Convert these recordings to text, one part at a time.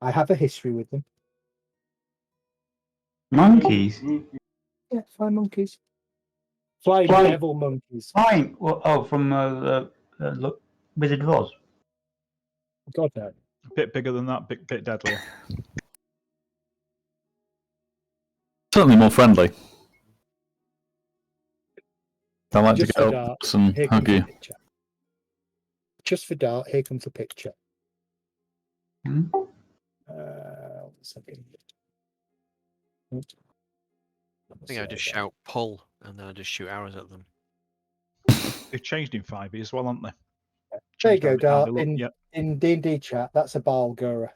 I have a history with them. Monkeys? Yeah, flying monkeys. Flying devil monkeys. Flying? Well, from Wizard of Oz? God, no. A bit bigger than that, bit deadlier. Certainly more friendly. I like Just to for go Dart, up and here hug comes you. the picture. Just for Dart, here comes the picture. Hmm? 1 second. I think I just shout pull and then I just shoot arrows at them. They've changed in 5e as well, haven't they? There you Changed go, how Dart. they look, In yep. in D&D chat, that's a Balgura.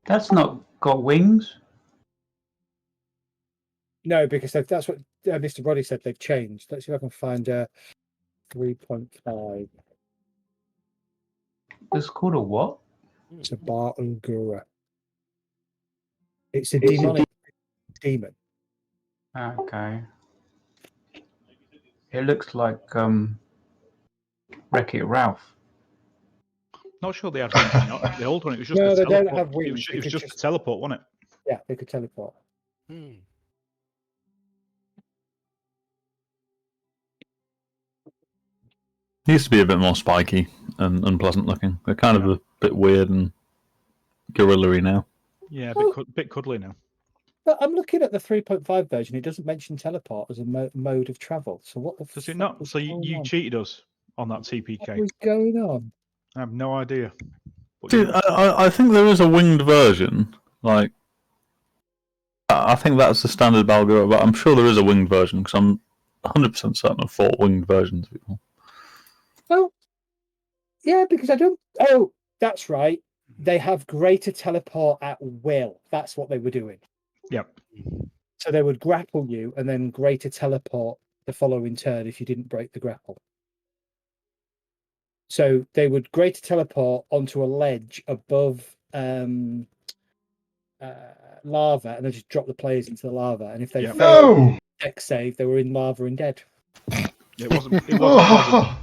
That's not got wings? No, because that's what Mr. Roddy said. They've changed. Let's see if I can find 3.5. It's called a what? It's a Balgura. It's a demonic demon. Okay. It looks like Wreck-It Ralph. Not sure they had wings in the old one. It was just No, a they don't teleport. have wings. It was just a teleport, wasn't it? Yeah, they could teleport. He used to be a bit more spiky and unpleasant looking. They're kind of a bit weird and gorilla-y now. Yeah, bit cuddly now. But I'm looking at the 3.5 version. It doesn't mention teleport as a mode of travel. So what the Does it fuck not? was So going you on? cheated us on that What TPK. was going on? I have no idea. But Dude, I think there is a winged version. Like, I think that's the standard Balgura, but I'm sure there is a winged version because I'm 100% certain I've fought winged versions before. Well, yeah, because I don't. Oh, that's right. They have greater teleport at will. That's what they were doing. Yep. So they would grapple you and then greater teleport the following turn if you didn't break the grapple. So they would greater teleport onto a ledge above lava and then just drop the players into the lava. And if they failed dex save, they were in lava and dead. It wasn't pleasant.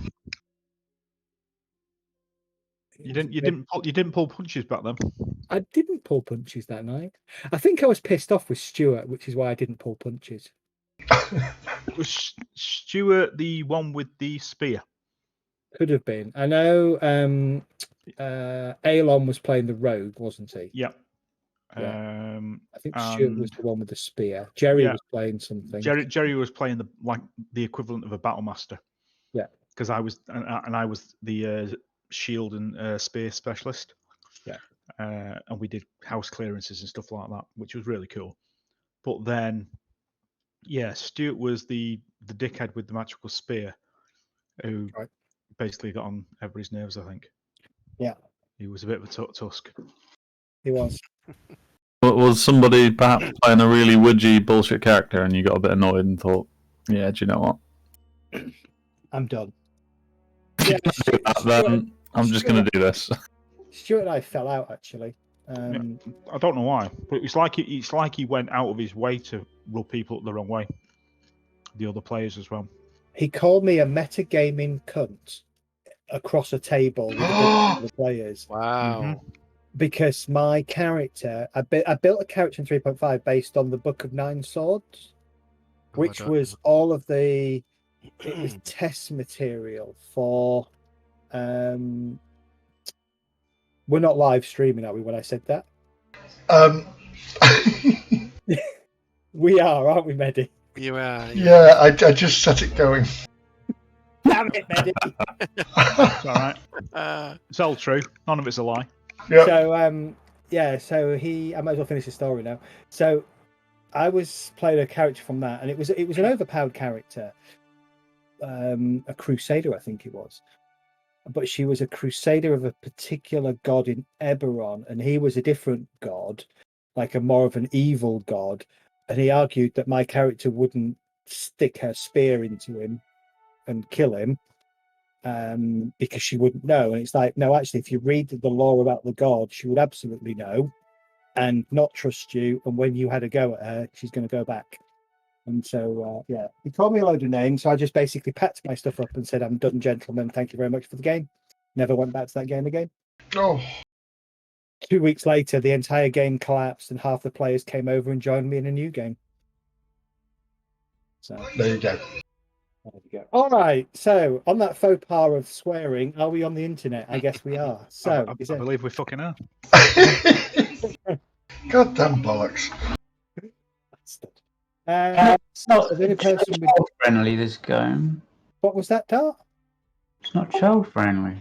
You didn't pull punches back then. I didn't pull punches that night. I think I was pissed off with Stuart, which is why I didn't pull punches. Was Stuart the one with the spear? Could have been. I know Aelon was playing the rogue, wasn't he? Yep. Yeah. I think Stuart was the one with the spear. Jerry was playing something. Jerry was playing the equivalent of a battle master. Yeah. Because I was the shield and spear specialist. Yeah. And we did house clearances and stuff like that, which was really cool. But then, Stuart was the dickhead with the magical spear, who basically got on everybody's nerves, I think. Yeah. He was a bit of a tusk. He was. But was somebody perhaps playing a really widgy bullshit character and you got a bit annoyed and thought, yeah, do you know what? I'm done. Yeah, then I'm just going to do this. Stuart and I fell out, actually. I don't know why, but it's like he went out of his way to rub people the wrong way. The other players as well. He called me a metagaming cunt across a table with a bunch of the players. Wow. Mm-hmm. Because my character, I built a character in 3.5 based on the Book of Nine Swords, which was all of it was test material for, we're not live streaming, are we, when I said that? We are, aren't we, Mehdi? You are. Yeah, I just set it going. Damn it, Mehdi! It's all right. It's all true. None of it's a lie. Yep. So I might as well finish the story now. So I was playing a character from that, and it was an overpowered character, a crusader, I think it was, but she was a crusader of a particular god in Eberron, and he was a different god, like a more of an evil god, and he argued that my character wouldn't stick her spear into him and kill him. Because she wouldn't know. And it's like, no, actually, if you read the lore about the god, she would absolutely know and not trust you. And when you had a go at her, she's going to go back. And so, he called me a load of names. So I just basically packed my stuff up and said, I'm done, gentlemen. Thank you very much for the game. Never went back to that game again. Oh. 2 weeks later, the entire game collapsed and half the players came over and joined me in a new game. So There you go. there we go. All right. So on that faux pas of swearing, are we on the internet? I guess we are. So I believe we fucking are. Goddamn bollocks. so It's not the only person with child friendly, this game. what was that, Dart? It's not child friendly.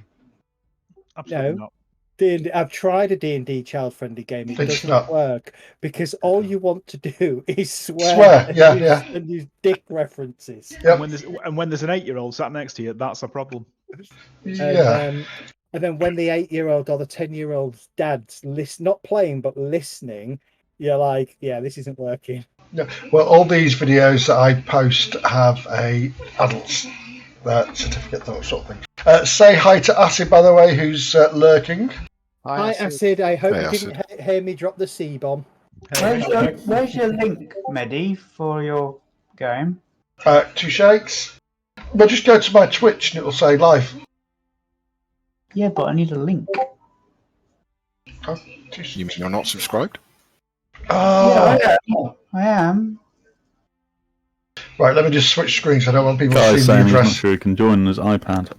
Absolutely No. not. D&D, I've tried a D&D child-friendly game. It It's doesn't not. work because all you want to do is swear, Swear, and yeah, use, yeah. and use dick references. Yep. And when there's an 8-year-old sat next to you, that's a problem. Yeah. And then when the 8-year-old or the 10-year-old's dad's not playing but listening, you're like, yeah, this isn't working. Yeah. Well, all these videos that I post have a adults certificate, that sort of thing. Say hi to Acid, by the way, who's lurking. Hi, Acid. I hope you didn't hear me drop the C-bomb. Where's your link, Medi, for your game? 2 shakes. Well, just go to my Twitch and it'll say live. Yeah, but I need a link. Oh, You mean you're not subscribed? Oh. Yeah, I am. Right, let me just switch screens. I don't want people to Guy's see the saying he's not address. sure he can join on his iPad.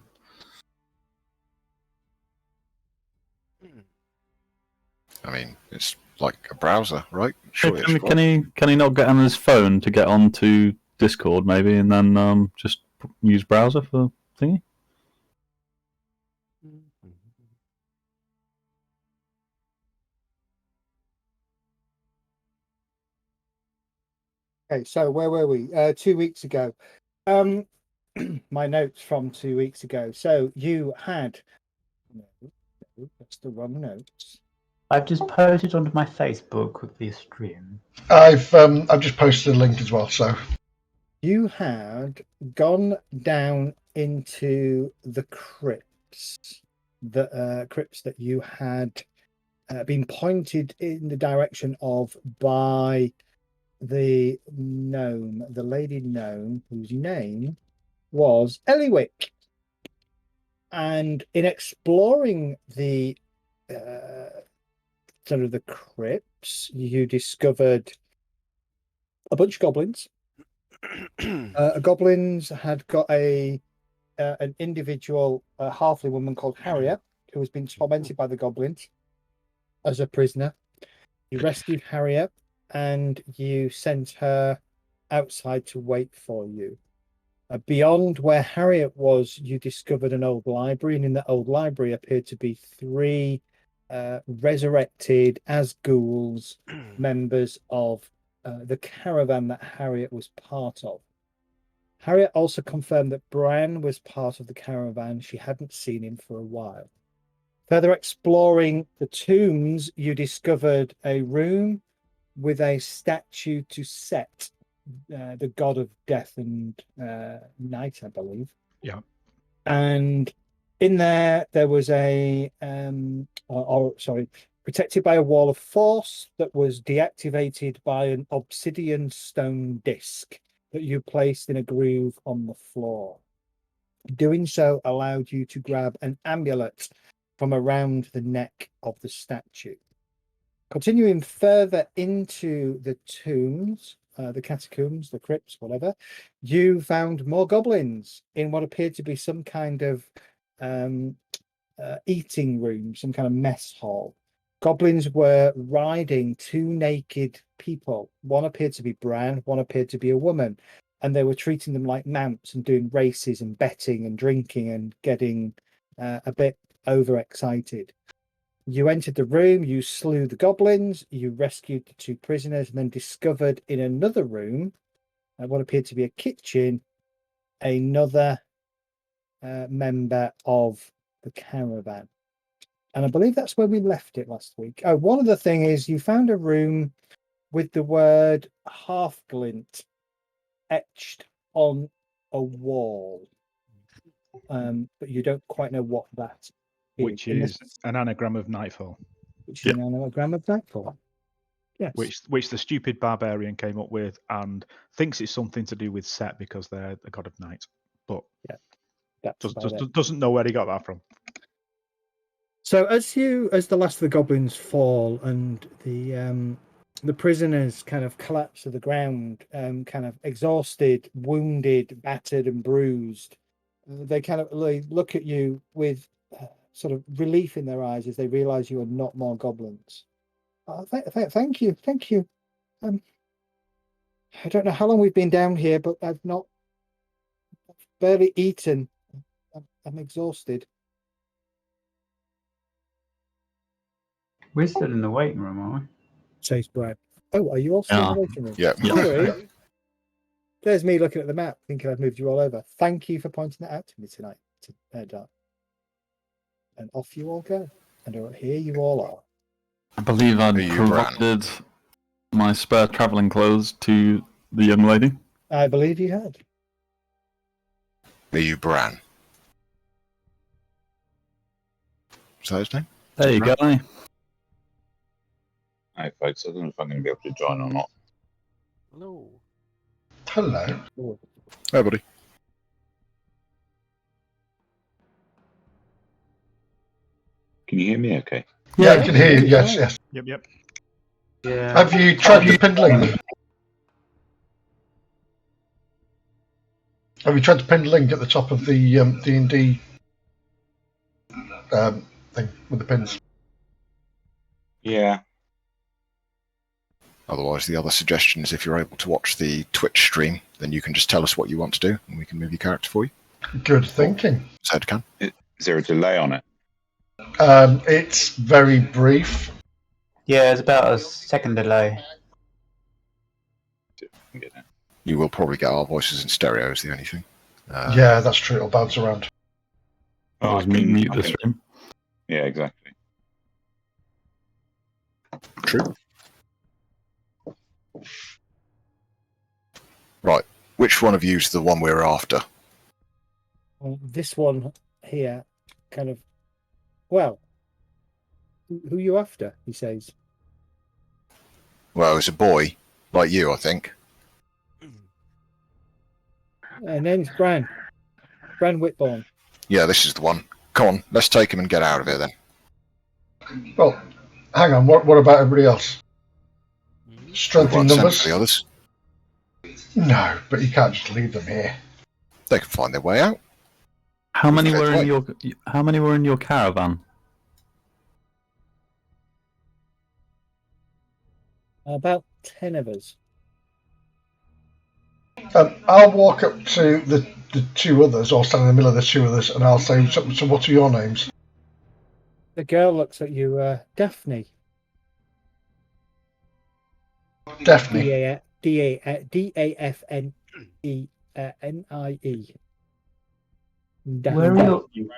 I mean, it's like a browser, right? Surely it's Can he not get on his phone to get onto Discord maybe, and then just use browser for thingy? Okay, so where were we? 2 weeks ago. My notes from 2 weeks ago. So you had... No, that's the wrong notes. I've just posted onto my Facebook with the stream. I've just posted a link as well. So You had gone down into the crypts, the crypts that you had been pointed in the direction of by the gnome, the lady gnome, whose name was Eliwick. And in exploring the sort of the crypts, you discovered a bunch of goblins. Goblins had got an individual halfling woman called Harriet, who has been tormented by the goblins as a prisoner. You rescued Harriet and you sent her outside to wait for you. Beyond where Harriet was, you discovered an old library, and in that old library appeared to be 3 resurrected as ghouls members of the caravan that Harriet was part of. Harriet also confirmed that Bran was part of the caravan. She hadn't seen him for a while. Further exploring the tombs, you discovered a room with a statue to Set, the god of death and night, I believe. Yeah. And in there was protected by a wall of force that was deactivated by an obsidian stone disc that you placed in a groove on the floor. Doing so allowed you to grab an amulet from around the neck of the statue. Continuing further into the tombs, the catacombs, the crypts, whatever, you found more goblins in what appeared to be some kind of eating room, some kind of mess hall. Goblins were riding 2 naked people. One appeared to be Bran, one appeared to be a woman, and they were treating them like mounts and doing races and betting and drinking and getting a bit overexcited. You entered the room, you slew the goblins, you rescued the 2 prisoners, and then discovered in another room, what appeared to be a kitchen, another member of the caravan. And I believe that's where we left it last week. Oh, one other thing is you found a room with the word half-glint etched on a wall. But you don't quite know what that is. Which is an anagram of Nightfall. Which is an anagram of Nightfall. Yes. Which the stupid barbarian came up with and thinks it's something to do with Set because they're the god of night. But yeah, doesn't know where he got that from. So as the last of the goblins fall and the prisoners kind of collapse to the ground, kind of exhausted, wounded, battered, and bruised, they kind of look at you with sort of relief in their eyes as they realise you are not more goblins. Thank you. I don't know how long we've been down here, but I've barely eaten. I'm exhausted. We're still in the waiting room, aren't we? Says Brad. Oh, are you all still in the waiting room? Yeah. Sorry. There's me looking at the map, thinking I've moved you all over. Thank you for pointing that out to me tonight, Dark. And off you all go. And here you all are. I believe I'd You provided my spare travelling clothes to the young lady. I believe you had. Are you Bran? Is that his name? There you go. Hey folks, I don't know if I'm going to be able to join or not. Hello. Hello. Hey, buddy. Can you hear me okay? Yeah, I can hear you. Yes. Yep. Yeah. Have you tried the pinned link? Have you tried the pinned link at the top of the D&D thing with the pins? Yeah. Otherwise, the other suggestion is if you're able to watch the Twitch stream, then you can just tell us what you want to do, and we can move your character for you. Good thinking. Zed can. Is there a delay on it? It's very brief. Yeah, it's about a second delay. You will probably get our voices in stereo, is the only thing. Yeah, that's true. It'll bounce around. Oh, Just mute the stream. Yeah, exactly. True. Right. Which one of you is the one we're after? Well, this one here, kind of. Well, who are you after? He says. Well, it's a boy, like you, I think. Name's Bran. Bran Whitbourne. Yeah, this is the one. Come on, let's take him and get out of here then. Well, hang on. What about everybody else? Strength in Won't send numbers? for the others. No, but you can't just leave them here. They can find their way out. How many Okay, were in right. How many were in your caravan? About 10 of us. I'll walk up to the two others, or stand in the middle of the two others, and I'll say, so what are your names? The girl looks at you, Daphne. Daphne. D-A-F-N-E N-I-E.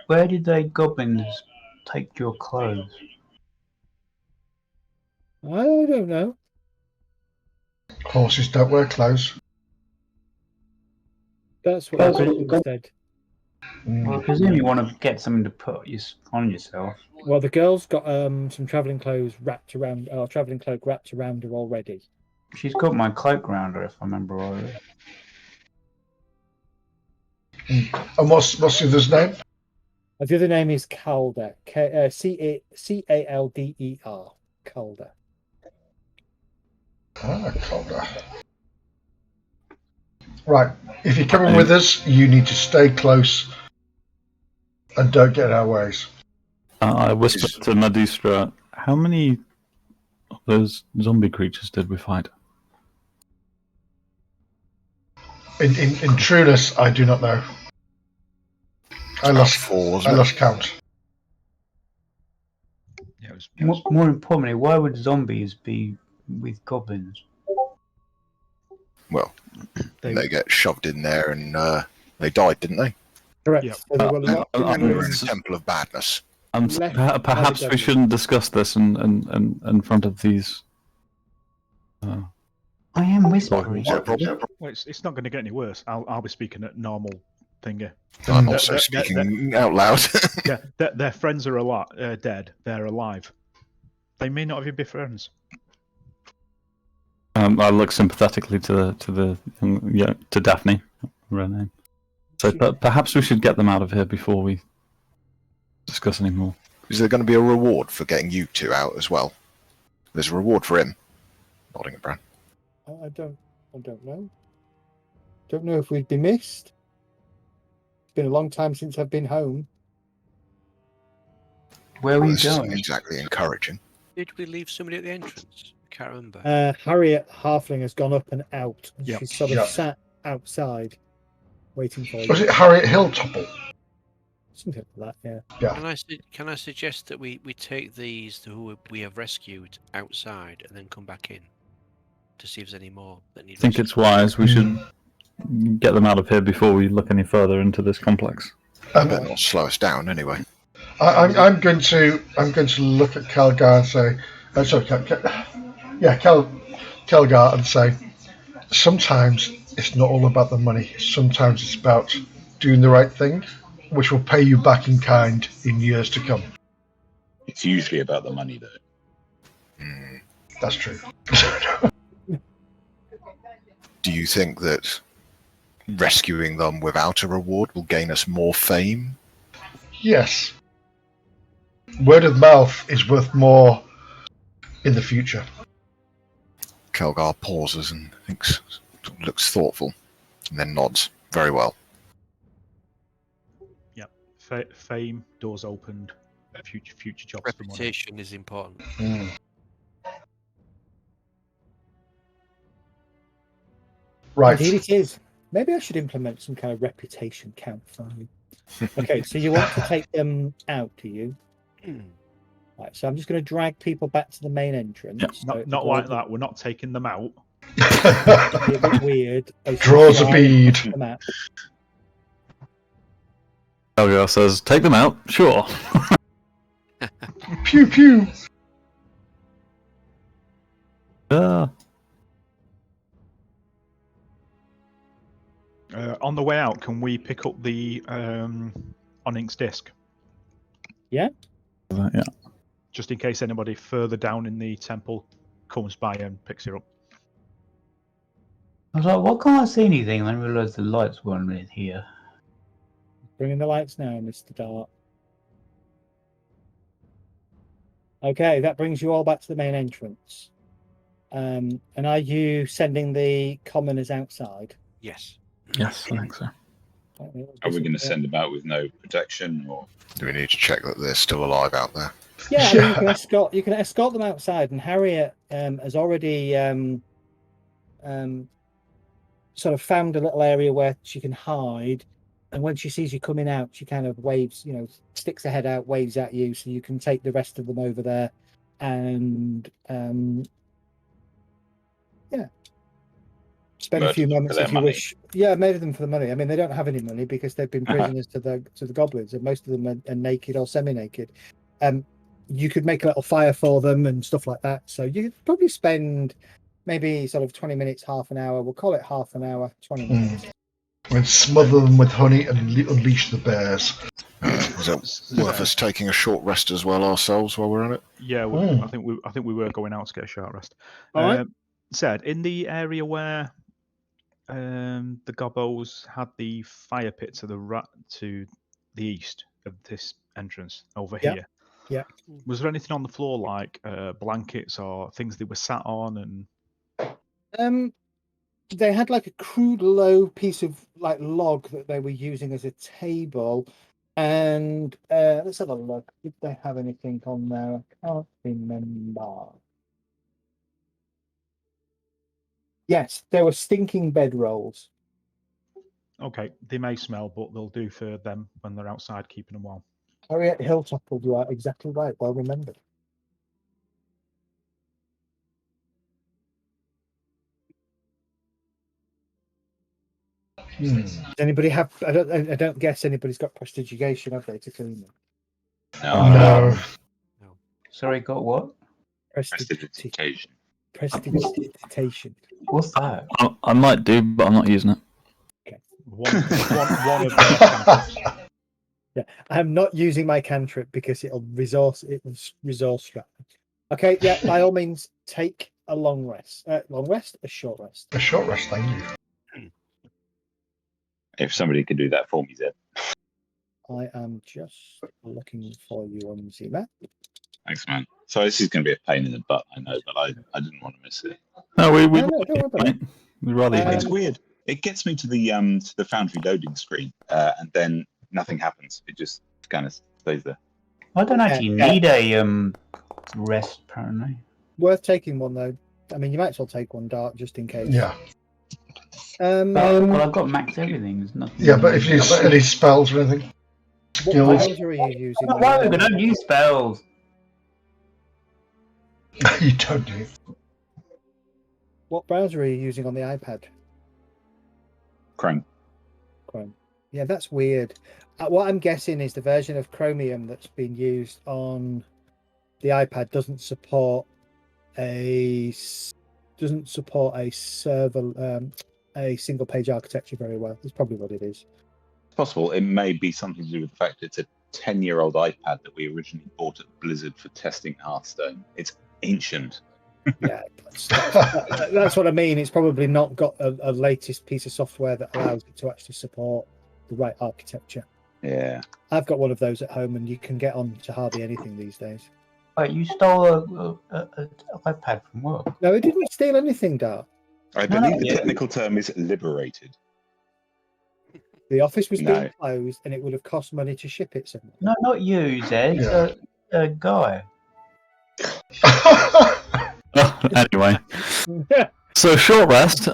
Where did they goblins take your clothes? I don't know. Horses don't wear clothes. That's what I said. Well, I presume you want to get something to put on yourself. Well, the girl's got some travelling clothes wrapped around, or travelling cloak wrapped around her already. She's got my cloak round her, if I remember rightly. And what's the other's name? The other name is Calder. C-A-L-D-E-R. Calder. Ah, Calder. Right. If you're coming with us, you need to stay close and don't get in our ways. I whispered to Nadistra, how many of those zombie creatures did we fight? In trueness, I do not know. I lost count. Yeah, it was More importantly, why would zombies be with goblins? Well, they get shoved in there and they died, didn't they? Correct. Yep. So they were They locked were in in the the Temple of Badness. Left by Perhaps the we shouldn't discuss this in front of these. I am whispering. Is that a problem? Well, it's not going to get any worse. I'll be speaking at normal thinger. I'm also speaking out loud. Yeah, their friends are dead. They're alive. They may not even be friends. I look sympathetically to Daphne, her name. So perhaps we should get them out of here before we discuss any more. Is there going to be a reward for getting you two out as well? There's a reward for him. Nodding at Bran. I don't know. Don't know if we'd be missed. It's been a long time since I've been home. Where were you This isn't going? exactly encouraging. Did we leave somebody at the entrance? I can't remember. Harriet Halfling has gone up and out. Yep. She's sort of Yep. sat outside, waiting for you. Was it Harriet Hilltopple? Something like that, yeah. Yeah. Can I suggest that we take these who we have rescued outside and then come back in to see if there's any more that need I think it's wise. We should get them out of here before we look any further into this complex. Better not slow us down anyway. I'm going to look at Kelgar and say, Kelgar and say, sometimes it's not all about the money. Sometimes it's about doing the right thing, which will pay you back in kind in years to come. It's usually about the money, though. That's true. Do you think that rescuing them without a reward will gain us more fame? Yes. Word of mouth is worth more in the future. Kelgar pauses and looks thoughtful, and then nods. Very well. Yep. Fame, doors opened, future jobs for money. Reputation is important. Right. Indeed it is. Maybe I should implement some kind of reputation count for you. Okay, so you want to take them out, do you? Right, so I'm just going to drag people back to the main entrance. Yep. So Not like that. We're not taking them out. It'd be a bit weird. Draws a bead. Them out. Elgar says, take them out. Sure. Pew pew. On the way out, can we pick up the Onyx disc? Yeah. Just in case anybody further down in the temple comes by and picks it up. I was like, what can't I see anything? And then I realised the lights weren't in here. Bringing the lights now, Mr. Dart. Okay, that brings you all back to the main entrance. And are you sending the commoners outside? Yes. Yes, I think so. Are we going to send them out with no protection, or Do we need to check that they're still alive out there? Yeah, I mean, you can escort them outside, and Harriet has already sort of found a little area where she can hide. And when she sees you coming out, she kind of waves, sticks her head out, waves at you, so you can take the rest of them over there, and spend a few moments if you wish. Yeah, murder them for the money. I mean, they don't have any money because they've been prisoners to the goblins, and most of them are naked or semi-naked. You could make a little fire for them and stuff like that. So you could probably spend maybe sort of 20 minutes, half an hour. We'll call it half an hour, 20 minutes. And smother them with honey and unleash the bears. Is it worth us taking a short rest as well ourselves while we're on it? Yeah, I think we were going out to get a short rest. All right. Said in the area where the gobos had the fire pit to the east of this entrance over here. Yeah. Was there anything on the floor like blankets or things they were sat on? And They had like a crude low piece of like log that they were using as a table. And let's have a look. Did they have anything on there? I can't remember. Yes, there were stinking bedrolls. okay, they may smell, but they'll do for them when they're outside keeping them warm. Harriet Hilltopple, you are exactly right. Well remembered. Does anybody have? I don't guess anybody's got prestidigitation, have they, to clean them? No. Sorry, got what? Prestidigitation. Prestidigitation. What's that? I might do, but I'm not using it. One of the Yeah, I'm not using my cantrip because it'll resource trap. Okay, yeah, by all means, take a long rest. A short rest. A short rest, thank you. if somebody could do that for me, Zed? I am just looking for you on the map. Thanks, man. So this is going to be a pain in the butt, I know, but I didn't want to miss it. No, No, don't worry about it. We'd rather you It's did. weird. It gets me to the Foundry loading screen, and then nothing happens. It just kind of stays there. I don't actually need a rest, apparently. Worth taking one though. I mean, you might as well take one, Dart, just in case. Yeah. Well, I've got maxed everything. There's nothing. Yeah, but if you need any spells or anything, What skills. browser are you using? Why we don't use spells? You don't do. What browser are you using on the iPad? Chrome. Chrome. Yeah, that's weird. What I'm guessing is the version of Chromium that's been used on the iPad doesn't support a server a single page architecture very well. That's probably what it is. It's possible. It may be something to do with the fact it's a 10-year-old iPad that we originally bought at Blizzard for testing Hearthstone. It's ancient. Yeah, that's what I mean. It's probably not got a latest piece of software that allows it to actually support the right architecture. Yeah. I've got one of those at home, and you can get on to hardly anything these days. Wait, you stole a iPad from work? No, it didn't steal anything, Dart. I believe the technical term is liberated. The office was being closed, and it would have cost money to ship it somewhere. No, not you, Zed. Yeah. A guy. Anyway, so short rest.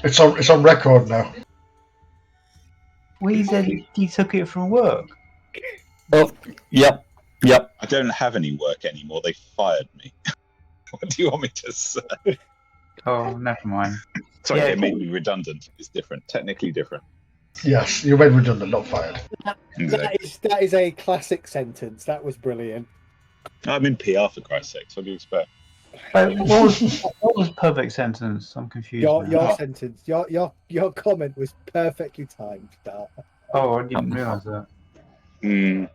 It's on record now. We said he took it from work. Oh, yep. I don't have any work anymore. They fired me. What do you want me to say? Oh, never mind. Sorry, Yeah. it made me redundant. It's different, technically different. Yes, you're made redundant, not fired. Exactly. That is a classic sentence. That was brilliant. I'm in PR for Christ's sake. What do you expect? What was perfect sentence? I'm confused. Your now. sentence, your comment was perfectly timed, Dart. Oh, I didn't realise that. Hmm.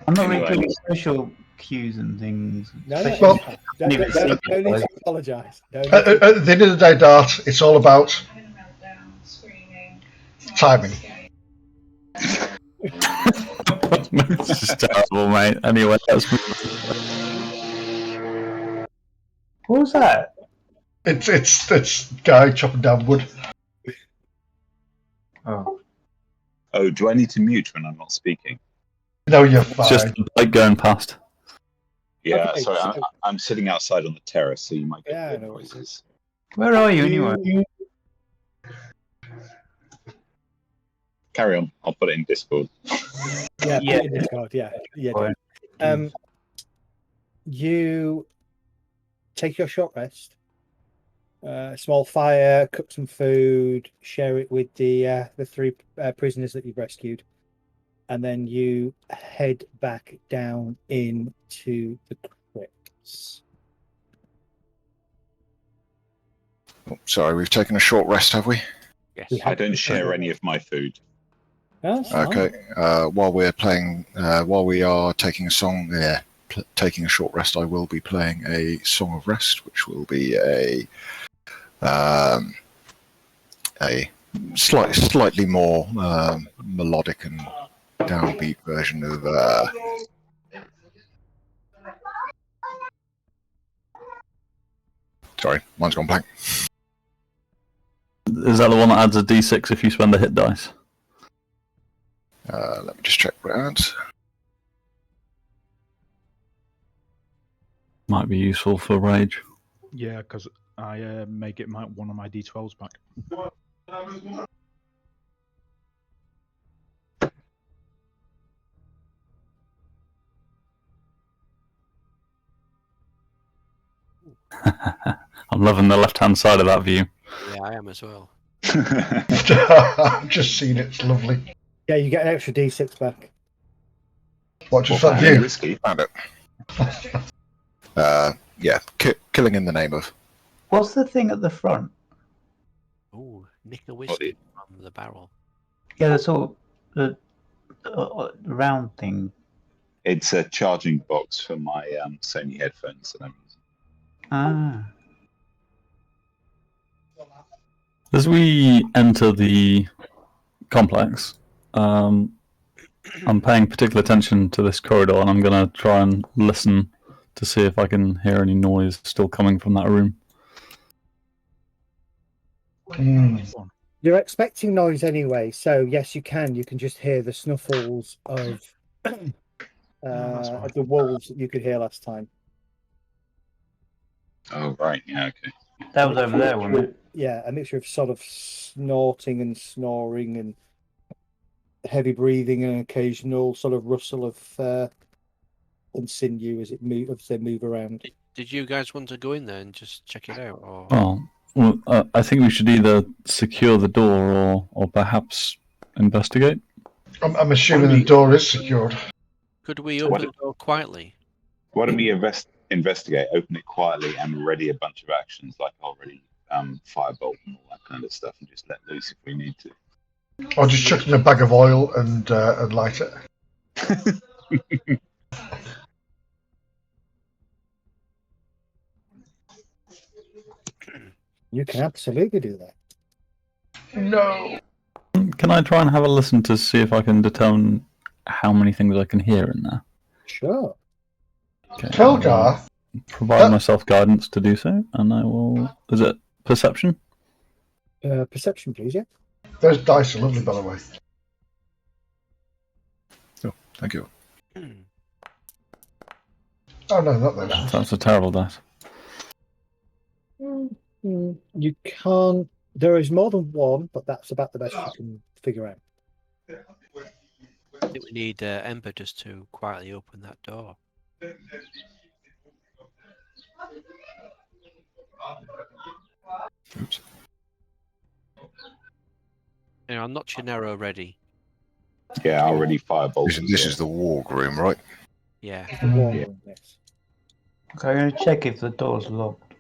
I'm not really Anyway. good with social cues and things. No, especially- Well, don't need to apologise. At the end of the day, Dart, it's all about timing. This is terrible, mate. Anyway, that's What was that? It's guy chopping down wood. Oh, Oh, do I need to mute when I'm not speaking? No, you're fine. just the bike going past. Yeah, Okay, sorry. so- I'm sitting outside on the terrace, so you might get Yeah, weird no noises. where are you anyway? Carry on. I'll put it in Discord. Yeah, Yeah. put it in Discord, yeah. Fine. You take your short rest, small fire, cook some food, share it with the 3 prisoners that you've rescued, and then you head back down into the crypts. Oh, sorry, we've taken a short rest, have we? Yes. I don't share any of my food. That's fine. Okay. While we are taking a song, taking a short rest, I will be playing a song of rest, which will be a slightly more melodic and downbeat version of. Sorry, mine's gone blank. Is that the one that adds a d6 if you spend a hit dice? Let me just check what it adds. Might be useful for rage. Yeah, because I may get one of my D12s back. I'm loving the left-hand side of that view. Yeah, I am as well. I've just seen it. It's lovely. Yeah, you get an extra D6 back. What, just Well, that view? whiskey. Found it. Yeah, killing in the name of. What's the thing at the front? Oh, nick a whiskey from the barrel. Yeah, the sort of round thing. It's a charging box for my Sony headphones that I'm using. Ah, As we enter the complex. I'm paying particular attention to this corridor, and I'm going to try and listen to see if I can hear any noise still coming from that room. You're expecting noise anyway, so yes, you can. You can just hear the snuffles of the wolves that you could hear last time. Oh, right. Yeah, okay. That was over there, wasn't it? Yeah, a mixture of sort of snorting and snoring and heavy breathing and occasional sort of rustle of and sinew as they move around. Did you guys want to go in there and just check it out? Or... Well, I think we should either secure the door or perhaps investigate. I'm assuming the door is secured. Could we open the door quietly? Why don't we investigate, open it quietly, and ready a bunch of actions like already firebolt and all that kind of stuff, and just let loose if we need to. Or just chuck in a bag of oil and light it. You can absolutely do that. No. Can I try and have a listen to see if I can determine how many things I can hear in there? Sure. Okay, Kelgar? Provide myself guidance to do so, and I will... Is it perception? Perception, please, yeah. Those dice are lovely, by the way. Oh, thank you. Oh, no, not those. That's a terrible dice. You can't... There is more than one, but that's about the best you can figure out. I think we need Ember just to quietly open that door. Oops. I'll notch your arrow ready. Yeah, already firebolt. This is the warg room, right? Yeah. Yes. Okay, I'm going to check if the door's locked.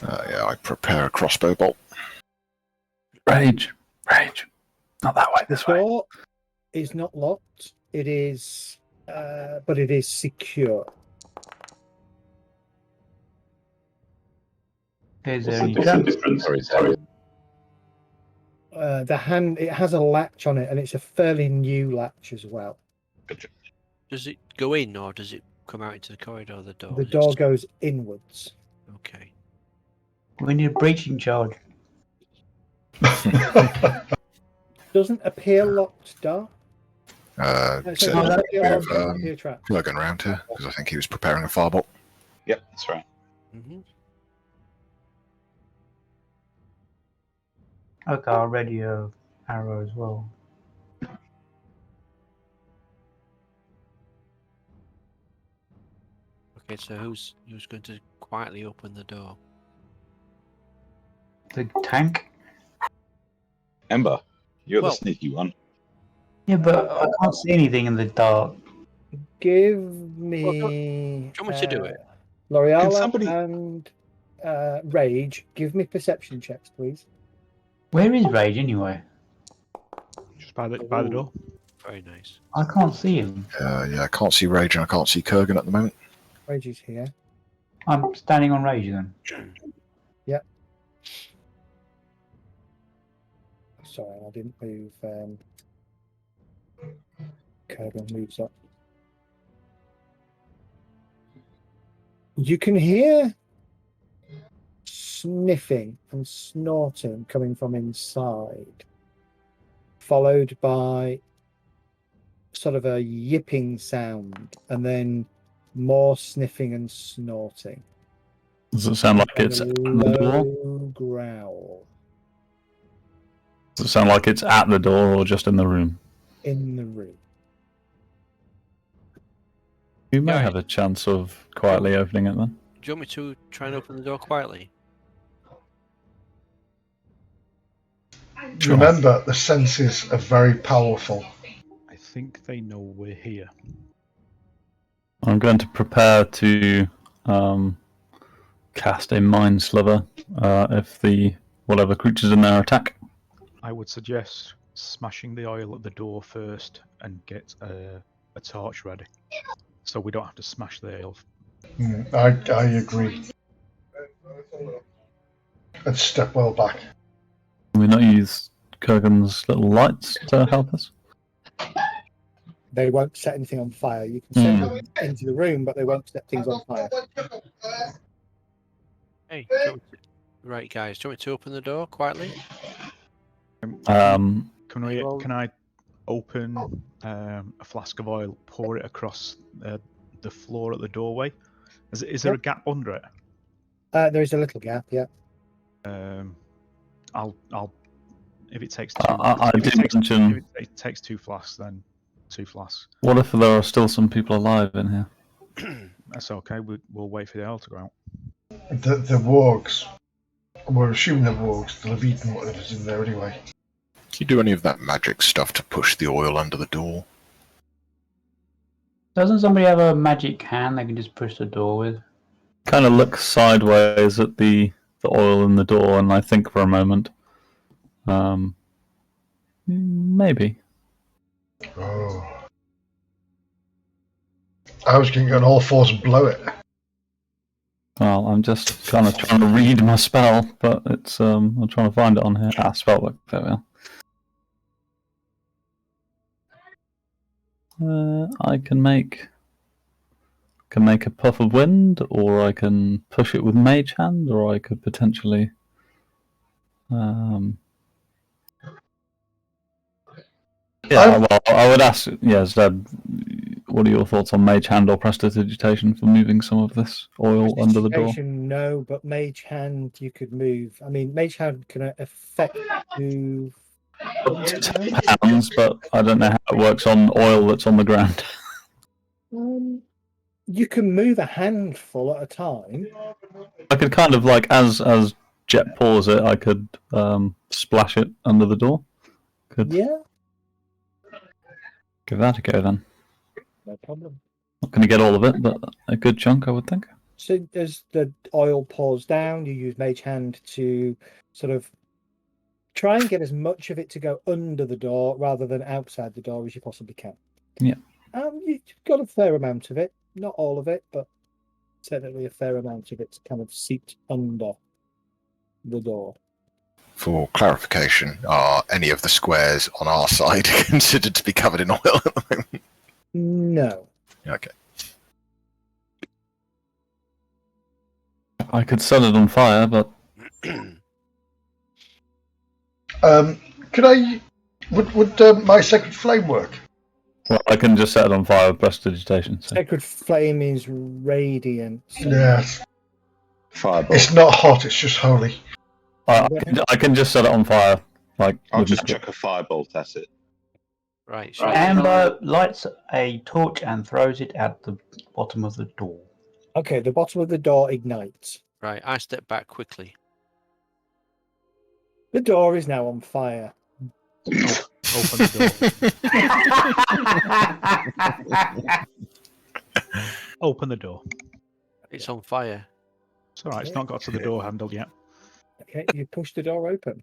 Yeah, I prepare a crossbow bolt. Rage. Not that way, this The way. door is not locked. It is, but it is secure. Is there What's any the traps? difference? Sorry. It has a latch on it, and it's a fairly new latch as well. Does it go in or does it come out into the corridor? The door. The door goes inwards. Okay. We need a breaching charge. Doesn't appear locked, Dar. So Doesn't appear we have locked, doesn't appear trapped. Logan round here because I think he was preparing a firebolt. Yep, that's right. Mm-hmm. Okay, I'll ready a arrow as well. Okay, so who's going to quietly open the door? The tank? Ember, you're Well- the sneaky one. Yeah, but I can't see anything in the dark. Give me. Do you want me to do it? L'Oreal Can somebody- and Rage, give me perception checks, please. Where is Rage anyway? Just by the door. Very nice. I can't see him. Yeah, I can't see Rage and I can't see Kurgan at the moment. Rage is here. I'm standing on Rage then. Sorry, I didn't move. Kurgan moves up. You can hear sniffing and snorting coming from inside, followed by sort of a yipping sound, and then more sniffing and snorting. Does it sound like it's And at a the door? low growl Does it sound like it's at the door or just in the room? in the room. You may Yeah. have a chance of quietly opening it then. Do you want me to try and open the door quietly? Sure. Remember, the senses are very powerful. I think they know we're here. I'm going to prepare to cast a Mind Sliver if the whatever creatures in there attack. I would suggest smashing the oil at the door first and get a torch ready, so we don't have to smash the oil. I agree. Let's step well back. Can we not use Kurgan's little lights to help us? They won't set anything on fire. You can send them into the room, but they won't set things on fire. Hey, right, guys, do you want me to open the door quietly? Can Well- I open a flask of oil, pour it across the floor at the doorway? Is there a gap under it? There is a little gap, yeah. I'll if it takes two. I if it did takes, mention- if it takes 2 flasks, then 2 flasks. What if there are still some people alive in here? That's okay. We'll wait for the oil to go out. The wargs. We're assuming the wargs. They'll have eaten whatever's in there anyway. Do you do any of that magic stuff to push the oil under the door? Doesn't somebody have a magic hand they can just push the door with? Kind of look sideways at the oil in the door, and I think for a moment. Maybe. Oh. I was going to go on all fours and blow it. Well, I'm just kind of trying to read my spell, but it's I'm trying to find it on here. Spell book. There we are. I can make a puff of wind, or I can push it with mage hand, or I could potentially yeah, well, I would ask, Zeb, what are your thoughts on mage hand or prestidigitation for moving some of this oil under the door? Prestidigitation, no, but mage hand you could move. I mean, mage hand can affect move Up to 10 pounds, but I don't know how it works on oil that's on the ground. You can move a handful at a time. I could kind of as Jet pours it, I could splash it under the door. Could Yeah, give that a go then. no problem. Not going to get all of it, but a good chunk, I would think. So as the oil pours down, you use mage hand to sort of try and get as much of it to go under the door rather than outside the door as you possibly can. Yeah. You've got a fair amount of it, not all of it, but certainly a fair amount of it kind of seeped under the door. For clarification, are any of the squares on our side considered to be covered in oil at the moment? No. Okay. I could set it on fire, but Could I? Would my sacred flame work? well, I can just set it on fire with prestidigitation. So. Sacred flame is radiant. So Yes. Fireball. It's not hot. It's just holy. I can just set it on fire. I'll with just magic. chuck a firebolt at it. Right. Amber lights a torch and throws it at the bottom of the door. Okay, the bottom of the door ignites. Right. I step back quickly. The door is now on fire. Open the door. Open the door. It's on fire. It's all right. It's not got to the door handle yet. Okay, you push the door open.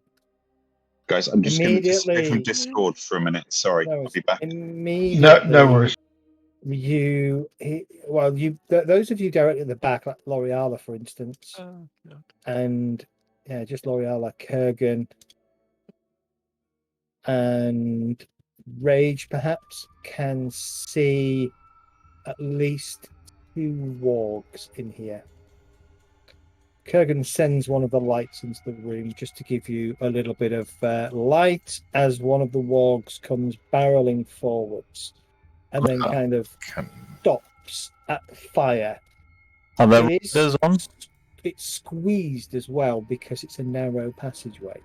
Guys, I'm just going to disappear from Immediately. Discord for a minute. Sorry, No, I'll be back. Immediately. No worries. Those of you directly at the back, like L'Oreala, for instance, and just L'Oreala, Kurgan, and Rage, perhaps, can see at least 2 wargs in here. Kurgan sends one of the lights into the room just to give you a little bit of light as one of the wargs comes barreling forwards and then kind of stops at the fire. Are there It is- windows on? It's squeezed as well because it's a narrow passageway.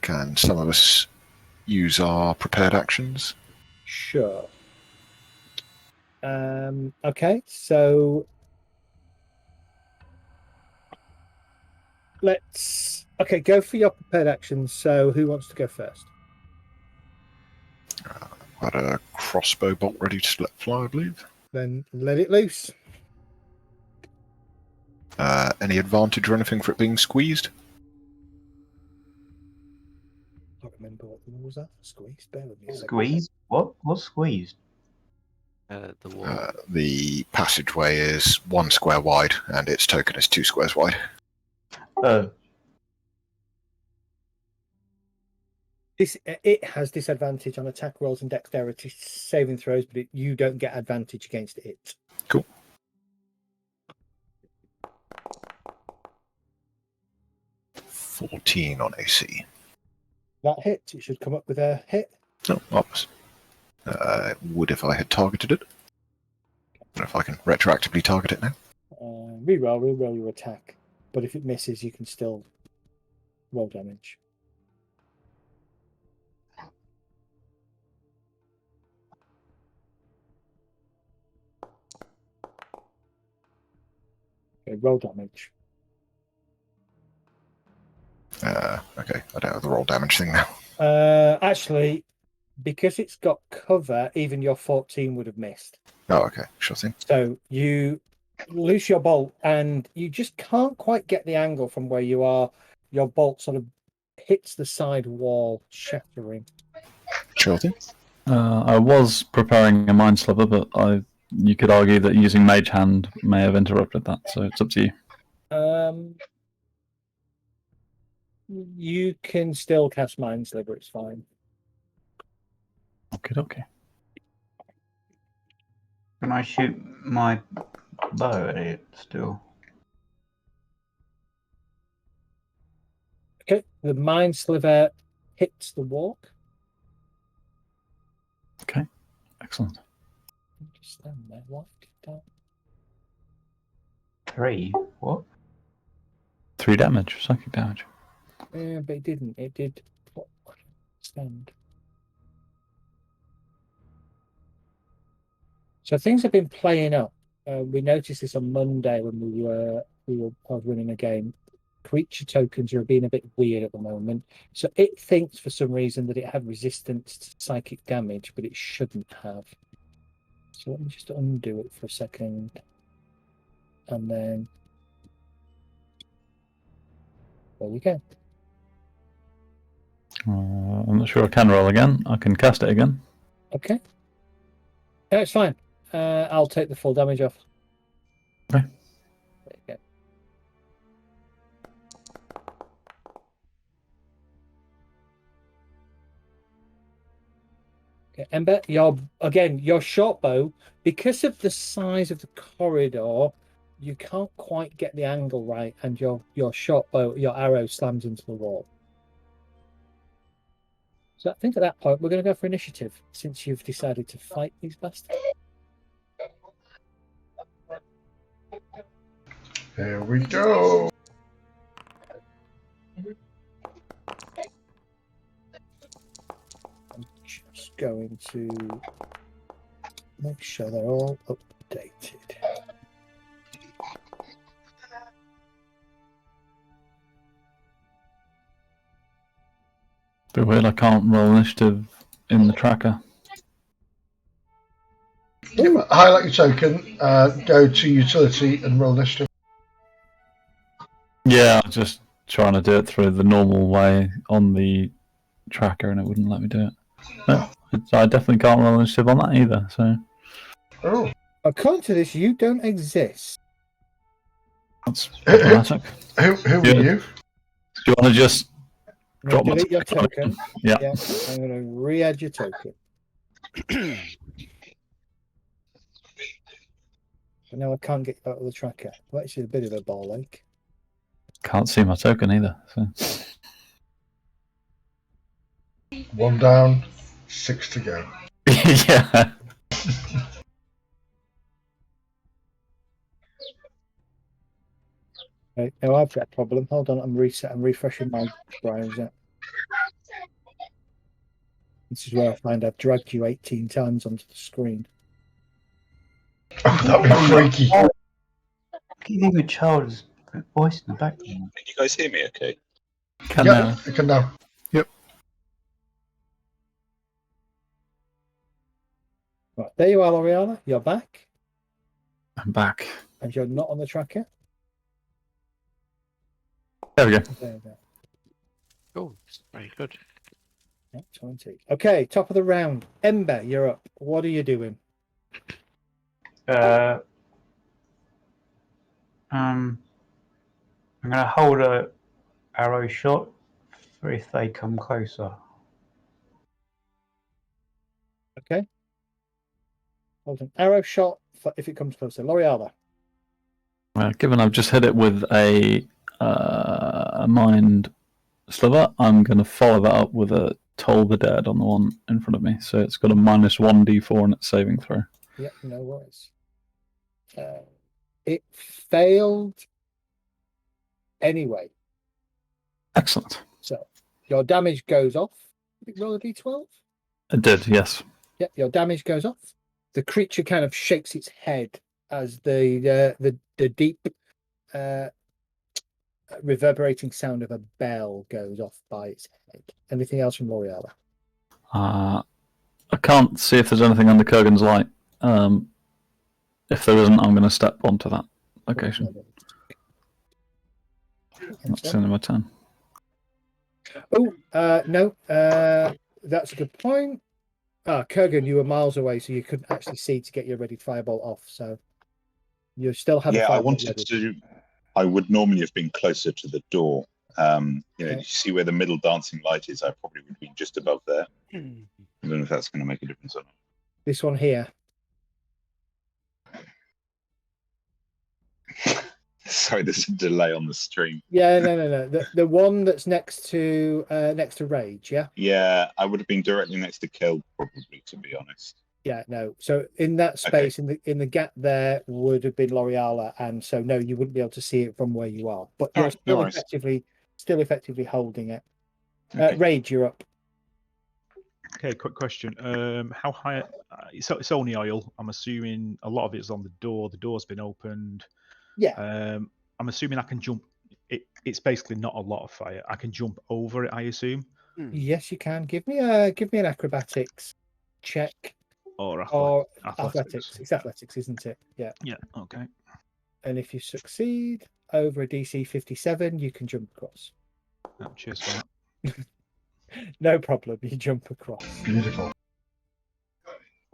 Can some of us use our prepared actions? Sure. Okay, so go for your prepared actions. So who wants to go first? Got a crossbow bolt ready to let fly, I believe. Then let it loose. Any advantage or anything for it being squeezed? I can't remember what the rules are. Squeezed. Bear with me a second. Squeeze? What? What's squeezed? The wall. The passageway is 1 square wide, and its token is 2 squares wide. Oh. It has disadvantage on attack rolls and dexterity saving throws, but you don't get advantage against it. Cool. $14 on AC. That hits. It should come up with a hit. No, marvelous. It would if I had targeted it. I don't know if I can retroactively target it now. Reroll your attack. But if it misses, you can still roll damage. Okay, roll damage. Okay, I don't have the roll damage thing now. Actually, because it's got cover, even your 14 would have missed. Oh, okay, sure thing. So you loose your bolt, and you just can't quite get the angle from where you are. Your bolt sort of hits the side wall, shattering. Sure thing. I was preparing a Mind Sliver, but you could argue that using Mage Hand may have interrupted that, so it's up to you. You can still cast Mind Sliver, it's fine. Okay. Can I shoot my bow at it still? Okay, the Mind Sliver hits the walk. Okay, excellent. Just stand there, what? 3? What? 3 damage, psychic damage. Yeah, but it didn't. It did. Stand. So things have been playing up. We noticed this on Monday when I was running a game. Creature tokens are being a bit weird at the moment. So it thinks for some reason that it had resistance to psychic damage, but it shouldn't have. So let me just undo it for a second. And then there you go. I'm not sure I can roll again. I can cast it again. Okay. No, it's fine. I'll take the full damage off. Okay. There you go. Okay, Ember, your short bow, because of the size of the corridor, you can't quite get the angle right, and your short bow, your arrow slams into the wall. So I think at that point we're going to go for initiative, since you've decided to fight these bastards. Here we go. I'm just going to make sure they're all updated. Bit weird, I can't roll initiative in the tracker. Yeah, highlight your token, go to utility and roll initiative. Yeah, I was just trying to do it through the normal way on the tracker and it wouldn't let me do it. No, I definitely can't roll initiative on that either, so... Oh. According to this, you don't exist. That's problematic. Who are you? Do you want to just drop my delete your token? Yeah. I'm going to re-add your token. But now I can't get you out of the tracker. Well, actually, a bit of a ball ache. Can't see my token either. So. 1 down, 6 to go. Yeah. Right, now I've got a problem. Hold on, I'm refreshing my browser. This is where I find I've dragged you 18 times onto the screen. Oh, that'd be freaky. Keep leaving a child's voice in the background. Can you guys hear me okay? Can Yeah, I can now. Yep. Right, there you are, L'Oreal. You're back. I'm back. And you're not on the tracker. There we go. There we go. Oh, very good. Yeah, 20. Okay, top of the round. Ember, you're up. What are you doing? I'm going to hold a arrow shot for if they come closer. Okay. Hold an arrow shot if it comes closer. L'Oreala. Given I've just hit it with a mind sliver, I'm going to follow that up with a Toll the Dead on the one in front of me. So it's got a -1d4 in its saving throw. Yep, no worries. It failed anyway. Excellent. So your damage goes off. Roll a d12. It did, yes. Yep, your damage goes off. The creature kind of shakes its head as the deep reverberating sound of a bell goes off by its head. Anything else from L'Oreala? I can't see if there's anything under Kurgan's light. If there isn't, I'm going to step onto that location. That's the end of my turn. Oh, no. That's a good point. Kurgan, you were miles away, so you couldn't actually see to get your ready firebolt off. So you still have. Yeah, a I wanted ready. to. I would normally have been closer to the door. You see where the middle dancing light is. I probably would have been just above there. I don't know if that's going to make a difference or not. This one here. Sorry, there's a delay on the stream. Yeah, no. The one that's next to Rage, yeah? Yeah, I would have been directly next to Kill, probably, to be honest. Yeah, no. So in that space, in the gap there would have been L'Oreala, and so no, you wouldn't be able to see it from where you are. But you're still effectively holding it. Okay. Rage, you're up. Okay, quick question. How high? It's only oil. I'm assuming a lot of it's on the door. The door's been opened. Yeah. I'm assuming I can jump. It's basically not a lot of fire. I can jump over it, I assume. Yes, you can. Give me an acrobatics check. Or athletics. It's athletics, isn't it? Yeah. Yeah. Okay. And if you succeed over a DC 57, you can jump across. Oh, cheers for that. No problem. You jump across. Beautiful.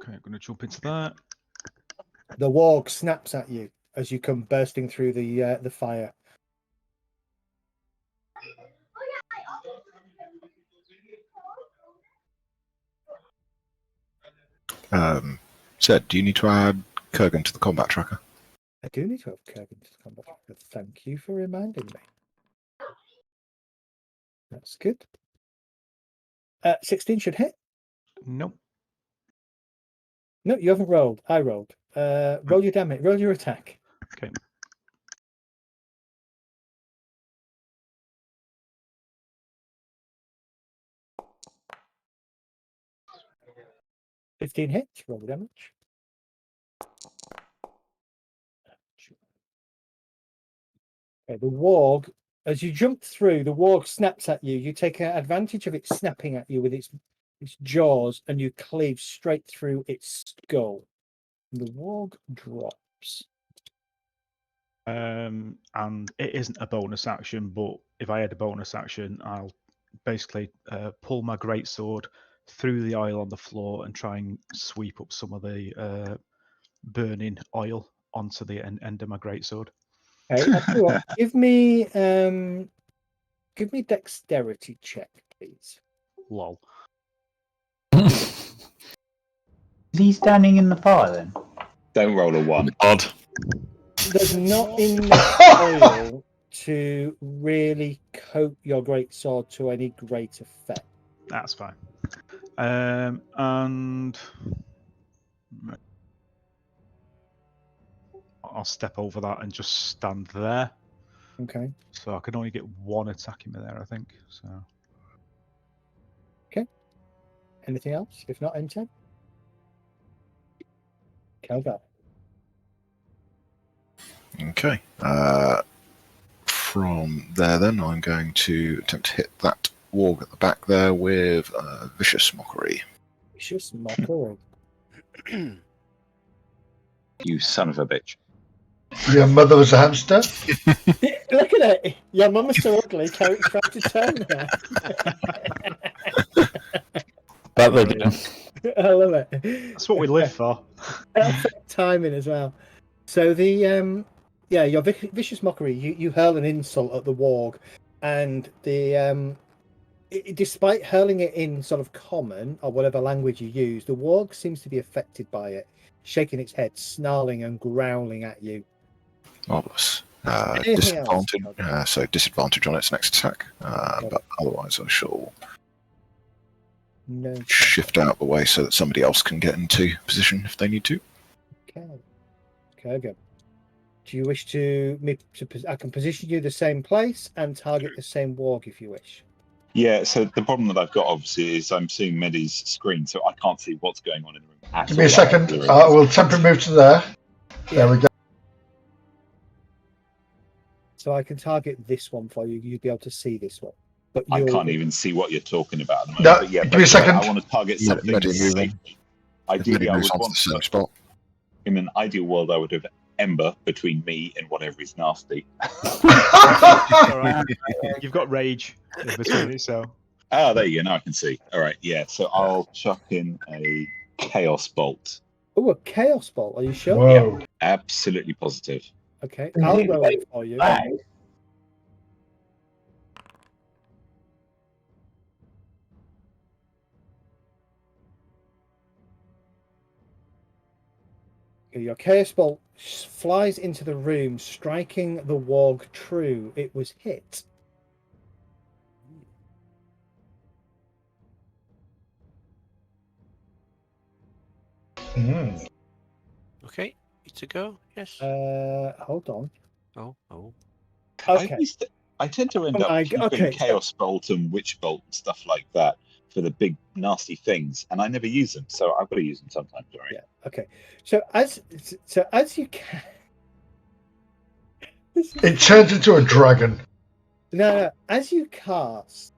Okay, I'm going to jump into that. The warg snaps at you as you come bursting through the fire. Zed, do you need to add Kurgan to the combat tracker? I do need to have Kurgan to the combat tracker. Thank you for reminding me. That's good. 16 should hit. Nope. No, you haven't rolled. I rolled. Roll your damage. Roll your attack. Okay. $15 hits. Roll the damage. Okay, the warg, as you jump through, the warg snaps at you. You take advantage of it snapping at you with its jaws, and you cleave straight through its skull. And the warg drops. And it isn't a bonus action, but if I had a bonus action, I'll basically pull my greatsword through the oil on the floor and try and sweep up some of the burning oil onto the end of my greatsword. Okay, I'll tell you what, give me dexterity check, please. Lol. Is he standing in the fire then? Don't roll a 1. Odd. There's not enough oil to really coat your greatsword to any great effect. That's fine. And I'll step over that and just stand there. Okay. So I can only get one attack in there, I think. So. Okay. Anything else? If not, enter. Kelgar. Okay. From there, then, I'm going to attempt to hit that warg at the back there with Vicious Mockery. Vicious Mockery. You son of a bitch. Your mother was a hamster? Look at it. Your mum is so ugly, Carrot's trying to turn her. Bet they do. I love it. That's what we live for. Perfect timing as well. So the your Vicious Mockery, you hurl an insult at the warg, and the despite hurling it in sort of common or whatever language you use, the warg seems to be affected by it, shaking its head, snarling and growling at you. Marvelous. Anything else? Disadvantage. So disadvantage on its next attack. But otherwise, I shall No. shift out of the way so that somebody else can get into position if they need to. Okay. Kurgan. Do you wish to me to? I can position you the same place and target the same warg if you wish. Yeah, so the problem that I've got obviously is I'm seeing Medi's screen, so I can't see what's going on in the room. Give me a second. We'll temporarily move to there. There we go. So I can target this one for you. You'd be able to see this one. But I can't even see what you're talking about at the moment. No, but yeah, give me a second. I want to target something Medi safe. moving. Ideally, I would onto want the same spot. in an ideal world, I would have Ember between me and whatever is nasty. All right. You've got rage in between it, so. Oh, there you go. Now I can see. All right, yeah. So I'll chuck in a Chaos Bolt. Oh, a Chaos Bolt. Are you sure? Whoa. Yeah, absolutely positive. Okay, I'll roll it for you. Your Chaos Bolt flies into the room, striking the warg true. It was hit. Okay, you to go? Yes. Hold on. Oh. Okay. I tend to end up keeping Chaos Bolt and Witch Bolt and stuff like that for the big nasty things, and I never use them, so I've got to use them sometimes. Right? Yeah. Okay. So as you can, It turns into a dragon. no. As you cast,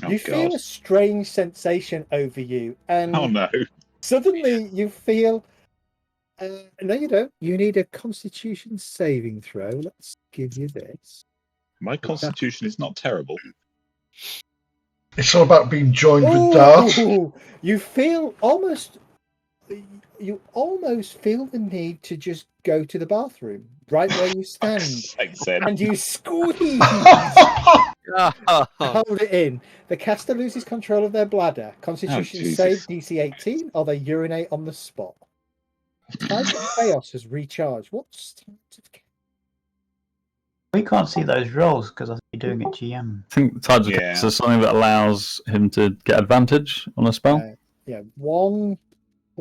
you feel a strange sensation over you, and oh no! Suddenly you feel. No, you don't. You need a Constitution saving throw. Let's give you this. My Constitution is not terrible. It's all about being joined with Dart. You feel almost. You almost feel the need to just go to the bathroom right where you stand, and you squeeze. Hold it in. The caster loses control of their bladder. Constitution save DC 18, or they urinate on the spot. Tides of Chaos has recharged. What's Tides of Chaos? We can't see those rolls because I think you're doing it GM. I think Tides of Chaos is something that allows him to get advantage on a spell.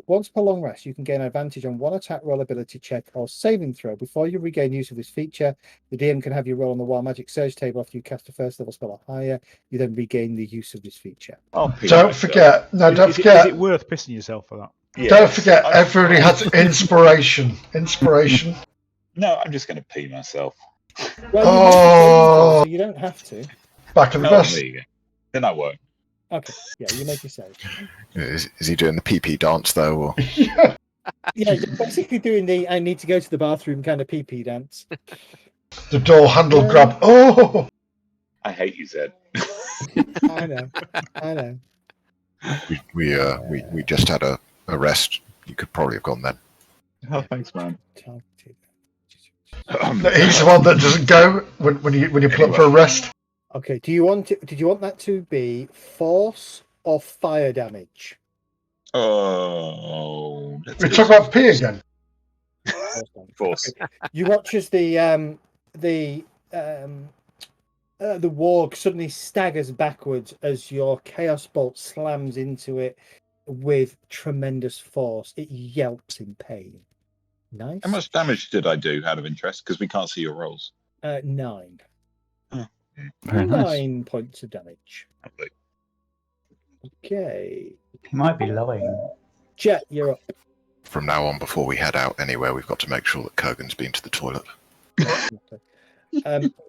Once per long rest, you can gain advantage on one attack roll, ability check, or saving throw. Before you regain use of this feature, the DM can have you roll on the Wild Magic Surge table after you cast a first level spell or higher. You then regain the use of this feature. Don't forget. Is it worth pissing yourself for that? Yeah, don't forget, everybody has inspiration. Inspiration. No, I'm just going to pee myself. Well, you don't have to. Back in the bus. There you go. Then I won't. Okay, yeah, you make your save. Is he doing the pee-pee dance, though? Or? Yeah, you're basically doing the I need to go to the bathroom kind of pee-pee dance. The door handle grab. Oh! I hate you, Zed. I know. We just had a rest. You could probably have gone then. Oh, thanks, man. He's the one that doesn't go when you pull up for a rest. Okay, did you want that to be force or fire damage? Oh, we talk about P again. Force. Okay. You watch as the warg suddenly staggers backwards as your Chaos Bolt slams into it with tremendous force. It yelps in pain. Nice. How much damage did I do out of interest? Because we can't see your rolls. 9. Oh. Very 9 points of damage. Lovely. Okay. He might be lying. Jet, you're up. From now on, before we head out anywhere, we've got to make sure that Kurgan's been to the toilet.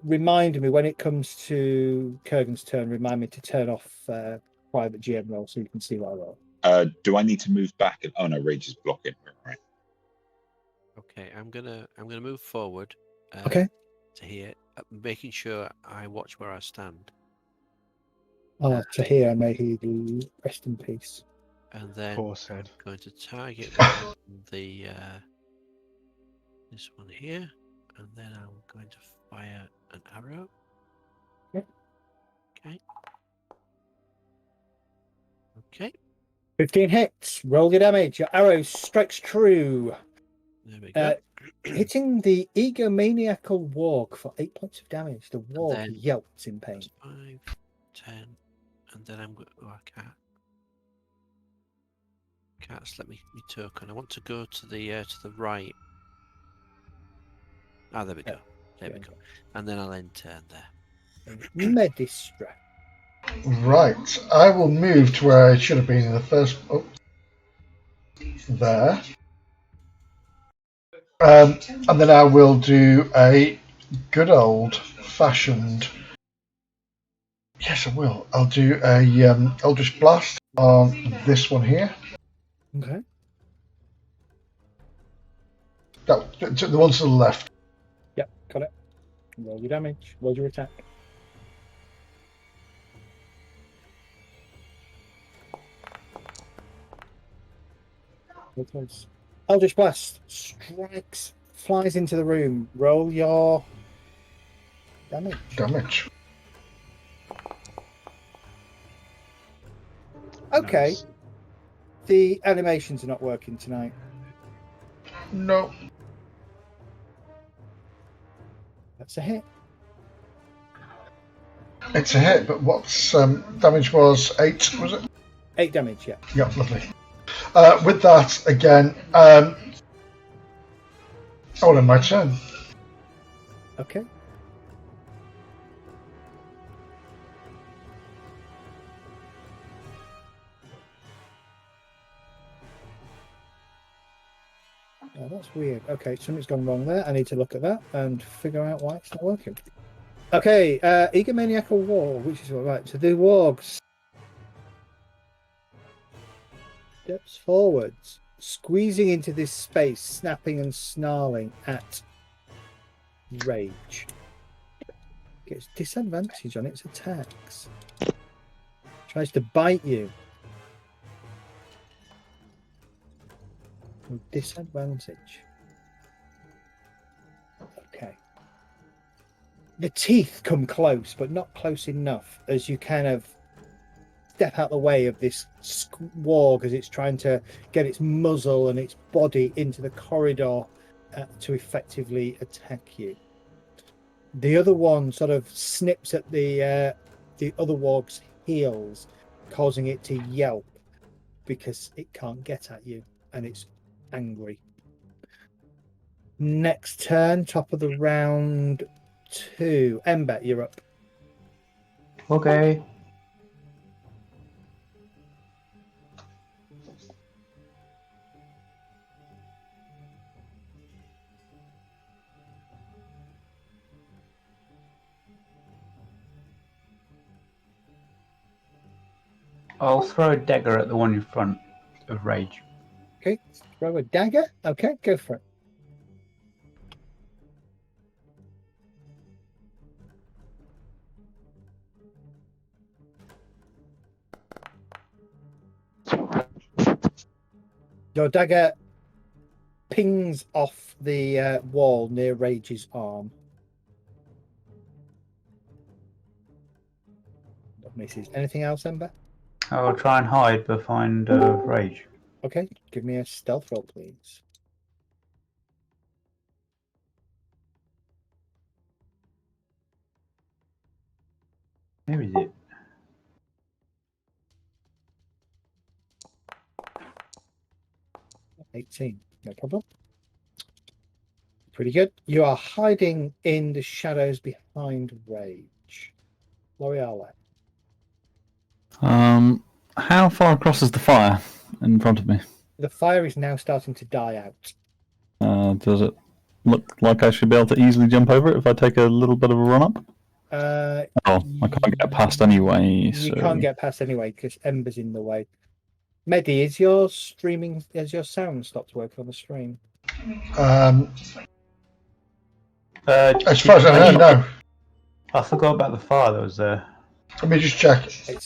Remind me when it comes to Kurgan's turn. Remind me to turn off private GM roll so you can see what I roll. Do I need to move back? Oh no, Rage is blocking. Right. Okay, I'm gonna move forward. Okay. To here, making sure I watch where I stand. Oh, to here, may he rest in peace. And then Poor Sid. going to target the this one here, and then I'm going to fire an arrow. Okay. Okay. Okay. 15 hits. Roll your damage. Your arrow strikes true. There we go. Hitting the egomaniacal warg for 8 points of damage. The warg then- yelps in pain. 5, 10, and then I'm going. Oh, I can't. Can't select me token. I want to go to the right. Ah, there we go. There we go. And then I'll end turn there. Medistra. Right, I will move to where I should have been in the first. Oh, there. And then I will do a good old-fashioned. Yes, I will. I'll do a Eldritch Blast on this one here. Okay. No, the one to the left. Yep, got it. Roll your damage. Roll your attack. Eldritch Blast strikes, flies into the room. Roll your damage. Okay. Nice. The animations are not working tonight. No. That's a hit. It's a hit, but what's damage was 8, was it? 8 damage, yeah. Yep, lovely. With that, again, all in my turn. Okay. Oh, that's weird. Okay, something's gone wrong there. I need to look at that and figure out why it's not working. Okay, egomaniacal warg, which is all right. So the wargs steps forwards, squeezing into this space, snapping and snarling at Rage. Gets disadvantage on its attacks. Tries to bite you. With disadvantage. Okay. The teeth come close, but not close enough as you kind of step out the way of this warg as it's trying to get its muzzle and its body into the corridor to effectively attack you. The other one sort of snips at the other warg's heels, causing it to yelp because it can't get at you and it's angry. Next turn, top of the round 2. Ember, you're up. Okay. I'll throw a dagger at the one in front of Rage. Okay, throw a dagger. Okay, go for it. Your dagger pings off the wall near Rage's arm. Misses. Anything else, Ember? I'll try and hide behind Rage. Okay, give me a stealth roll, please. Where is it? $18. No problem. Pretty good. You are hiding in the shadows behind Rage. L'Oreal. How far across is the fire in front of me? The fire is now starting to die out. Does it look like I should be able to easily jump over it if I take a little bit of a run up? I can't get past anyway. You can't get past anyway because Ember's in the way. Medi, is your streaming? Has your sound stopped working on the stream? As far as I know, no. I forgot about the fire that was there. Let me just check.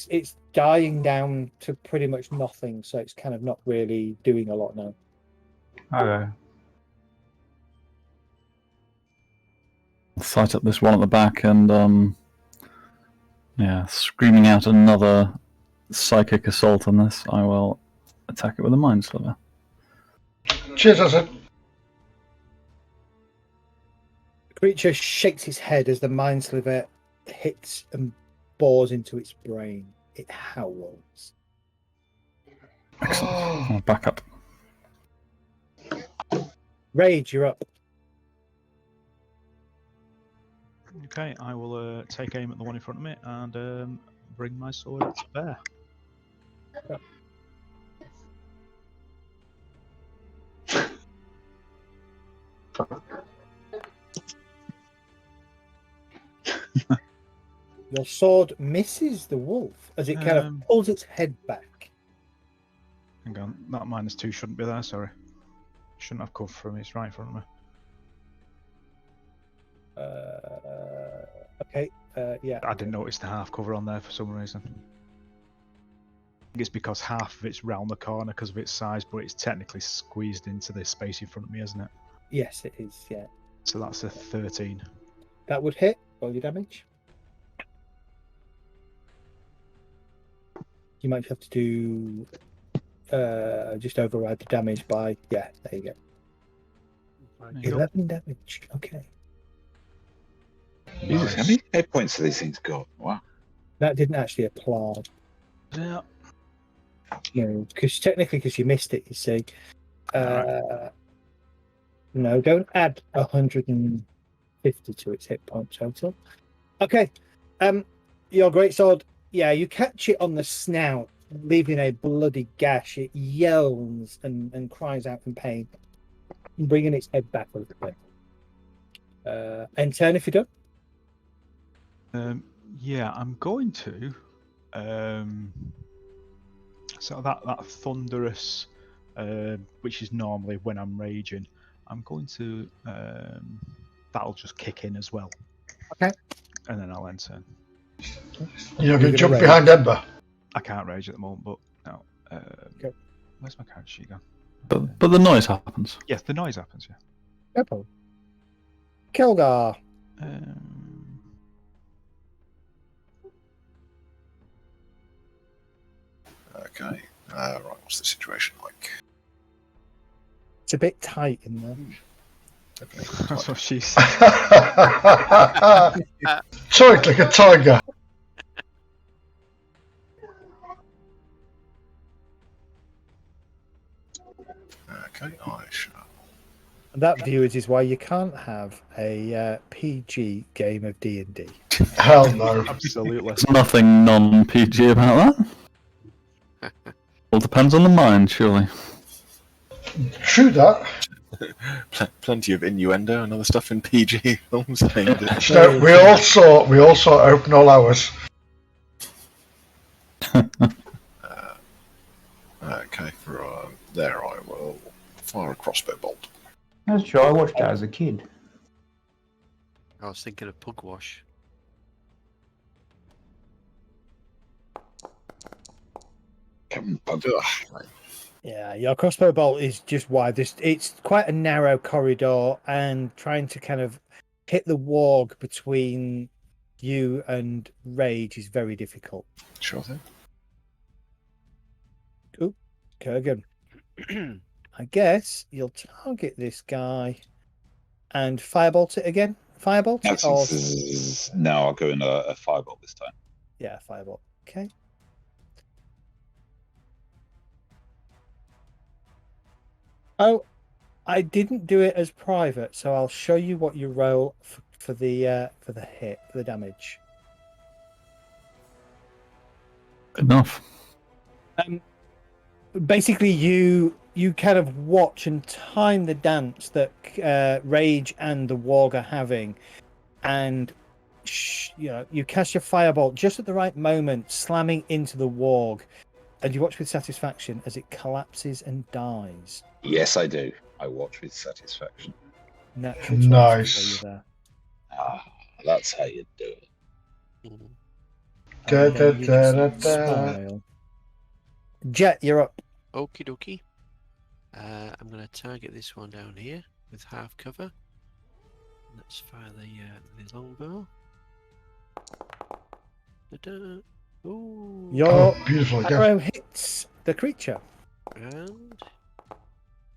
It's dying down to pretty much nothing, so it's kind of not really doing a lot now. Okay. Sight up this one at the back and screaming out another psychic assault on this, I will attack it with a mind sliver. Cheers, Azad. The creature shakes its head as the mind sliver hits and bores into its brain. It howls. Excellent. I'll back up. Rage, you're up. Okay, I will take aim at the one in front of me and bring my sword to bear. Your sword misses the wolf as it kind of pulls its head back. Hang on, that -2 shouldn't be there, sorry. Shouldn't have cover for me, it's right in front of me. Okay, yeah. I didn't notice the half cover on there for some reason. I think it's because half of it's round the corner because of its size, but it's technically squeezed into this space in front of me, isn't it? Yes, it is, yeah. So that's a 13. That would hit. Roll your damage. You might have to do just override the damage by, yeah, there you go. 11 damage, okay. Jesus, how many hit points do these things got? Wow. That didn't actually apply. Yeah. No, because technically, because you missed it, you see. No, don't add 150 to its hit point total. Okay. Your greatsword, yeah, you catch it on the snout, leaving a bloody gash. It yells and cries out in pain, bringing its head back a little bit. End turn if you're done. Yeah, I'm going to. So that thunderous, which is normally when I'm raging, I'm going to. That'll just kick in as well. Okay. And then I'll end turn. You're going to jump behind Ember. I can't rage at the moment, but no. Okay. Where's my character sheet gone? But the noise happens. Yes, the noise happens. Yeah. No problem. Kelgar. Okay. Right, what's the situation like? It's a bit tight in there. That's what she said. Tight like a tiger. Okay, I shall. That, viewers, is why you can't have a PG game of D&D. Hell no. Absolutely. There's nothing non-PG about that. Well, depends on the mind, surely. True that. Plenty of innuendo and other stuff in PG films. Aimed at... So we all saw Open All Hours. Okay, there I will fire a crossbow bolt. That's true. I watched that as a kid. I was thinking of Pugwash. Yeah, your crossbow bolt is just wide. It's quite a narrow corridor, and trying to kind of hit the warg between you and Rage is very difficult. Sure thing. Oop, Kurgan. I guess you'll target this guy and firebolt it again. Firebolt it? Or... No, I'll go in a firebolt this time. Yeah, firebolt. Okay. Oh, I didn't do it as private, so I'll show you what you roll for the hit, for the damage. Enough. Basically, you kind of watch and time the dance that Rage and the Warg are having, and you cast your firebolt just at the right moment, slamming into the Warg, and you watch with satisfaction as it collapses and dies. Yes, I do. I watch with satisfaction. Natural nice. There. That's how you do it. Da, da, da, da. Smile. Jet, you're up. Okie dokie. I'm going to target this one down here with half cover. Let's fire the longbow. Ta-da. Ooh. Your Beautiful again. arrow hits the creature. And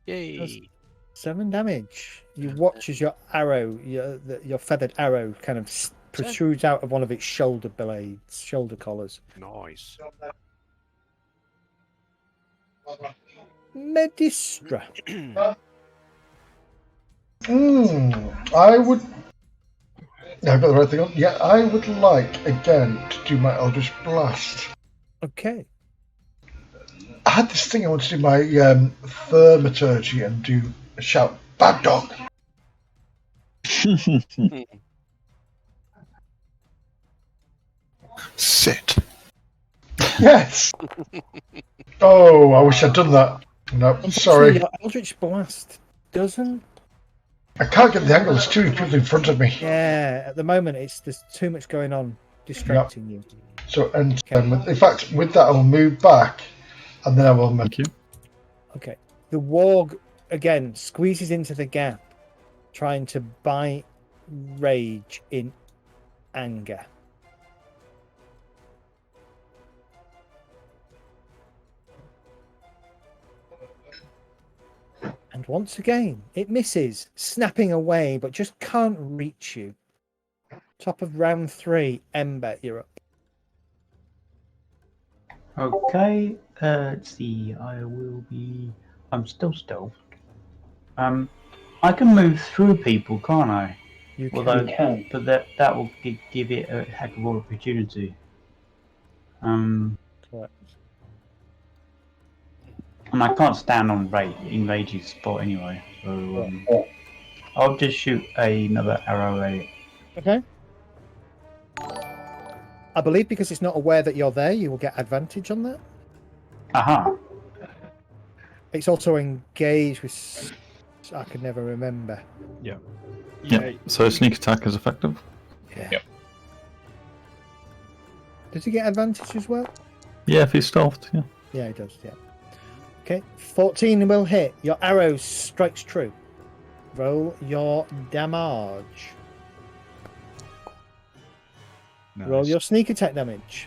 yay! 7 damage. You watch as your arrow, your feathered arrow, kind of protrudes out of one of its shoulder blades, shoulder collars. Nice. Medistra. I would. Yeah, I've got the right thing on. Yeah, I would like again to do my Eldritch Blast. Okay. I had this thing I wanted to do my thaumaturgy and do a shout, "Bad dog!" Sit. Yes. Oh, I wish I'd done that. No, sorry. Your Eldritch Blast doesn't. I can't get the angle. There's too many people in front of me. Yeah, at the moment there's too much going on, distracting you. So, and in fact, with that, I'll move back, and then I will. Thank you. Okay. The warg again squeezes into the gap, trying to bite Rage in anger. And once again, it misses, snapping away, but just can't reach you. Top of round 3, Ember, you're up. Okay, let's see. I'm still stealthed. I can move through people, can't I? You Although, can. but that will give it a heck of an opportunity. Correct. And I can't stand on Rage's spot anyway, so I'll just shoot another arrow at it. Okay. I believe because it's not aware that you're there, you will get advantage on that. Aha! It's also engaged with. I can never remember. Yeah. Yeah. So sneak attack is effective. Yeah. Yep. Does he get advantage as well? Yeah, if he's stealthed. Yeah. Yeah, he does. Yeah. Okay. 14 will hit. Your arrow strikes true. Roll your damage. Nice. Roll your sneak attack damage.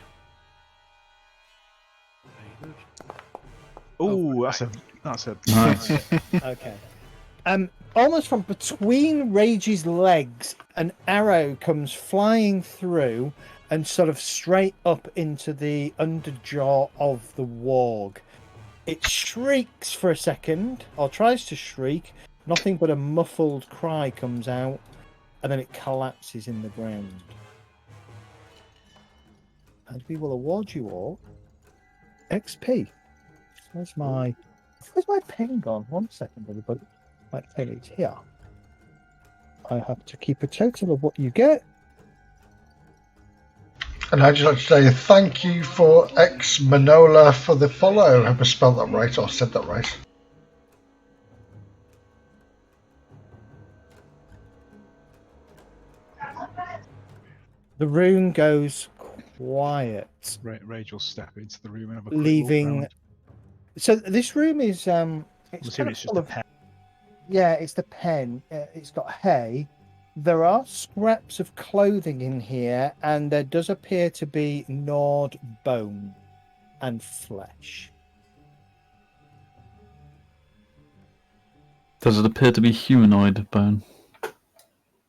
Oh, that's a Nice. Okay. Almost from between Rage's legs, an arrow comes flying through and sort of straight up into the underjaw of the warg. It shrieks for a second, or tries to shriek. Nothing but a muffled cry comes out, and then it collapses in the ground. And we will award you all XP. Where's my pen gone? 1 second, everybody. My pen is here. I have to keep a total of what you get. And I'd just like to say thank you for X Manola for the follow. Have I spelled that right or said that right? The room goes quiet, Rage will step into the room and have a quick look leaving. round. So this room is I'm it's assuming kind it's of just full a of. pen. Yeah, it's the pen. It's got hay. There are scraps of clothing in here, and there does appear to be gnawed bone and flesh. Does it appear to be humanoid bone?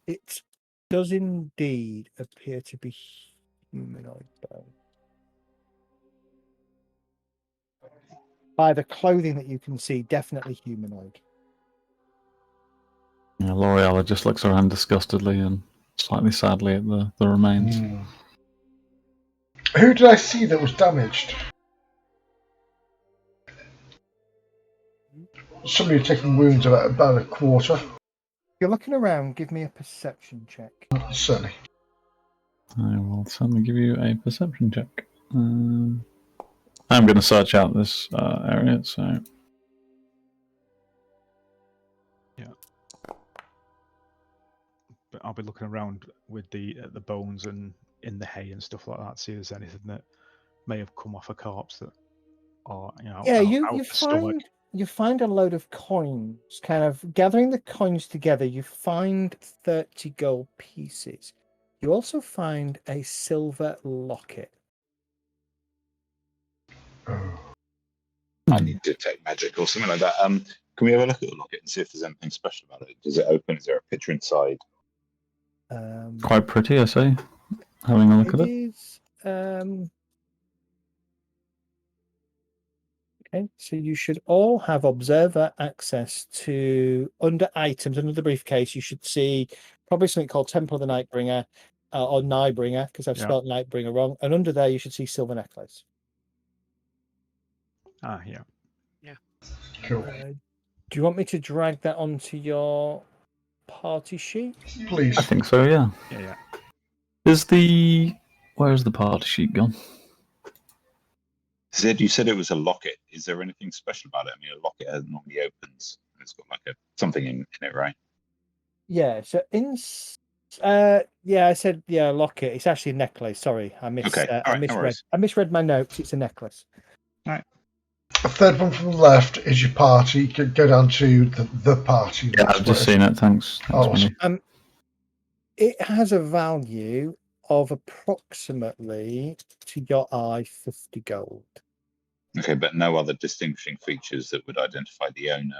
It does indeed appear to be humanoid bone. By the clothing that you can see, definitely humanoid. Yeah, L'Oreal just looks around disgustedly and slightly sadly at the remains. Who did I see that was damaged? Somebody taking wounds about a quarter. If you're looking around, give me a perception check. Certainly. I will certainly give you a perception check. I'm going to search out this area, so... But I'll be looking around with the bones and in the hay and stuff like that, see if there's anything that may have come off a corpse that are, Yeah, out you the stomach. find a load of coins. Kind of gathering the coins together, you find 30 gold pieces. You also find a silver locket. I need to detect magic or something like that. Can we have a look at the locket and see if there's anything special about it? Does it open? Is there a picture inside? Quite pretty, I say. Having a look at it. Is, okay, so you should all have observer access to, under items, under the briefcase, you should see probably something called Temple of the Nightbringer, or Nightbringer, because I've spelled Nightbringer wrong. And under there, you should see Silver Necklace. Ah, yeah. Cool. Do you want me to drag that onto your party sheet? Please. I think so, yeah. Yeah. Where's the party sheet gone? Zed, you said it was a locket. Is there anything special about it? I mean, a locket normally opens. And it's got like something in it, right? Yeah. So I said locket. It's actually a necklace. Sorry, I misread. No I misread my notes. It's a necklace. All right. The third one from the left is your party. Go down to the party. Yeah, I've just seen it. Thanks. Awesome. It has a value of approximately, to your eye, 50 gold. Okay, but no other distinguishing features that would identify the owner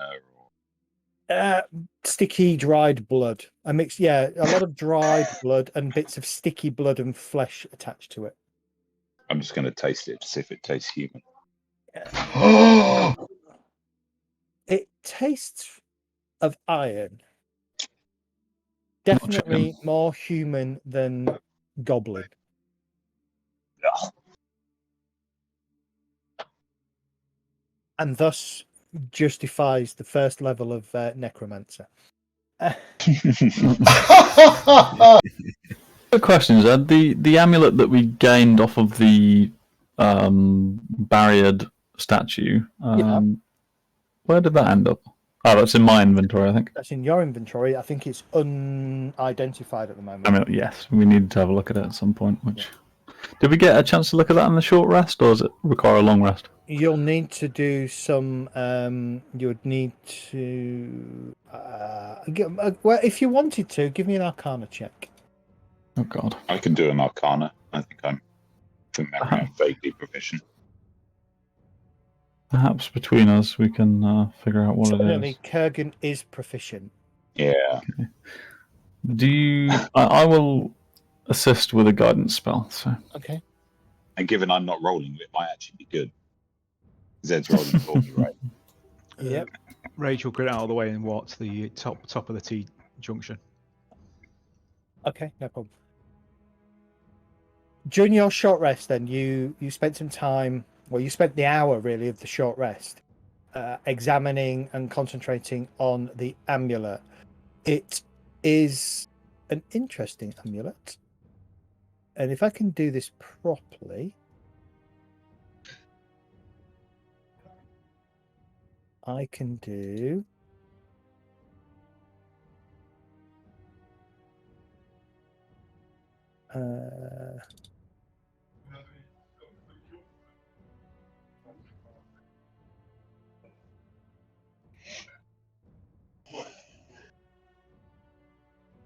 or Sticky dried blood. A lot of dried blood and bits of sticky blood and flesh attached to it. I'm just going to taste it to see if it tastes human. It tastes of iron. Definitely more human than goblin. Ugh. And thus justifies the first level of necromancer. The question is, the amulet that we gained off of the barriered statue, where did that end up? Oh, that's in my inventory, I think. That's in your inventory. I think it's unidentified at the moment. I mean, yes, we need to have a look at it at some point. Did we get a chance to look at that in the short rest, or does it require a long rest? You'll need to do some. You would need to. Well, if you wanted to, give me an Arcana check. Oh God! I can do an Arcana. I think I'm vaguely proficient. Perhaps between us we can figure out what Certainly, it is. Kurgan is proficient. Yeah. Okay. Do you? I will assist with a guidance spell. So. Okay. And given I'm not rolling, it might actually be good. Zed's rolling for me, right? Yep. Rachel, get out of the way and walk to the top of the T junction. Okay, no problem. During your short rest, then you spent some time. Well, you spent the hour really of the short rest examining and concentrating on the amulet. It is an interesting amulet, and if I can do this properly, I can do.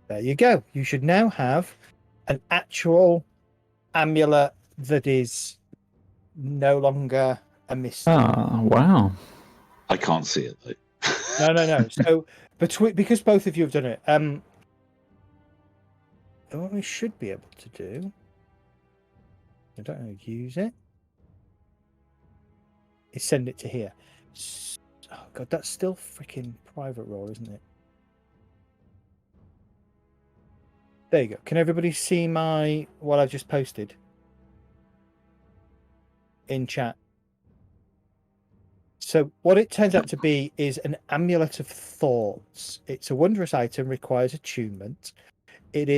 There you go. You should now have an actual amulet that is no longer a mystery. Ah, wow. I can't see it though. No. So because both of you have done it, what we should be able to do, I don't know, use it, is send it to here. Oh God, that's still freaking private roll, isn't it? There you go. Can everybody see what I've just posted in chat? So what it turns out to be is an amulet of thoughts. It's a wondrous item, requires attunement. It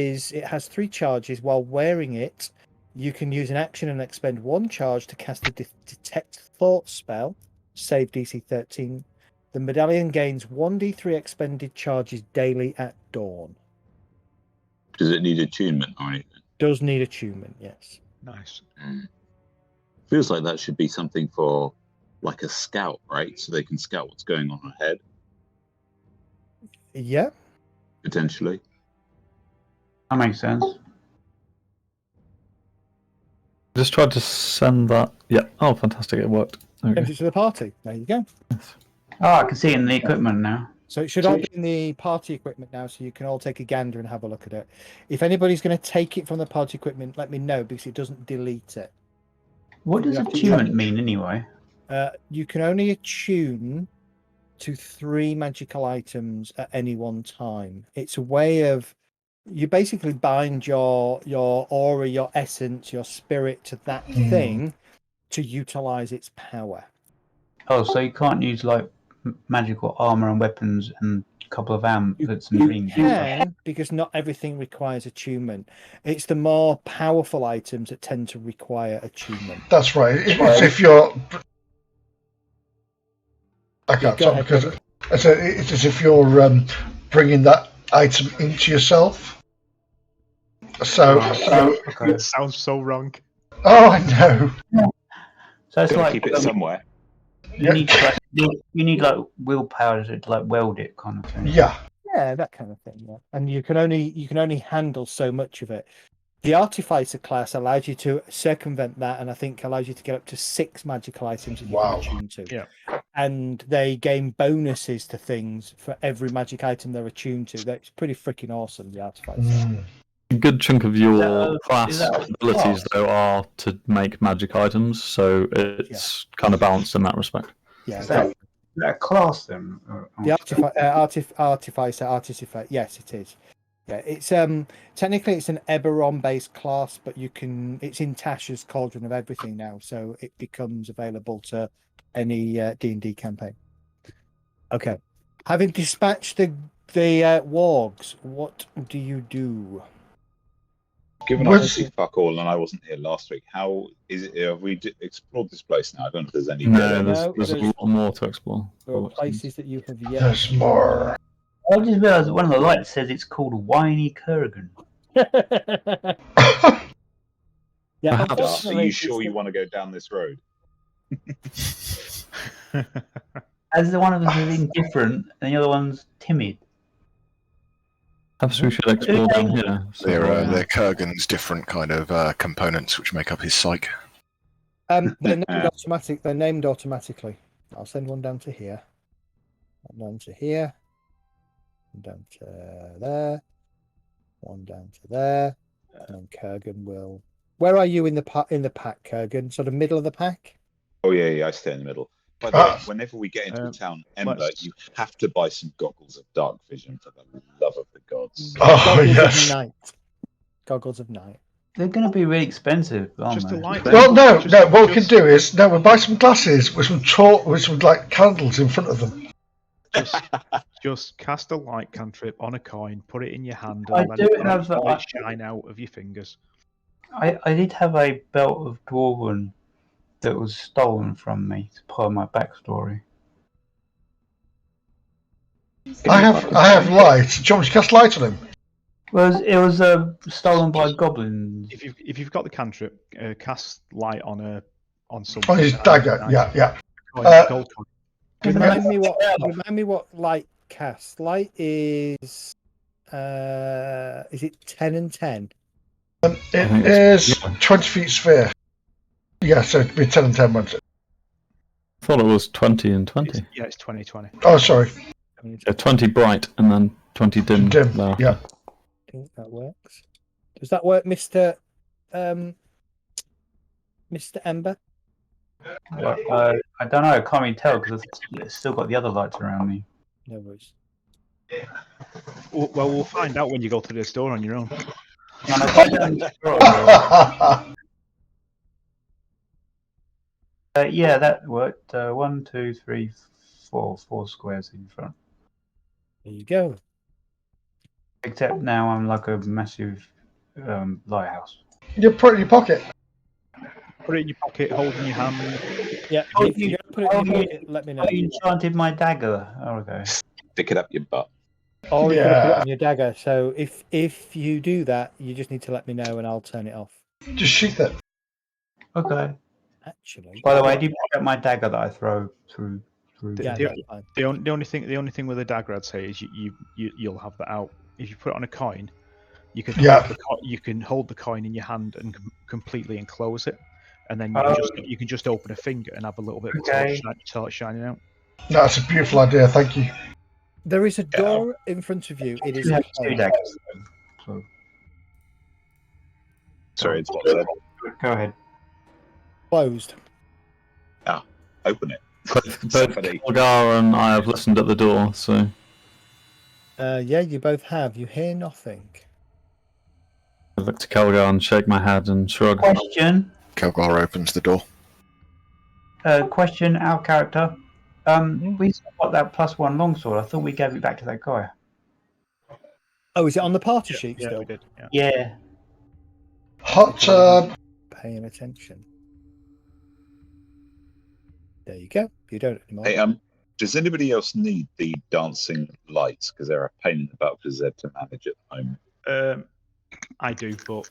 has 3 charges. While wearing it, you can use an action and expend 1 charge to cast a detect thought spell. Save DC 13. The medallion gains 1d3 expended charges daily at dawn. Does it need attunement or anything? Does need attunement, yes. Nice. Feels like that should be something for like a scout, right? So they can scout what's going on ahead. Yeah. Potentially. That makes sense. just tried to send that. Yeah. Oh, fantastic! It worked. There we Send go. it to the party. There you go. Oh, I can see it in the equipment now. So it should all be in the party equipment now, so you can all take a gander and have a look at it. If anybody's going to take it from the party equipment, let me know, because it doesn't delete it. What does attunement mean anyway? You can only attune to 3 magical items at any one time. It's a way of, you basically bind your aura, your essence, your spirit to that thing to utilize its power. Oh, so you can't use like magical armor and weapons and a couple of amulets and rings. You can, because not everything requires attunement. It's the more powerful items that tend to require attunement. That's right. It's if you're. I can't go talk ahead, because David. it's as if you're bringing that item into yourself. So. Okay. It sounds so wrong. Oh, I know. So it's Gotta like keep it somewhere. you need like willpower to like weld it kind of thing. Yeah. Yeah, that kind of thing. Yeah. And you can only handle so much of it. The Artificer class allows you to circumvent that, and I think allows you to get up to 6 magical items that you can attune to. Yeah. And they gain bonuses to things for every magic item they're attuned to. That's pretty freaking awesome, the Artificer. A good chunk of your Is class that a abilities, class? though, are to make magic items, so it's kind of balanced in that respect. Yeah. Is that a class then? The Artificer, yes, it is. Yeah, it's technically it's an Eberron based class, but it's in Tasha's Cauldron of Everything now, so it becomes available to any D&D campaign. Okay, having dispatched the wargs, what do you do? Given I see fuck all and I wasn't here last week, how is it? Have we explored this place now? I don't know if there's any. No, No, there's a lot more to explore. There are places that you have yet. There's more. I just realised that one of the lights says it's called Whiny Kurgan. Yeah, Perhaps. Are unfortunately, you sure you want to go down this road? As the one of us is indifferent and the other one's timid. Perhaps we should explore down here. They're Kurgan's different kind of components which make up his psyche. they're named automatically. I'll send one down to here. One down to here. One down to there. One down to there. And then Kurgan will. Where are you in the pack, Kurgan? Sort of middle of the pack? Oh yeah, I stay in the middle. By the way, whenever we get into a town, Ember, let's- you have to buy some goggles of dark vision for the love of the gods. Oh, Goggles yes. of night. Goggles of night. They're going to be really expensive, aren't Just they? a light. Well, no. Just- What we can just- do is we'll buy some glasses with some like candles in front of them. Just cast a light cantrip on a coin, put it in your hand, I and let do it have that- light shine out of your fingers. I did have a belt of Dwarven that was stolen from me as part of my backstory. I have light. Do you want me to cast light on him? It was stolen by goblins. If you've got the cantrip, cast light on something. On his dagger. Yeah. Coin, gold coin. Remind me what light casts. Light is it 10 and 10? It is 20 feet sphere. Yeah, so it'd be 10 and 10 ones. I thought it was 20 and 20. Yeah, it's 2020. Oh, sorry. 20 bright and then 20 dim. Dim. There. Yeah. I think that works. Does that work, Mr. Ember? I don't know. I can't really tell because it's still got the other lights around me. No worries. Well, we'll find out when you go to the store on your own. And if I don't yeah, that worked. 1, 2, 3, 4 squares in front. There you go. Except now I'm like a massive lighthouse. You put it in your pocket. Put it in your pocket, hold it in your hand. Yeah, Oh, if you're gonna put it in your pocket, let me know. I enchanted my dagger. Oh, okay. Stick it up your butt. Or you're gonna put it Yeah. on your dagger. So if you do that, you just need to let me know and I'll turn it off. Just sheath it. Okay. Actually. By the way, I did pick up my dagger that I throw through. Yeah, The- that's fine. The only thing with a dagger, I'd say, is you'll have that out. If you put it on a coin, you can Yeah. you can hold the coin in your hand and completely enclose it. and then you can just open a finger and have a little bit of torch shining out. That's a beautiful idea. Thank you. There is a door in front of you. It is have closed. 2 daggers. So, Sorry, it's what said. go ahead. Closed. Open it. Both Somebody. Kilgar and I have listened at the door, so Yeah, you both have. You hear nothing. I look to Kilgar and shake my head and shrug. Question. Kelgar opens the door. Question. Our character. We still got that +1 longsword. I thought we gave it back to that guy. Oh, is it on the party sheet Yeah, still? we did. Yeah. Yeah. Hot Paying attention. There you go. You don't anymore. Hey, does anybody else need the dancing lights? Because they're a pain in the butt for Zed to manage at the moment. I do, but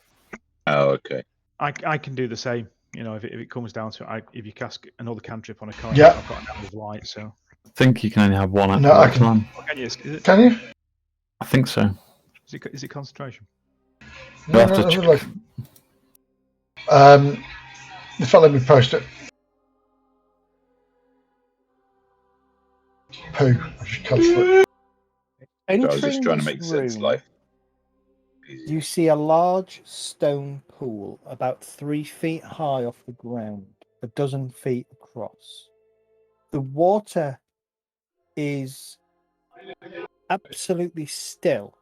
Oh, okay. I can do the same. You know, if it comes down to it, if you cast another cantrip on a coin, Yeah. I've got a of light. So I think you can only have one at No, a I can- time. Can you? I think so. Is it concentration? You'll have to check. Look. In fact, let me post it. Poo. I should cancel it. So I was Entering just trying to this make Zed's room, life easy. you see a large stone pool about 3 feet high off the ground, a dozen feet across. The water is absolutely still,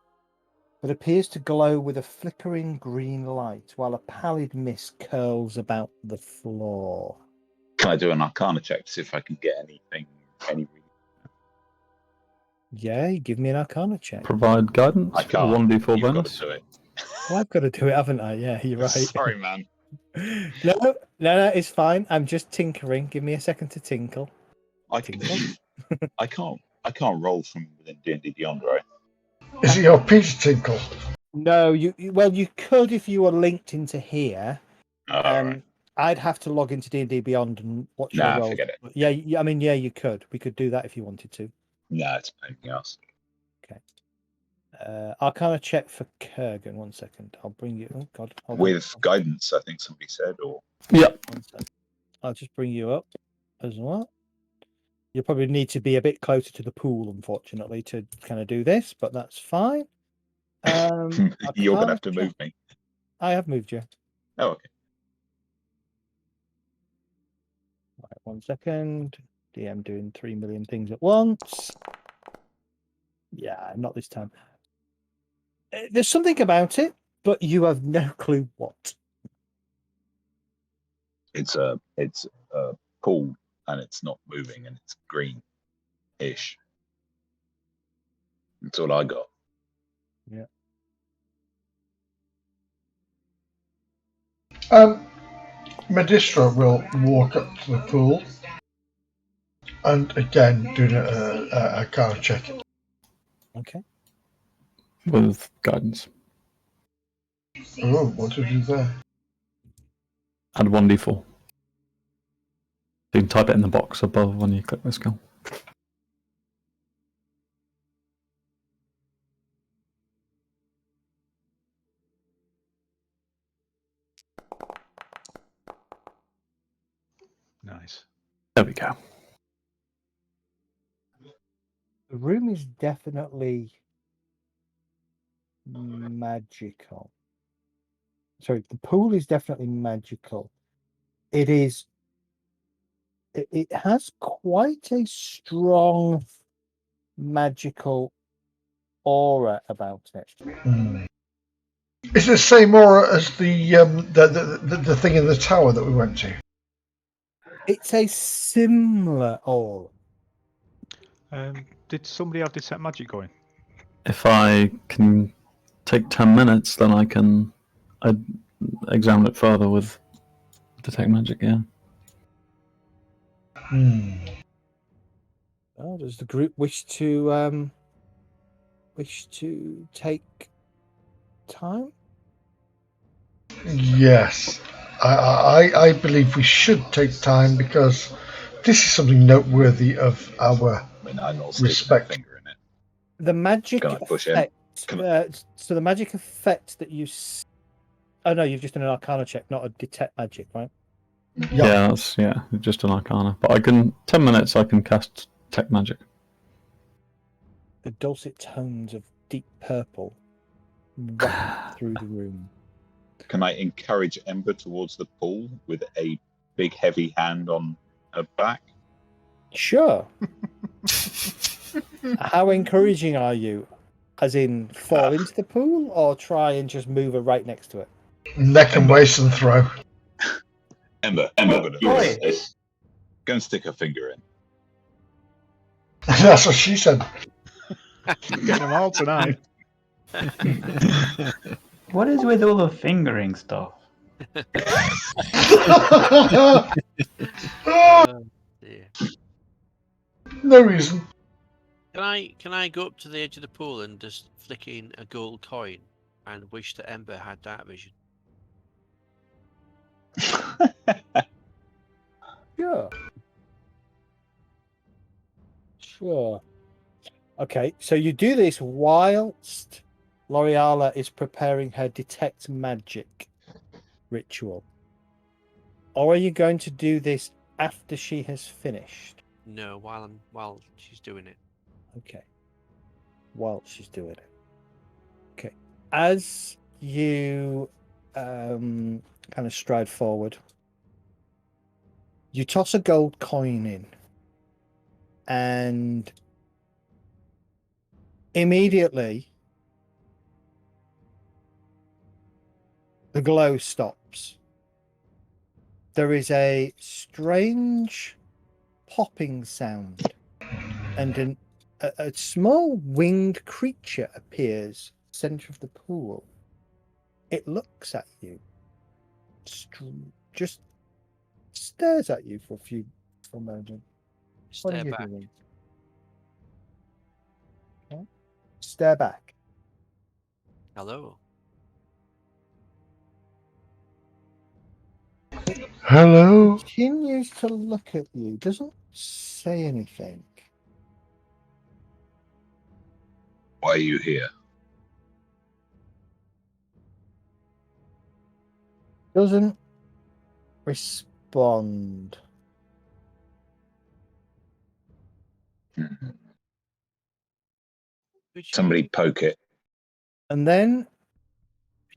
but appears to glow with a flickering green light, while a pallid mist curls about the floor. Can I do an Arcana check to see if I can get anything? Yeah, you give me an Arcana check. Provide guidance I for can't. 1d4 You've got bonus. to do it. Well, I've got to do it, haven't I? Yeah, you're right. Sorry, man. No, it's fine. I'm just tinkering. Give me a second to tinkle. I can't roll from within D&D Beyond, right? Is it your Peter Tinkle? No, you could if you were linked into here. Alright. I'd have to log into D&D Beyond and watch your Nah, rolls. forget it. Yeah, I mean, yeah, you could. We could do that if you wanted to. Nah, it's anything else. Arcana check for Kurgan. 1 second. I'll bring you. Oh God. hold on. With guidance, I think somebody said, or Yep. 1 sec. I'll just bring you up as well. You probably need to be a bit closer to the pool, unfortunately, to kind of do this, but that's fine. you're gonna have to Arcana move me. check. I have moved you. Oh, okay. Right, 1 second. DM doing 3 million things at once. Yeah, not this time. There's something about it, but you have no clue what. It's a pool, and it's not moving, and it's green-ish. That's all I got. Yeah. Medistra will walk up to the pool and again do a Arcana check. Okay. With guidance. Oh, what did you do there? Add 1d4. You can type it in the box above when you click the skill. Nice. There we go. The room is definitely magical. Sorry, the pool is definitely magical. It is. It has quite a strong magical aura about it. Is it the same aura as the thing in the tower that we went to? It's a similar aura. Did somebody have detect magic going? If I can take 10 minutes, then I'd examine it further with detect magic, yeah. Oh, does the group wish to take time? Yes, I believe we should take time because this is something noteworthy of our I'm not respect. sticking my finger in it. The magic Can I push in? effect. So the magic effect that you. Oh no, you've just done an Arcana check, not a detect magic, right? Yeah, that's just an arcana. But I can 10 minutes. I can cast Tech Magic. The dulcet tones of deep purple rap through the room. Can I encourage Ember towards the pool with a big heavy hand on her back? Sure. How encouraging are you? As in, fall into the pool, or try and just move her right next to it? Neck and waist and throw. Ember, go and stick her finger in. That's what she said. Getting them all tonight. What is with all the fingering stuff? Dear. No reason. Can I go up to the edge of the pool and just flick in a gold coin and wish that Ember had dark vision? Sure. Sure. Okay, so you do this whilst L'Oreala is preparing her detect magic ritual. Or are you going to do this after she has finished? No, while she's doing it. Okay. While she's doing it. Okay. As you kind of stride forward, you toss a gold coin in, and immediately the glow stops. There is a strange popping sound, and a small winged creature appears center of the pool. It looks at you, just stares at you for a moment. What are Stare you back. doing? Okay. Stare back. Hello. Hello? Continues to look at you. Doesn't say anything. Why are you here? Doesn't respond. Somebody poke it. And then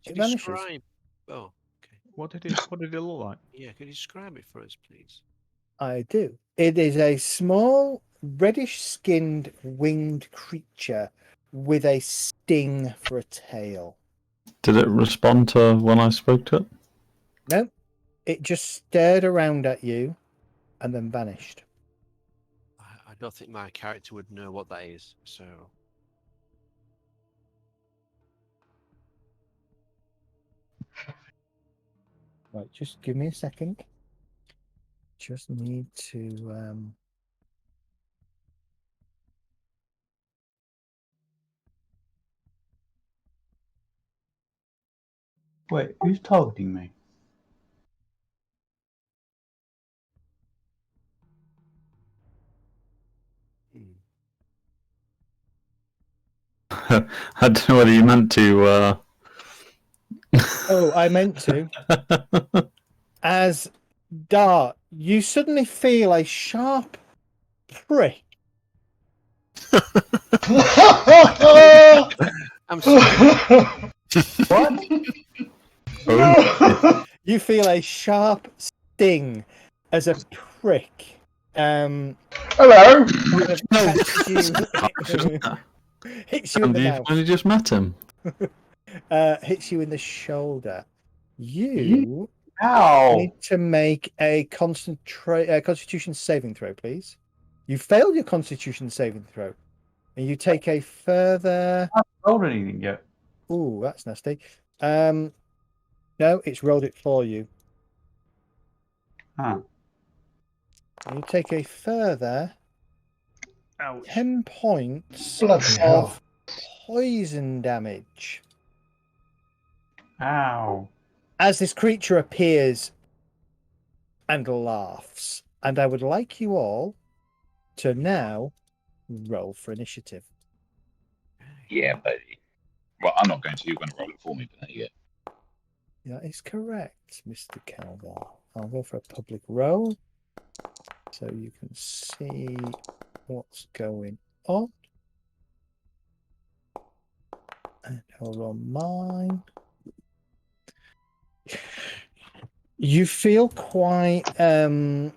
Could it you vanishes. describe? Oh, okay. What did it look like? Yeah, could you describe it for us, please? I do. It is a small, reddish-skinned, winged creature with a sting for a tail. Did it respond to when I spoke to it? No, it just stared around at you and then vanished. I don't think my character would know what that is, so. Right, just give me a second. Just need to Wait, who's targeting me? I don't know whether you meant to. Oh, I meant to. As Dart, you suddenly feel a sharp prick. I'm sorry. What? You feel a sharp sting as a prick. Hello? Kind of hits you in the mouth. You just met him. Hits you in the shoulder. You Ow! need to make a Constitution saving throw, please. You failed your Constitution saving throw, and you take a further. I haven't rolled anything yet. Ooh, that's nasty. No, it's rolled it for you. Huh. You take a further Ouch. 10 points Bloody hell. of poison damage Ow. as this creature appears and laughs. And I would like you all to now roll for initiative. Yeah, buddy. Well, I'm not going to. You're going to roll it for me, but there you go. That is correct, Mr. Calvar. I'll go for a public roll so you can see what's going on. And I'll roll mine. You feel quite kind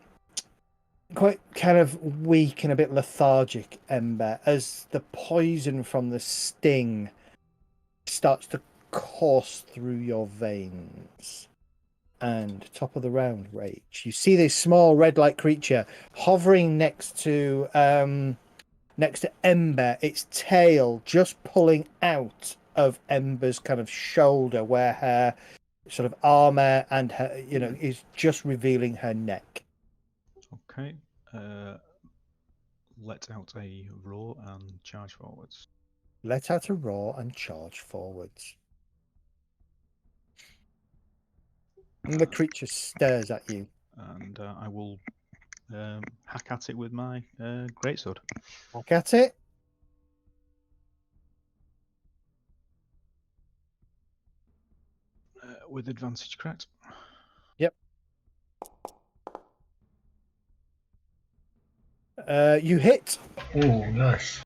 of weak and a bit lethargic, Ember, as the poison from the sting starts to course through your veins. And top of the round, Rach, you see this small red-like creature hovering next to Ember, its tail just pulling out of Ember's kind of shoulder, where her sort of armor and her, is just revealing her neck. Okay. Let out a roar and charge forwards. Let out a roar and charge forwards. And the creature stares at you. And I will hack at it with my greatsword. Hack at it. With advantage, correct? Yep. You hit. Oh, nice.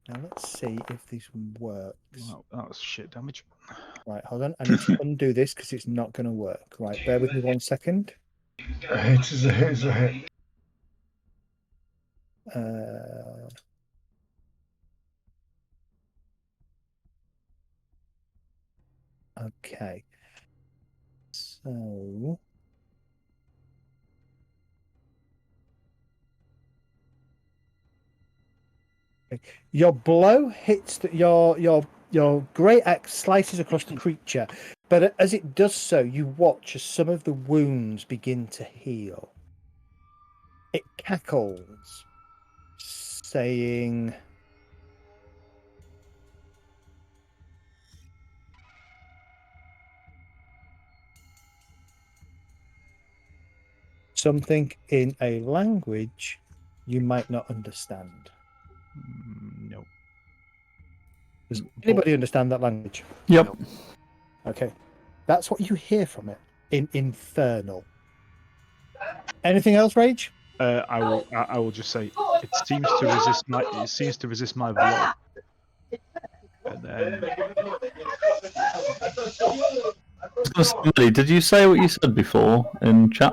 Now let's see if this works. Wow, that was shit damage. Right, hold on. I need to undo this because it's not going to work. Right, bear with me 1 second. A hit is a hit is a hit. Okay. So your blow hits your great axe slices across the creature, but as it does so, you watch as some of the wounds begin to heal. It cackles, saying, something in a language you might not understand. No. Does anybody understand that language? Yep. Okay. That's what you hear from it in Infernal. Anything else, Rage? I will just say it seems to resist my blow. And then Somebody, did you say what you said before in chat?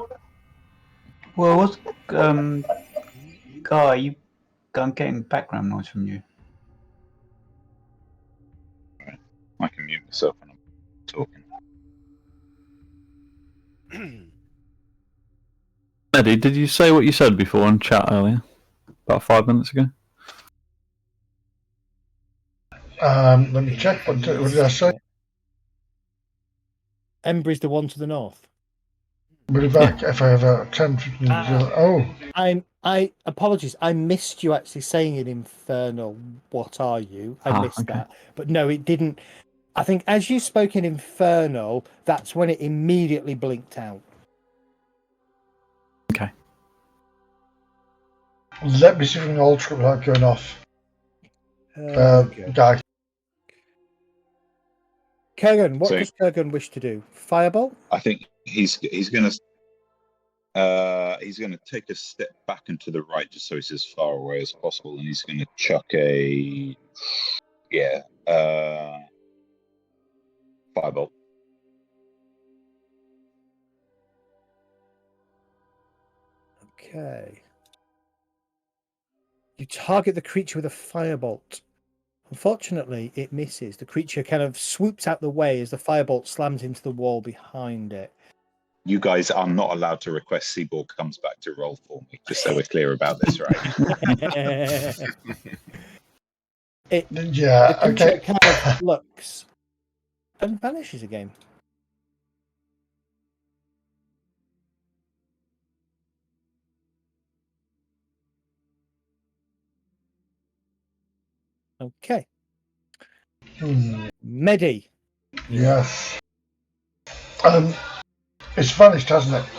Well, what's Guy? I'm getting background noise from you. I can mute myself when I'm talking. Eddie, did you say what you said before in chat earlier? About 5 minutes ago? Let me check. What did I say? Ember is the one to the north. We'll be back if I have a 10, 15 Oh. I apologies. I missed you actually saying in Infernal, what are you? I missed that. But no, it didn't. I think as you spoke in Infernal, that's when it immediately blinked out. Okay. Let me see if we can alter it without going off. Guy. Kurgan, what does Kurgan wish to do? Firebolt? I think he's going to take a step back and to the right just so he's as far away as possible, and he's going to chuck a firebolt. Okay. You target the creature with a firebolt. Unfortunately, it misses. The creature kind of swoops out the way as the firebolt slams into the wall behind it. You guys are not allowed to request Seaborg comes back to roll for me, just so we're clear about this, right? The creature kind of looks and vanishes again. Okay. Medi. Yes. It's vanished, hasn't it?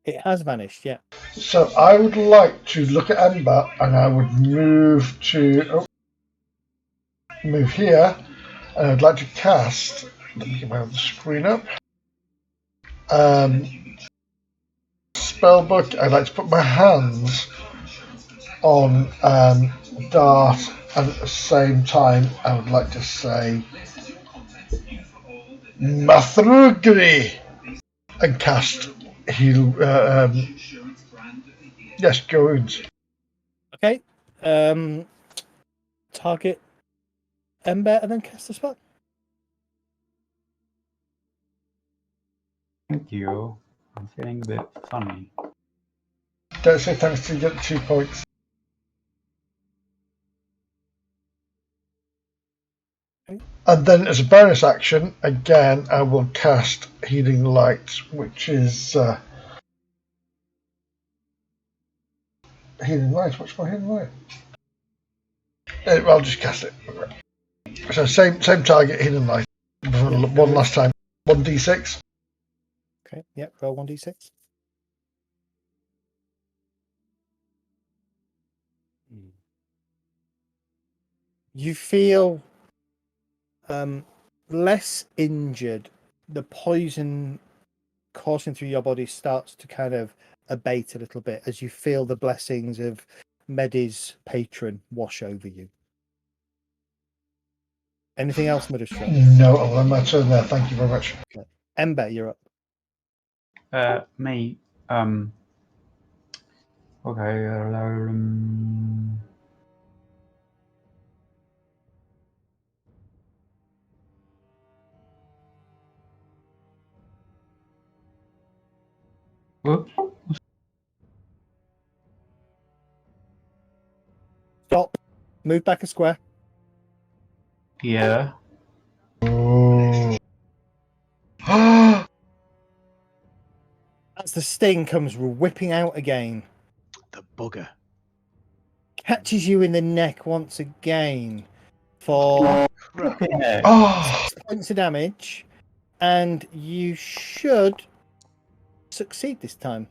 It has vanished, yeah. So I would like to look at Ember, and I would move here, and I'd like to cast. Let me get my other screen up. spell book. I'd like to put my hands on Dart, and at the same time, I would like to say Mathrugri and cast heal. Yes, Cure Wounds. Okay. Target Ember and then cast a spell. Thank you. I'm feeling a bit funny. Don't say thanks to get 2 points. And then as a bonus action, again, I will cast Healing Light, which is... Healing Light? What's my Healing Light? I'll just cast it. So same target, Healing Light. One last time. 1d6. Okay. Yep. Roll 1d6. You feel less injured. The poison coursing through your body starts to kind of abate a little bit as you feel the blessings of Medi's patron wash over you. Anything else, Midastra? No, I'll end my turn there. Thank you very much. Okay. Ember, you're up. Me. Okay. Whoops. Stop. Move back a square. Yeah. As the sting comes whipping out again, The bugger. catches you in the neck once again for Oh, 6 points of damage, and you should succeed this time.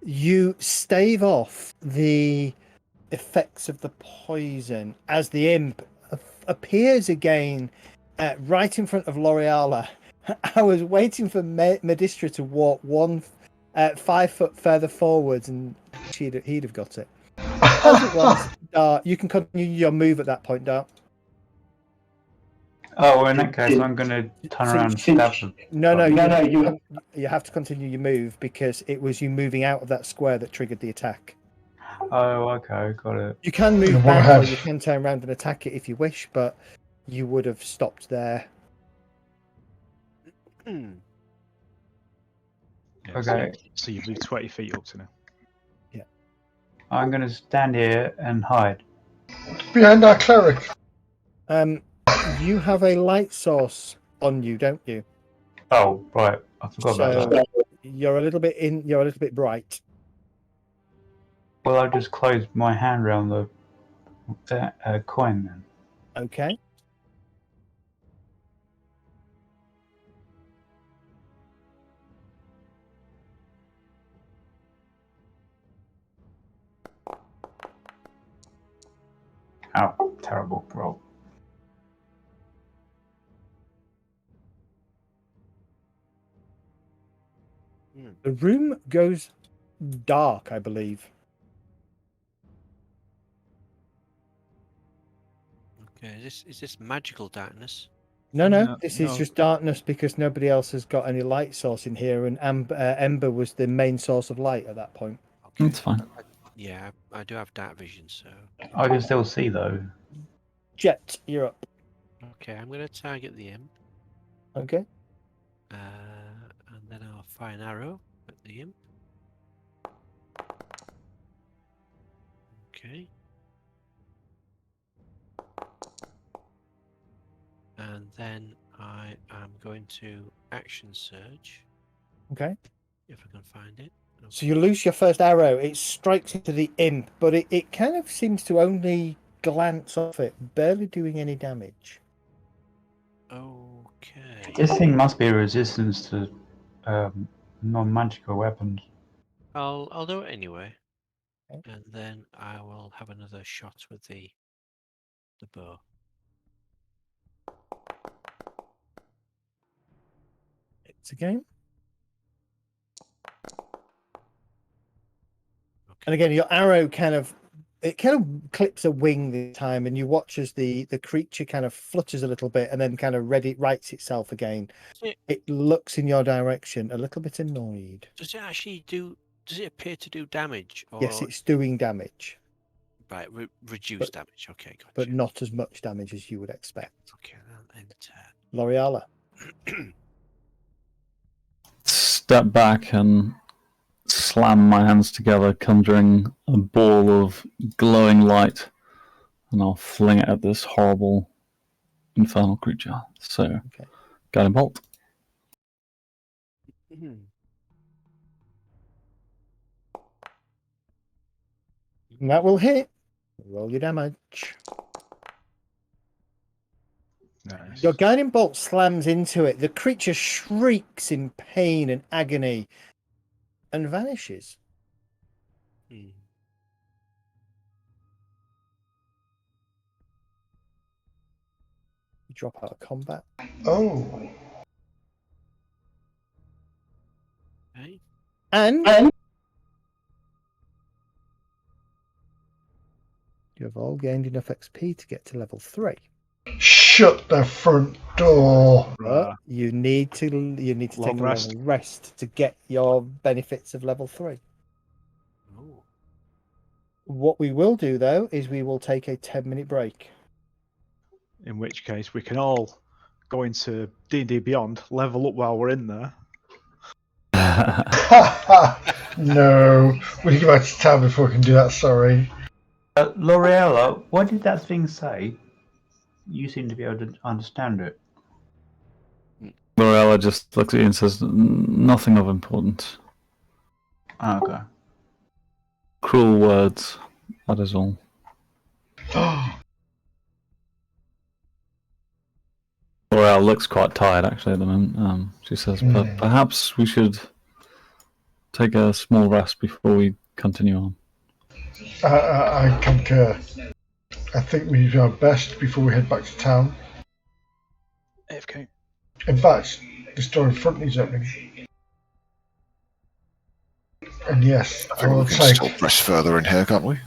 You stave off the effects of the poison as the imp appears again right in front of L'Oreala. I was waiting for Medistra to walk 5 foot further forwards and he'd have got it. As it was, Dart, you can continue your move at that point, Dart. Oh, well, in that case, I'm going to turn around and stab them. No, you have to continue your move because it was you moving out of that square that triggered the attack. Oh, okay, got it. You can move back or you can turn around and attack it if you wish, but you would have stopped there. Yeah, Okay. So you've moved 20 feet up to now. Yeah. I'm going to stand here and hide. behind our cleric. You have a light source on you, don't you? Oh, right. I forgot about that. You're a little bit bright. Well, I just closed my hand around the coin then. Okay. Oh, terrible roll. The room goes dark, I believe. Okay, is this magical darkness? No, this is just darkness because nobody else has got any light source in here, and Ember was the main source of light at that point. Okay. That's fine. Yeah, I do have dark vision, so. I can still see though. Jet, you're up. Okay, I'm going to target the imp, Okay. and then I'll fire an arrow at the imp. Okay. And then I am going to action surge. Okay. If I can find it. Okay. So you loose your first arrow. It strikes into the imp, but it kind of seems to only glance off it, barely doing any damage. Okay. This thing must be a resistance to non-magical weapons. I'll do it anyway. Okay. And then I will have another shot with the bow. It's a game. And again, your arrow kind of clips a wing this time, and you watch as the creature kind of flutters a little bit and then kind of rights itself again. It looks in your direction, a little bit annoyed. Does it actually do? Does it appear to do damage? Or... Yes, it's doing damage. Right, reduce damage. Okay, gotcha. But not as much damage as you would expect. Okay, then L'Oreala. Step back and slam my hands together, conjuring a ball of glowing light, and I'll fling it at this horrible infernal creature. So, guiding bolt. And that will hit. Roll your damage. Nice. Your guiding bolt slams into it. The creature shrieks in pain and agony and vanishes. Hmm. You drop out of combat. Oh. Okay. And you have all gained enough XP to get to level 3. Shut the front door. But you need to take Long a rest. long rest to get your benefits of level 3. Oh. What we will do though is we will take a 10-minute break. In which case, we can all go into D&D Beyond, level up while we're in there. No, we need to go back to town before we can do that. Sorry. L'Oreala, what did that thing say? You seem to be able to understand it. Lorella just looks at you and says, nothing of importance. Oh, okay. Cruel words, that is all. Lorella looks quite tired actually at the moment. She says, perhaps we should take a small rest before we continue on. I concur. I think we do our best before we head back to town. AFK. In fact, the door in front needs opening. And yes, I think we can still press further in here, can't we?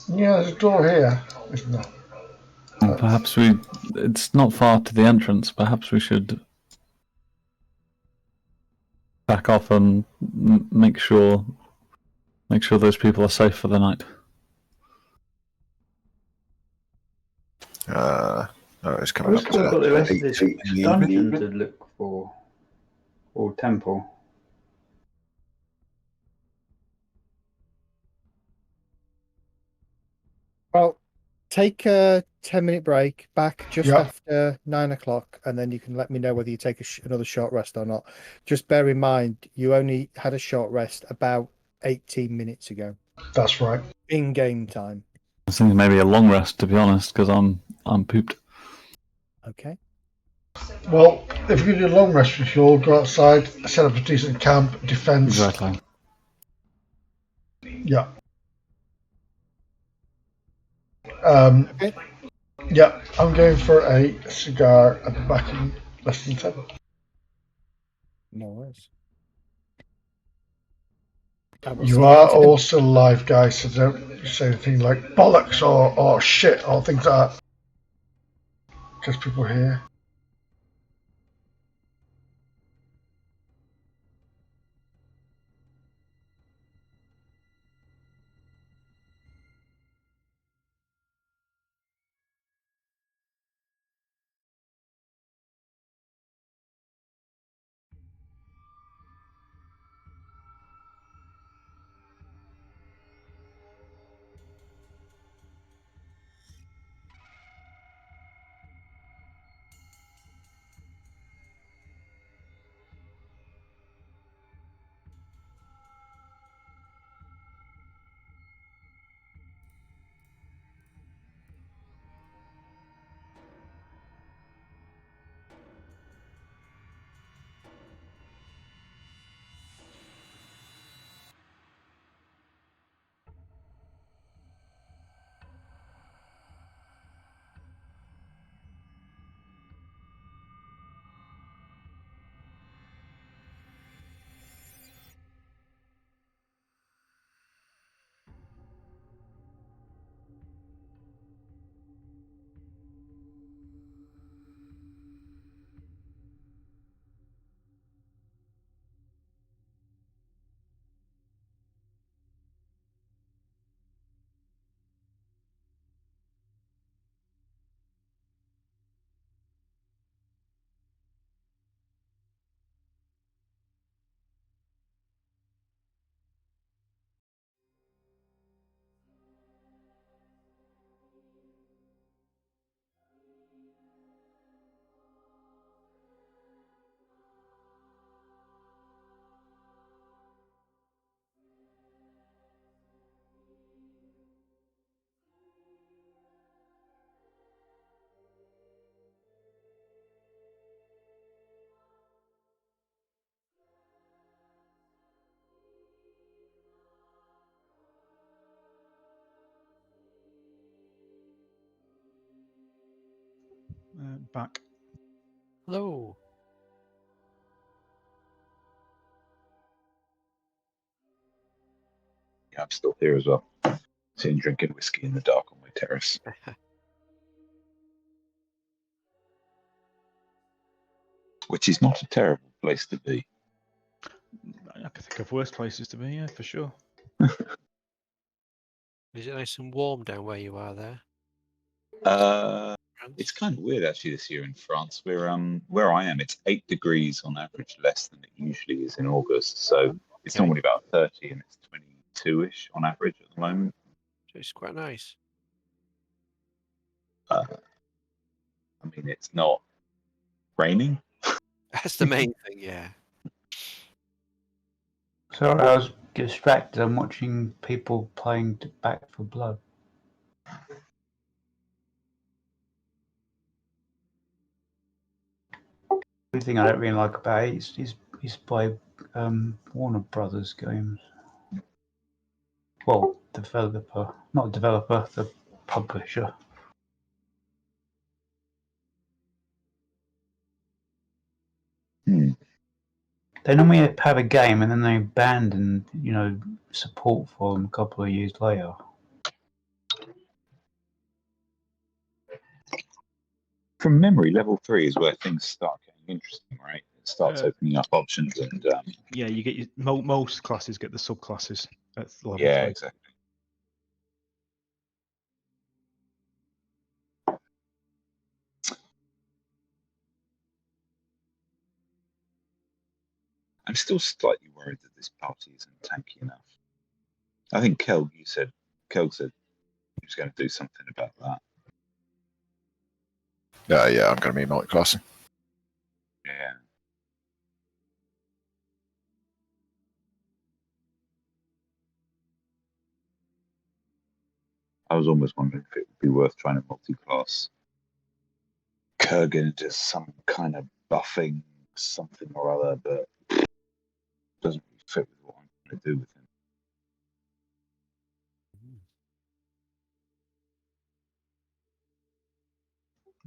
Yeah, there's a door here, isn't there? Well, perhaps it's not far to the entrance. Perhaps we should back off and make sure those people are safe for the night. It's coming up We've still got the rest of 8 this in the dungeon evening. to look for, or temple. Well, take a 10-minute break back just after 9 o'clock, and then you can let me know whether you take another short rest or not. Just bear in mind, you only had a short rest about 18 minutes ago. That's right. In game time. I was thinking maybe a long rest, to be honest, because I'm pooped. Okay. Well, if we do a long rest, we should all go outside, set up a decent camp, defense. Exactly. Yeah. Yeah, I'm going for a cigar at the back in less than 10. No worries. You are all still alive, guys, so don't say anything like bollocks or shit or things like that. Because people here. back. Hello. Yeah, I'm still here as well. Sitting drinking whiskey in the dark on my terrace. Which is not a terrible place to be. I can think of worse places to be, yeah, for sure. Is it nice and warm down where you are there? It's kind of weird actually this year in France. We're where I am, it's 8 degrees on average less than it usually is in August. So it's normally about 30 and it's 22-ish on average at the moment. So it's quite nice. I mean, it's not raining. That's the main thing, yeah. Sorry, I was distracted. I'm watching people playing Back for Blood. The thing I don't really like about it is by Warner Brothers games. Well, developer, not developer, the publisher. They normally have a game and then they abandon, support for them a couple of years later. From memory, level 3 is where things start getting interesting, right? It starts opening up options and yeah, you get most classes get the subclasses at level 3. Exactly. I'm still slightly worried that this party isn't tanky enough. I think Kelg said he was going to do something about that. Yeah, I'm going to be multi-classing. Yeah. I was almost wondering if it would be worth trying to multi-class Kurgan into some kind of buffing something or other, but it doesn't really fit with what I'm going to do with him.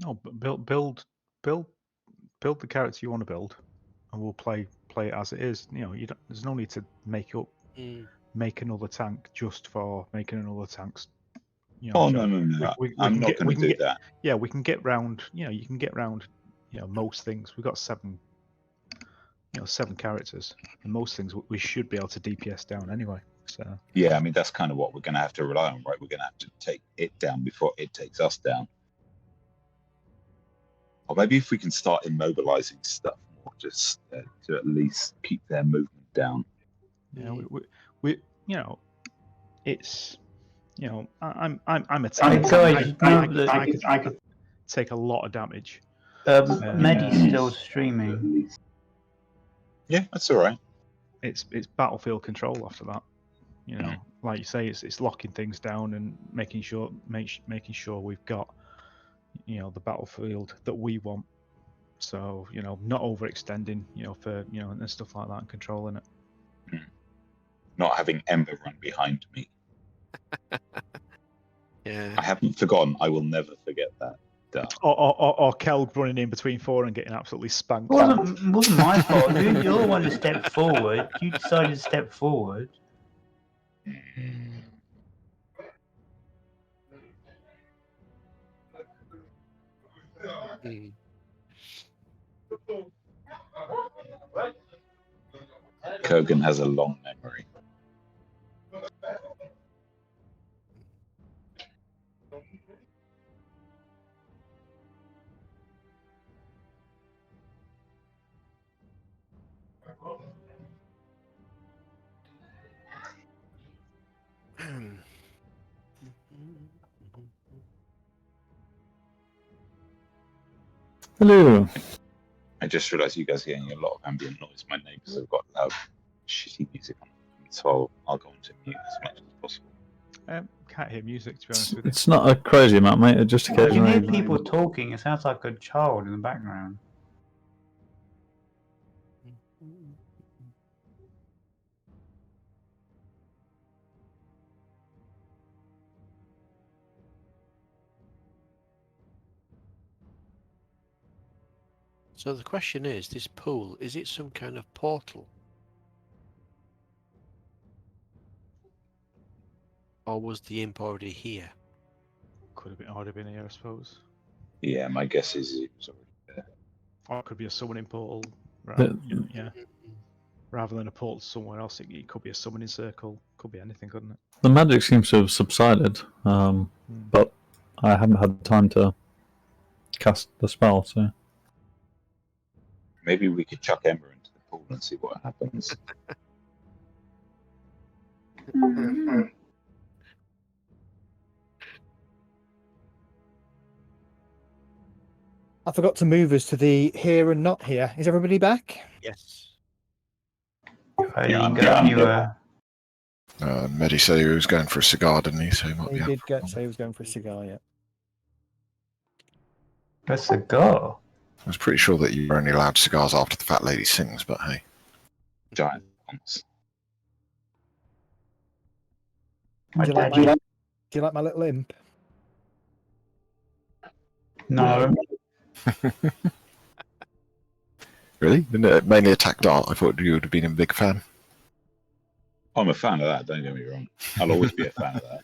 No, but build the character you want to build, and we'll play it as it is. There's no need to make another tank just for making another tank. No. I'm not going to do that. Yeah, we can get round. You can get round. Most things. We've got 7 characters, and most things we should be able to DPS down anyway. So yeah, I mean that's kind of what we're going to have to rely on, right? We're going to have to take it down before it takes us down. Or maybe if we can start immobilizing stuff more, just to at least keep their movement down. Yeah, we it's I'm a tank. I could take a lot of damage. Medi's still streaming. Yeah, that's all right. It's battlefield control after that. Like you say, it's locking things down and making sure we've got the battlefield that we want. So not overextending, for and stuff like that, and controlling it. Not having Ember run behind me. Yeah. I haven't forgotten. I will never forget that. Or Kelg running in between 4 and getting absolutely spanked. It wasn't my fault. You're the one who stepped forward. You decided to step forward. Kurgan has a long memory. Hello. I just realised you guys are getting a lot of ambient noise. My neighbours have got loud, shitty music on, so I'll go on to mute as much as possible. Can't hear music, to be honest with you. It's not a crazy amount, mate. It just You can occasionally. hear people talking. It sounds like a child in the background. So the question is, this pool, is it some kind of portal? Or was the imp already here? Could have been already been here, I suppose. Yeah, my guess is it was already there. Or it could be a summoning portal. Right? The- Yeah. Rather than a portal somewhere else, it could be a summoning circle. Could be anything, couldn't it? The magic seems to have subsided, but I haven't had time to cast the spell, so. Maybe we could chuck Ember into the pool and see what happens. I forgot to move us to the here and not here. Is everybody back? Yes. Mehdi said he was going for a cigar, didn't he? So he might He be did say he was going for a cigar, yeah. A cigar? I was pretty sure that you were only allowed cigars after the fat lady sings, but hey. Giant bombs. Do you like my little imp? No. Really? Didn't it mainly attack Dart? I thought you would have been a big fan. I'm a fan of that, don't get me wrong. I'll always be a fan of that.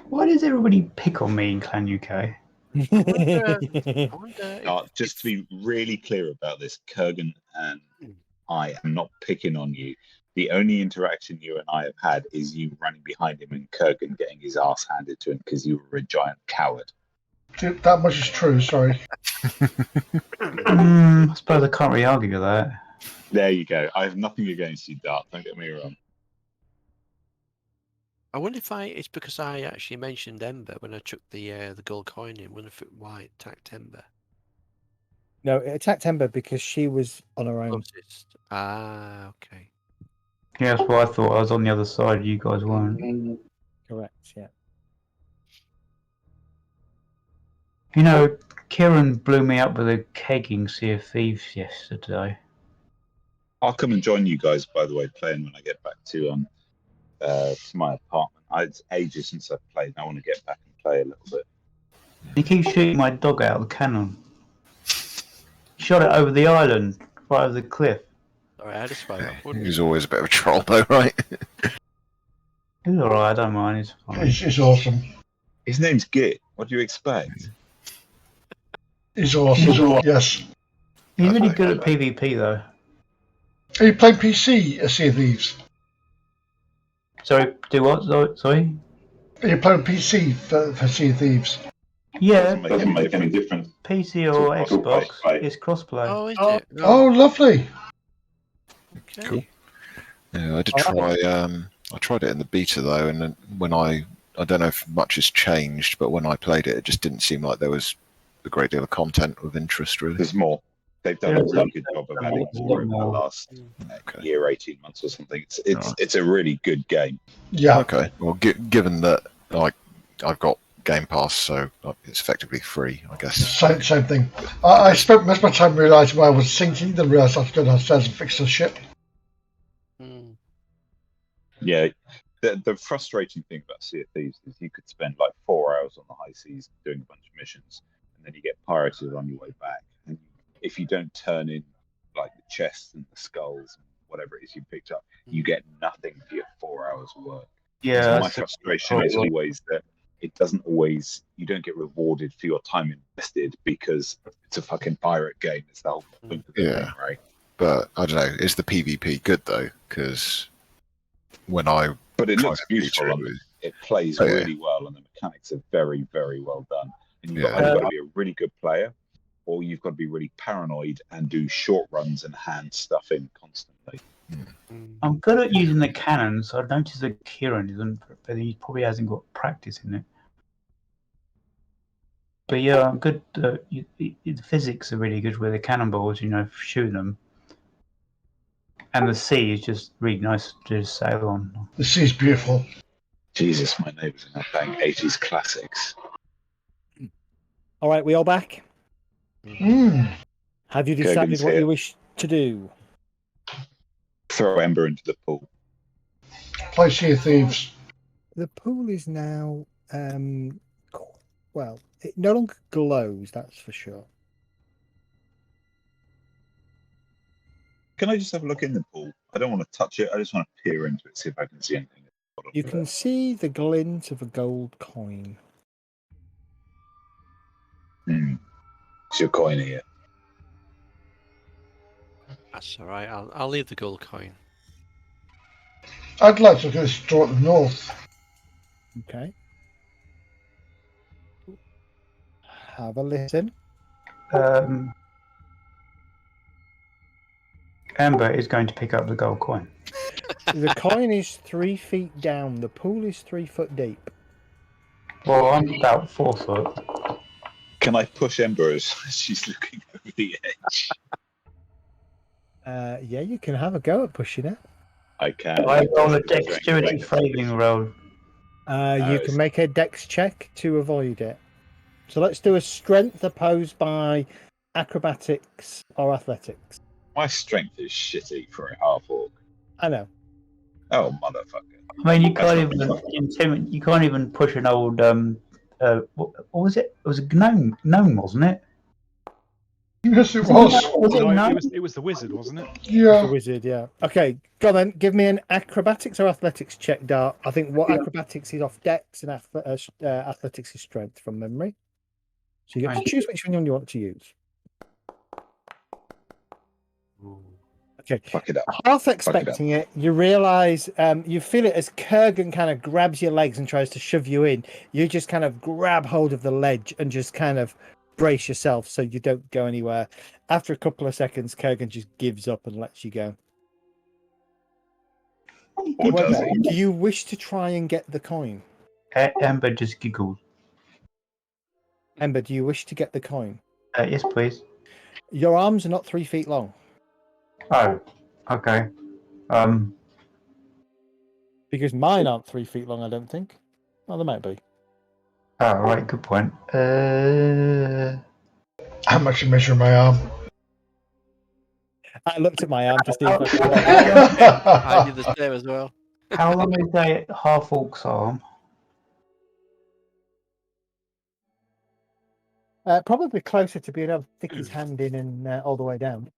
Why does everybody pick on me in Clan UK? Just to be really clear about this, Kurgan and I am not picking on you. The only interaction you and I have had is you running behind him and Kurgan getting his ass handed to him because you were a giant coward. That much is true, sorry. I suppose I can't really argue with that. There you go. I have nothing against you, Dart. Don't get me wrong. I wonder if it's because I actually mentioned Ember when I took the gold coin in. I wonder why it attacked Ember. No, it attacked Ember because she was on her own. Closest. Ah, okay. Yeah, that's what I thought. I was on the other side. You guys weren't. Correct, yeah. You know, Kieran blew me up with a kegging Sea of Thieves yesterday. I'll come and join you guys, by the way, playing when I get back to my apartment. It's ages since I've played, and I want to get back and play a little bit. He keeps shooting my dog out of the cannon. He shot it over the island, right over the cliff. Alright, I just find He's always a bit of a troll, though, right? He's alright, I don't mind. He's fine. It's awesome. His name's Git. What do you expect? It's awesome. Yes. He's really good at PvP, though. Are you playing PC, Sea of Thieves? Sorry, do what? Sorry? Are you playing PC for Sea of Thieves? Yeah, Doesn't make any difference. PC or Xbox, it's crossplay. Oh, is it? Oh, lovely. Okay. Cool. Yeah, I did try. I tried it in the beta though, and then when I don't know if much has changed, but when I played it, it just didn't seem like there was a great deal of content of interest, really. There's more. They've done a really good job of adding more in the last year, 18 months or something. It's a really good game. Yeah. Okay. Well, given that I've got Game Pass, so it's effectively free, I guess. Same thing. I spent most of my time realising why I was sinking, then realised I had to go downstairs and fix the ship. Yeah, the frustrating thing about Sea of Thieves is you could spend like 4 hours on the high seas doing a bunch of missions, and then you get pirated on your way back. And if you don't turn in like the chests and the skulls and whatever it is you picked up, you get nothing for your 4 hours of work. Yeah, so my frustration is always that it doesn't always, you don't get rewarded for your time invested because it's a fucking pirate game. It's the whole point of the game, right? But I don't know, is the PvP good though? Because when but it looks beautiful and it plays really well, and the mechanics are very, very well done. And you've either got to be a really good player, or you've got to be really paranoid and do short runs and hand stuff in constantly. I'm good at using the cannons. I've noticed that Kieran isn't, but he probably hasn't got practice in it. But yeah, I'm good. The physics are really good with the cannonballs, shooting them. And the sea is just really nice to just sail on. The sea's beautiful. Jesus, my neighbours are now playing 80s classics. All right, we all back? Have you decided what you wish to do? Throw Ember into the pool. Play Sea of Thieves. The pool is now, well, it no longer glows, that's for sure. Can I just have a look in the pool? I don't want to touch it. I just want to peer into it, see if I can see anything. You can see the glint of a gold coin. It's your coin here. That's all right. I'll leave the gold coin. I'd like to look at this door at the north. Okay. Have a listen. Amber is going to pick up the gold coin. The coin is 3 feet down. The pool is 3 foot deep. Well, I'm about 4 foot. Can I push Ember as she's looking over the edge? Yeah, you can have a go at pushing it. I can. I roll a dexterity saving roll. You can make a dex check to avoid it. So let's do a strength opposed by acrobatics or athletics. My strength is shitty for a half orc. I know. Oh, motherfucker. I mean, you can't even push an old what was it? It was a gnome, wasn't it? Yes, it was. Was it a No, gnome? it was the wizard, wasn't it? The Yeah. wizard, yeah. Okay, go on then. Give me an acrobatics or athletics check, Dart. I think what acrobatics is off dex and athletics is strength from memory. So you get to choose which one you want to use. Okay. Fuck it up. Half expecting it, you realise, you feel it as Kurgan kind of grabs your legs and tries to shove you in. You just kind of grab hold of the ledge and just kind of brace yourself so you don't go anywhere. After a couple of seconds, Kurgan just gives up and lets you go. Or does However, he? do you wish to try and get the coin? Amber just giggled. Ember, do you wish to get the coin? Yes, please. Your arms are not 3 feet long. Oh, okay. Because mine aren't 3 feet long, I don't think. Well, they might be. Oh, right, good point. I'm actually measuring my arm. I looked at my arm to see if I could. I did the same as well. How long is a half orc's arm? Probably closer to being able to stick his hand in and all the way down.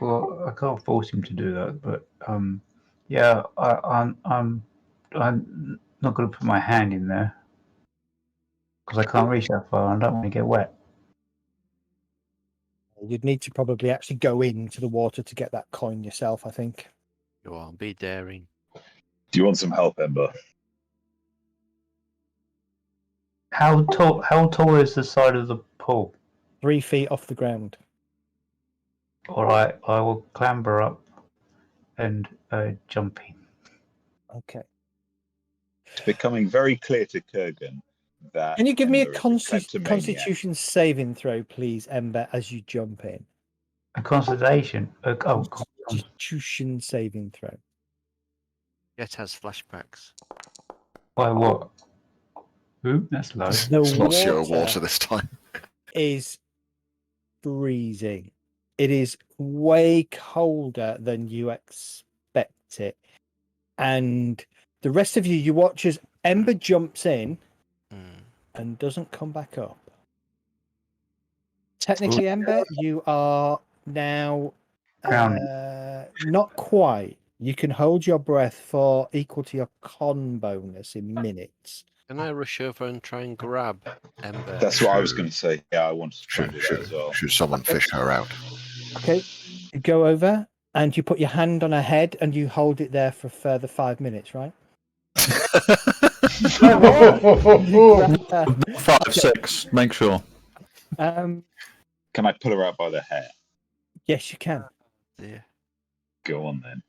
Well, I can't force him to do that, but yeah, I'm not going to put my hand in there because I can't reach that far. And I don't want to get wet. You'd need to probably actually go into the water to get that coin yourself, I think. Go on, be daring. Do you want some help, Ember? How tall is the side of the pool? 3 feet off the ground. All right, I will clamber up and jump in. Okay. It's becoming very clear to Kurgan that. Can you give me a Ember is kleptomaniac. constitution saving throw, please, Ember, as you jump in? A constellation. Constitution saving throw. Yet has flashbacks. By what? Ooh, that's low. The It's not zero water this time. is freezing. It is way colder than you expect it. And the rest of you watch as Ember jumps in and doesn't come back up. Technically, Ember, you are now not quite. You can hold your breath for equal to your con bonus in minutes. Can I rush over and try and grab Ember? That's what I was going to say. Yeah, I wanted to try and do that Should, as well. should someone fish her out? Okay, you go over and you put your hand on her head and you hold it there for a further 5 minutes, right? 5, 6, make sure. Can I pull her out by the hair? Yes, you can. Yeah. Go on then.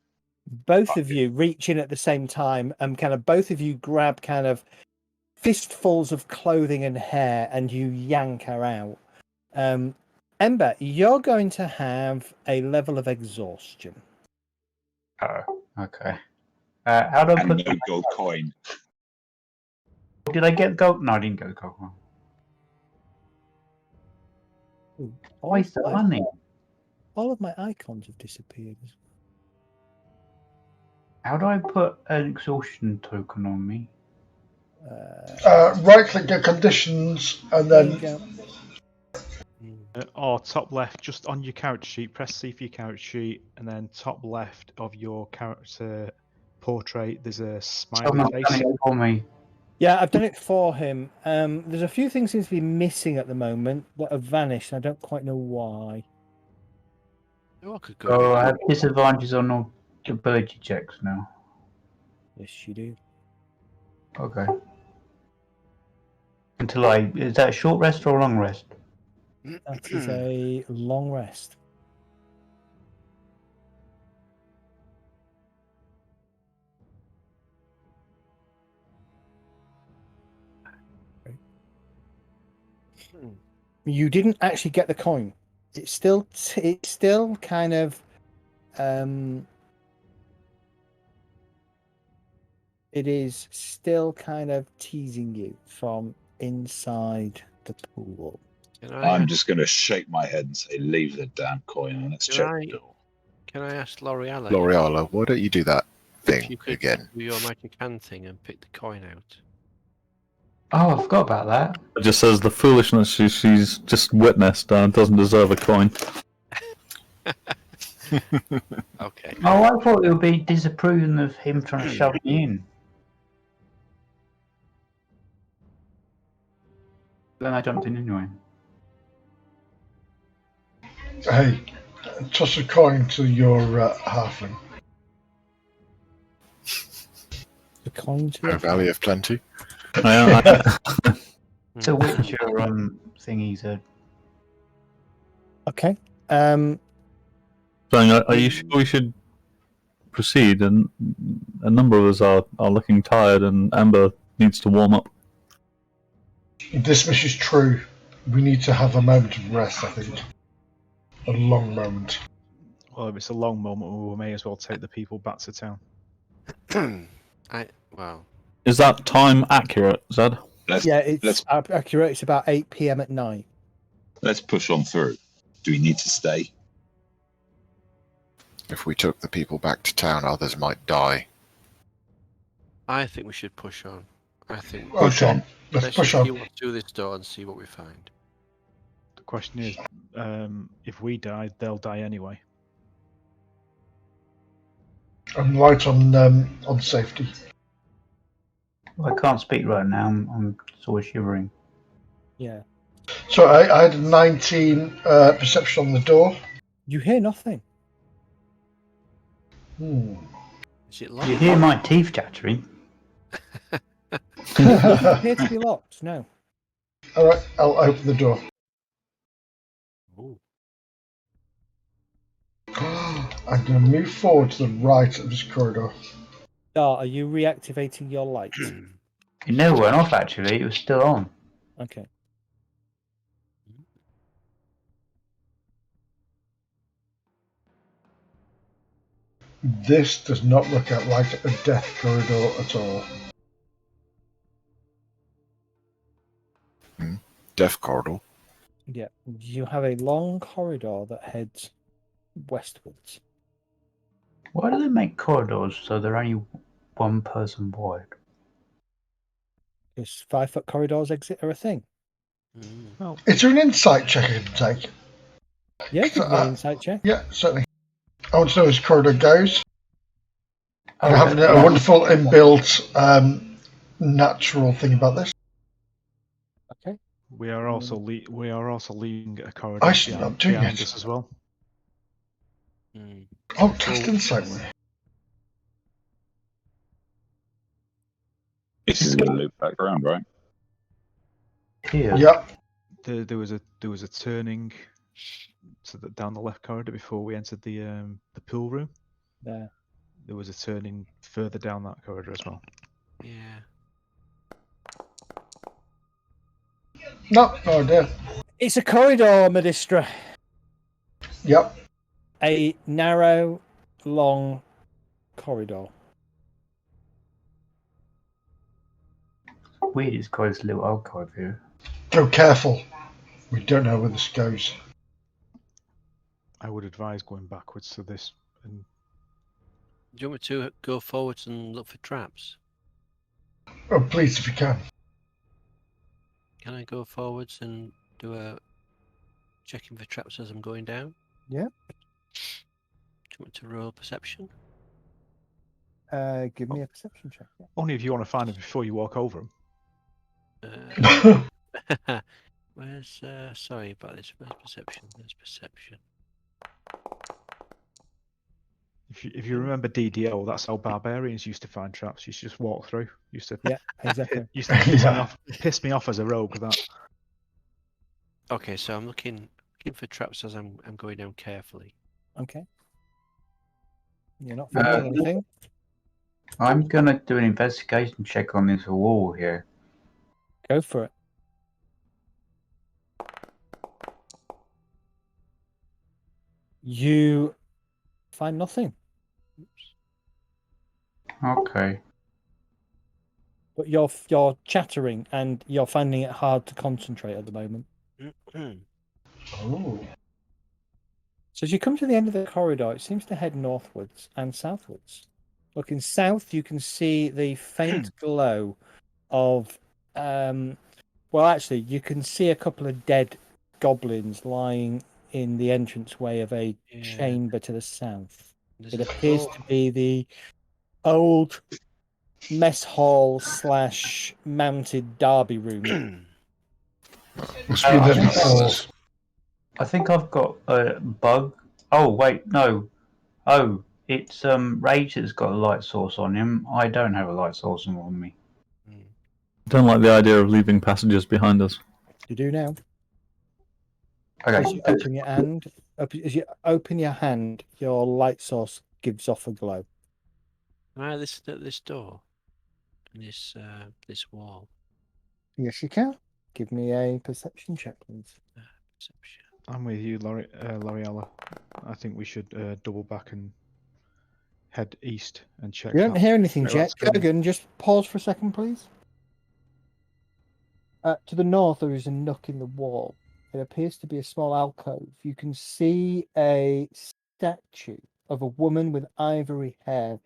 Both of you reach in at the same time and kind of both of you grab kind of fistfuls of clothing and hair and you yank her out. Ember, you're going to have a level of exhaustion. Oh, okay. How do I And put? no gold coin. Did I get gold? No, I didn't get the gold one. Why is that money? All of my icons have disappeared. How do I put an exhaustion token on me? Right click your conditions and There you then go. Or top left, just on your character sheet, press C for your character sheet, and then top left of your character portrait, there's a smiley Someone's face. done it for me. Yeah, I've done it for him. There's a few things seem to be missing at the moment that have vanished. I don't quite know why. Oh, I could go. Oh, I have disadvantages on all ability checks now. Yes, you do. Okay. Is that a short rest or a long rest? That is a long rest. You didn't actually get the coin. It's still kind of it is still kind of teasing you from inside the pool. I'm just going to shake my head and say, leave the damn coin and let's check the door. Can I ask L'Oreal? L'Oreal, why don't you do that if thing you could again? do your magic hand thing and pick the coin out? Oh, I forgot about that. It just says the foolishness she's just witnessed and doesn't deserve a coin. Okay. Oh, I thought it would be disapproving of him trying to shove me in. Then I jumped in anyway. hey, toss a coin to your halfling. The coin to A your Valley of Plenty. It's a Witcher thingy, so Okay. Saying, are you sure we should proceed? And a number of us are looking tired, and Amber needs to warm up. This much is true. We need to have a moment of rest, I think. A long moment. Well, if it's a long moment, we may as well take the people back to town. Well, Is that time accurate, Zed? Yeah, it's accurate. It's about 8 p.m. at night. Let's push on through. Do we need to stay? If we took the people back to town, others might die. I think we should push on. I think Okay, let's let's push just see on. what's through this door and see what we find. The question is, if we die, they'll die anyway. I'm light on safety. I can't speak right now. I'm sort of shivering. Yeah. So I had a 19 perception on the door. You hear nothing. Is it locked? You hear my teeth chattering? It doesn't appear to be locked. No. All right, I'll open the door. Ooh. I'm going to move forward to the right of this corridor. Dart, are you reactivating your light? It never went off, actually. It was still on. Okay. This does not look like a death corridor at all. Death corridor. Yeah. You have a long corridor that heads westwards. Why do they make corridors so they're only one person wide? Because 5-foot corridors exit are a thing. Well, Is there an insight check I can take? Yeah, give me an insight check. Yeah, certainly. I want to know as the corridor goes. Oh, And having a wonderful inbuilt natural thing about this. Okay. we are also leaving a corridor I should not doing behind it. us as well. Oh, test insight. This is going to loop back around, right? Here. Yep. There was a turning down the left corridor before we entered the pool room. There. There was a turning further down that corridor as well. Yeah. No idea. It's a corridor, Medistra. Yep. A narrow, long corridor. Weird, it's got this little alcove here. Go careful. We don't know where this goes. I would advise going backwards to this. And Do you want me to go forwards and look for traps? Oh, please, if you can. Can I go forwards and do a checking for traps as I'm going down? Yeah. Do you want to roll perception? Give me a perception check. Yeah. Only if you want to find them before you walk over them. Where's sorry about this. Where's perception? There's perception. If you remember DDO, that's how barbarians used to find traps. You used to just walk through. Used to Yeah, exactly. used to piss me Yeah. off. Piss me off as a rogue. That Okay, so I'm looking for traps as I'm going down carefully. Okay. You're not finding anything. I'm gonna do an investigation check on this wall here. Go for it. You find nothing, Okay. but you're chattering and you're finding it hard to concentrate at the moment. Oh. So as you come to the end of the corridor, it seems to head northwards and southwards. Looking south, you can see the faint glow of, well, actually, you can see a couple of dead goblins lying in the entranceway of a chamber to the south. There's It a appears door. to be the old mess hall / mounted derby room. Must be the think falls. I think I've got a bug. Oh wait, no. Oh, it's Rage that's got a light source on him. I don't have a light source on me. Don't like the idea of leaving passengers behind us. You do now. Okay. As you open your hand, your light source gives off a glow. This door and this wall. Yes, you can. Give me a perception check, please. Perception. I'm with you, Loriella. I think we should double back and head east and check. You don't that. hear anything, Okay, Jet. let's go. Kurgan, just pause for a second, please. To the north, there is a nook in the wall. It appears to be a small alcove. You can see a statue of a woman with ivory hair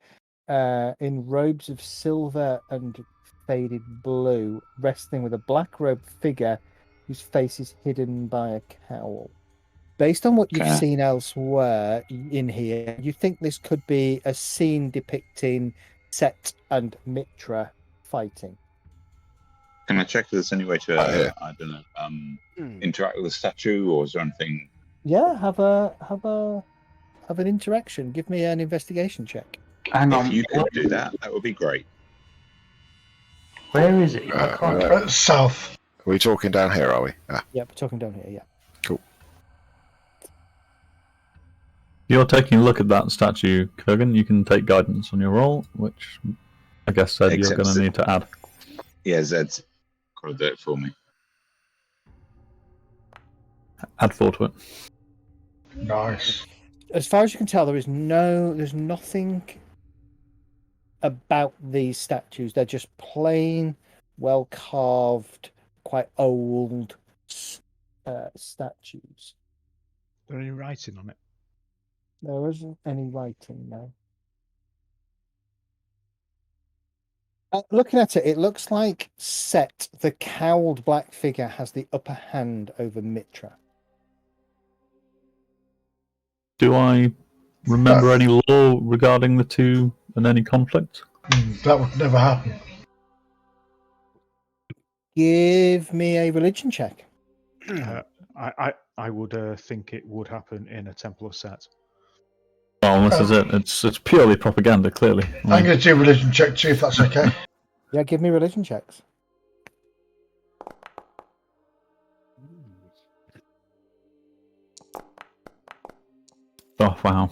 in robes of silver and faded blue, wrestling with a black-robed figure whose face is hidden by a cowl. Based on what you've Okay. seen elsewhere in here, you think this could be a scene depicting Set and Mitra fighting. Can I check if there's any way to, yeah. I don't know, interact with the statue, or is there anything? Yeah, have an interaction. Give me an investigation check. Hang on. If you could do that, that would be great. Where is it? I can't. South. Are we talking down here, are we? Ah, Yeah, we're talking down here, yeah. cool. You're taking a look at that statue, Kurgan. You can take guidance on your roll, which I guess said you're Except going to Zed. need to add. Yeah, Zed's got to do it for me. Add 4 to it. Nice. As far as you can tell, there's nothing about these statues. They're just plain, well carved, quite old statues. Is there any writing on it? There isn't any writing, no. Looking at it, it looks like Set, the cowled black figure, has the upper hand over Mitra. Do I remember any law regarding the two and any conflict? That would never happen. Give me a religion check. I would think it would happen in a Temple of Set. Well, this is it. It's purely propaganda, clearly. I'm going to do a religion check too, if that's okay. Yeah, give me religion checks. Oh, wow.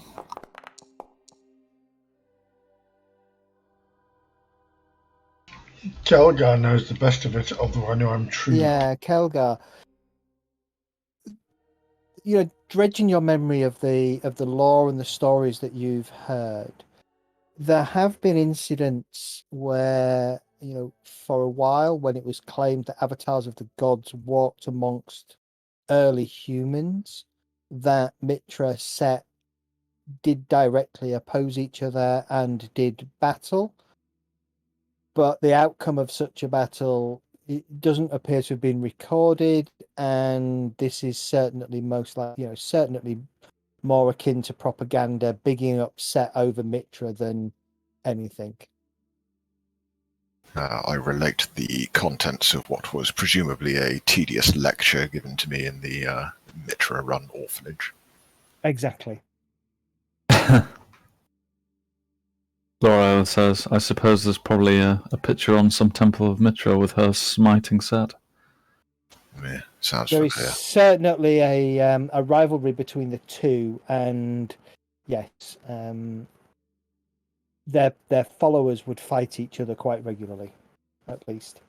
Kelgar knows the best of it, although I know I'm true. Yeah, Kelgar. You know, dredging your memory of the lore and the stories that you've heard, there have been incidents where, you know, for a while when it was claimed that avatars of the gods walked amongst early humans, that Mitra Set did directly oppose each other and did battle. but the outcome of such a battle doesn't appear to have been recorded, and this is certainly certainly more akin to propaganda, bigging up set over Mitra than anything. I relate the contents of what was presumably a tedious lecture given to me in the Mitra-run orphanage. Exactly. Laura says, I suppose there's probably a picture on some temple of Mitra with her smiting set. Yeah, sounds There familiar. is certainly a rivalry between the two, and yes, their followers would fight each other quite regularly, at least.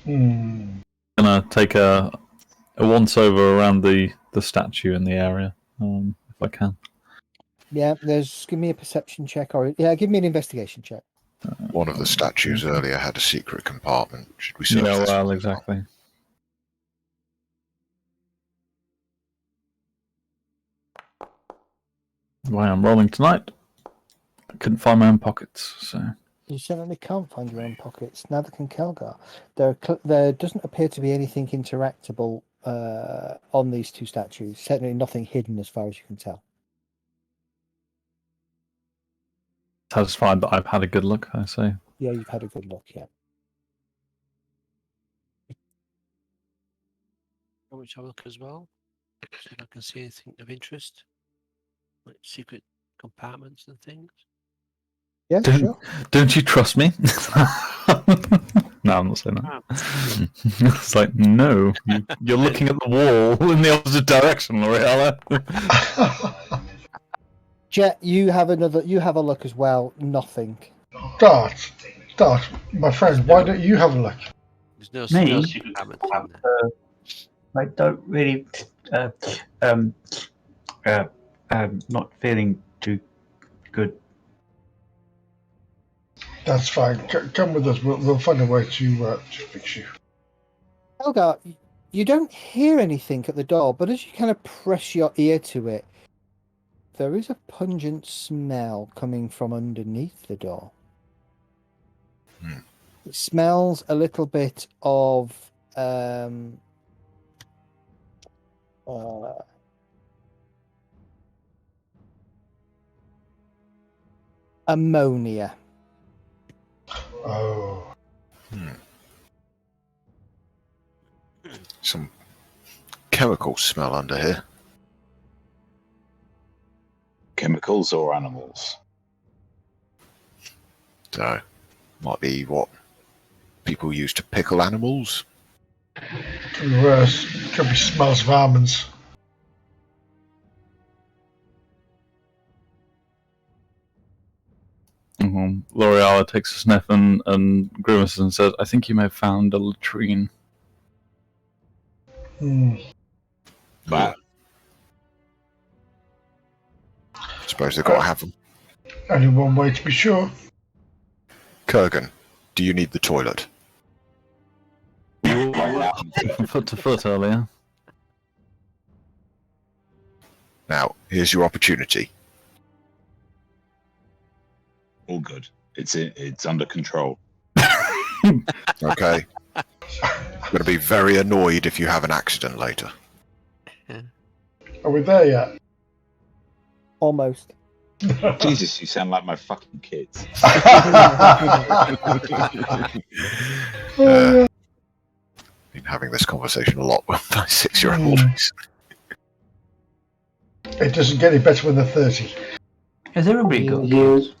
Gonna take a once over around the statue in the area, if I can. Yeah, give me a perception check, give me an investigation check. One of the statues earlier had a secret compartment. Should we search Yeah, this well, one? exactly. Why I'm rolling tonight. I couldn't find my own pockets, so. You certainly can't find your own pockets. Neither can Kelgar. There doesn't appear to be anything interactable on these two statues. Certainly nothing hidden as far as you can tell. Satisfied that I've had a good look, I say. Yeah, you've had a good look, yeah. I want to have a look as well. See if I can see anything of interest. Like secret compartments and things. Yeah, sure. Don't you trust me? No, I'm not saying that. It's like, no, you're looking at the wall in the opposite direction, L'Oreal. Jet, you have a look as well. Nothing. Dart, my friend, why don't you have a look? There's no Me? secret compartments in there. I don't really. Not feeling too good. That's fine. Come with us. We'll find a way to fix you. Kelgar, you don't hear anything at the door, but as you kind of press your ear to it, there is a pungent smell coming from underneath the door. It smells a little bit of ammonia. Oh. Some chemical smell under here. Chemicals or animals? So, might be what people use to pickle animals. Could be worse. Could be smells of almonds. L'Oreal takes a sniff and grimaces and says, I think you may have found a latrine. But I suppose they've got to have them. Only one way to be sure. Kurgan, do you need the toilet? Foot to foot earlier. Now, here's your opportunity. All good. It's under control. Okay? I'm going to be very annoyed if you have an accident later. Are we there yet? Almost. Jesus, you sound like my fucking kids. Been having this conversation a lot with my 6-year-old. It doesn't get any better when they're 30. Has everybody got kids?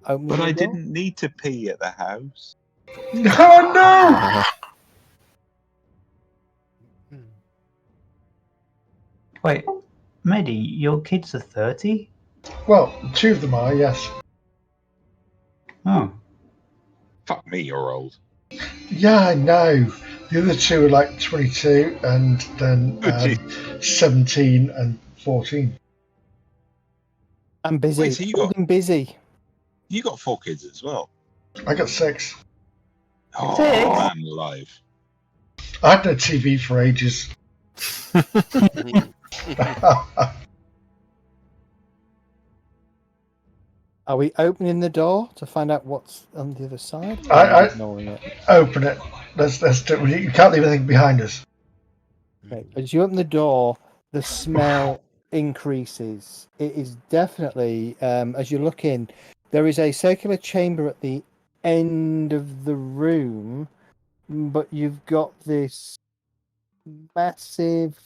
But I didn't need to pee at the house. Oh no! Wait, Mehdi, your kids are 30? Well, 2 of them are, yes. Oh. Fuck me, you're old. Yeah, I know. The other 2 are like 22 and then 17 and 14. I'm busy. Wait, so Busy. You got 4 kids as well? I got 6. Oh, 6? man alive. I had no TV for ages. Are we opening the door to find out what's on the other side? Or I- are we ignoring it? Open it. Let's do it. You can't leave anything behind us. Okay. As you open the door, the smell increases. It is definitely, as you look in, there is a circular chamber at the end of the room, but you've got this massive,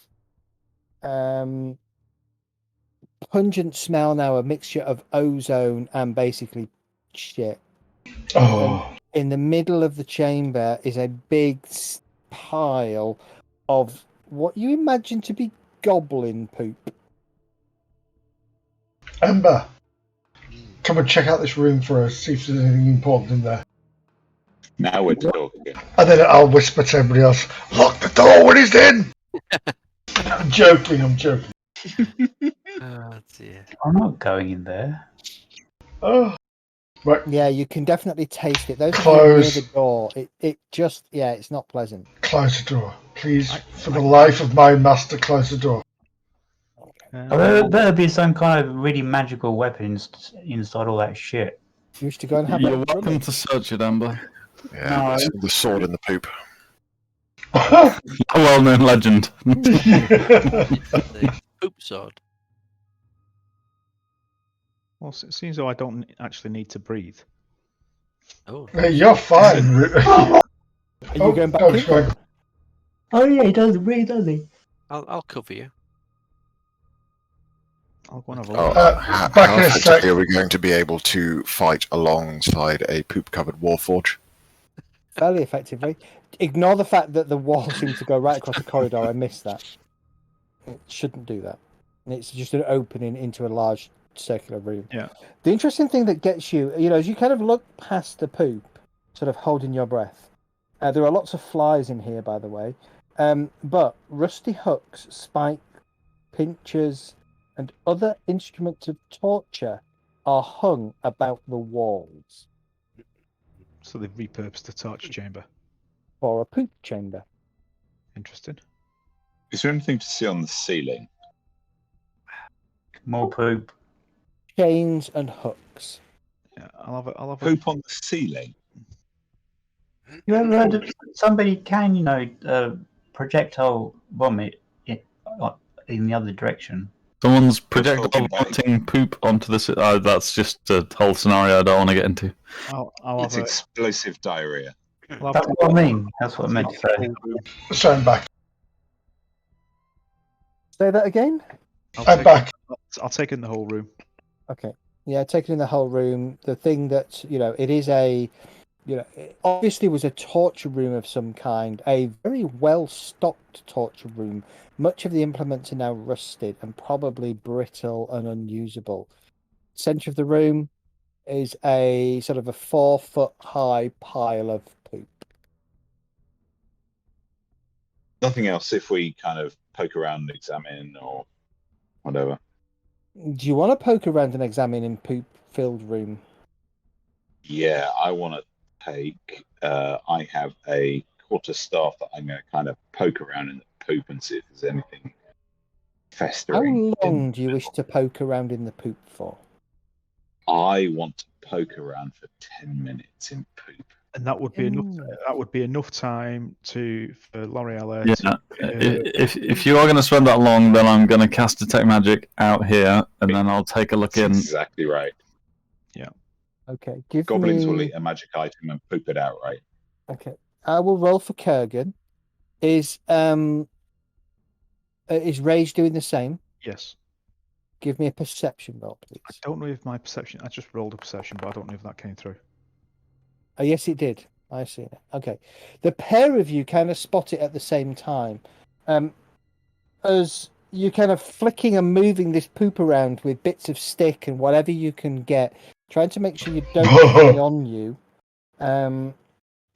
pungent smell now, a mixture of ozone and basically shit. Oh, In the middle of the chamber is a big pile of what you imagine to be goblin poop. Ember, come and check out this room for us. See if there's anything important in there. Now we're talking. And then I'll whisper to everybody else, "Lock the door when he's in." I'm joking. Oh dear. I'm not going in there. Oh, right. Yeah, you can definitely taste it. Those of you Close. near the door, it just, yeah, it's not pleasant. Close the door, please. For the life of my master, close the door. Oh, there better be some kind of really magical weapons inside all that shit. You wish to go and have You're a welcome to search it, Amber. Yeah, the sword in the poop. A well-known legend. The poop sword. Well, it seems though I don't actually need to breathe. Oh. Hey, you're fine. Are you going back in? fine. Oh yeah, he does. Really does he? I'll cover you. I'll go and have a Oh, look. Back how in a effectively sec. are we going to be able to fight alongside a poop-covered warforge? Fairly effectively. Ignore the fact that the wall seems to go right across the corridor. I missed that. It shouldn't do that. It's just an opening into a large circular room. Yeah. The interesting thing that gets you, as you kind of look past the poop, sort of holding your breath, there are lots of flies in here, by the way, but rusty hooks, spike pinchers, and other instruments of torture are hung about the walls So they've repurposed the torture chamber. for a poop chamber. Interesting. Is there anything to see on the ceiling? More poop. Chains and hooks. Yeah, I'll have a Poop on the ceiling? You ever heard of somebody can, projectile vomit in the other direction? Someone's talking projectile about- vomiting poop onto the. That's just a whole scenario I don't want to get into. I'll It's have explosive diarrhea. I'll have That's what I mean. That's what I meant to say. So I'm back. Say that again? I'm back. I'll take in the whole room. Okay. Yeah, taking in the whole room. The thing that, it is it obviously was a torture room of some kind, a very well stocked torture room. Much of the implements are now rusted and probably brittle and unusable. Center of the room is a sort of a 4-foot high pile of poop. Nothing else if we kind of poke around and examine or whatever. Do you want to poke around and examine in poop-filled room? Yeah, I want to take. I have a quarterstaff that I'm going to kind of poke around in the poop and see if there's anything How festering. long do you wish to poke around in the poop for? I want to poke around for 10 minutes in poop. And that would be enough. That would be enough time for L'Oreal. Yeah. If you are going to spend that long, then I'm going to cast detect magic out here, and then I'll take a look That's in. exactly right. Okay, give Goblins me... will eat a magic item and poop it out, right? Okay, I will roll for Kurgan. Is Rage doing the same? Yes. Give me a perception roll, please. I don't know if my perception. I just rolled a perception, but I don't know if that came through. Oh, yes, it did. I see it. Okay, the pair of you kind of spot it at the same time, as you kind of flicking and moving this poop around with bits of stick and whatever you can get, trying to make sure you don't get any on you.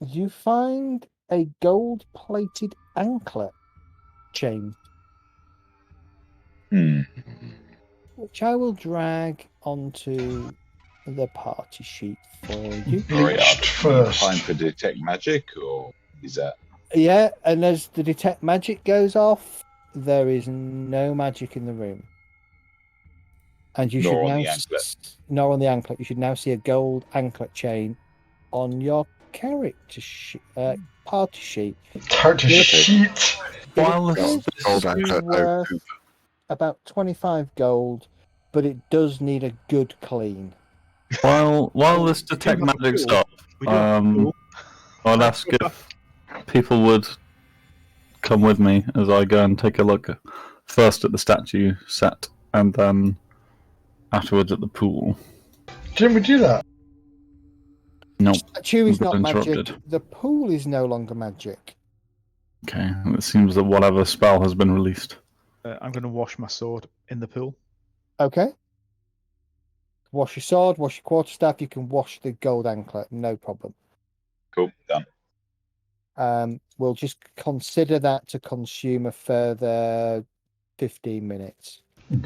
You find a gold-plated anklet chain, which I will drag onto the party sheet for you. Bleached first. Time for detect magic, or is that? Yeah, and as the detect magic goes off, there is no magic in the room. And you Nor should on now the anklet. nor on the anklet. You should now see a gold anklet chain on your character party sheet. Character sheet. While It this, is Gold anklet, no worth poop. about 25 gold, but it does need a good clean. while this detect have a magic pool. stuff, We do have a pool. I'd ask if people would come with me as I go and take a look first at the statue set and then afterwards at the pool. Didn't we do that? No. Statue is Got not magic. interrupted. The pool is no longer magic. Okay. It seems that whatever spell has been released. I'm going to wash my sword in the pool. Okay. Wash your sword, wash your quarterstaff. You can wash the gold anklet, no problem. Cool, done. We'll just consider that to consume a further 15 minutes. Did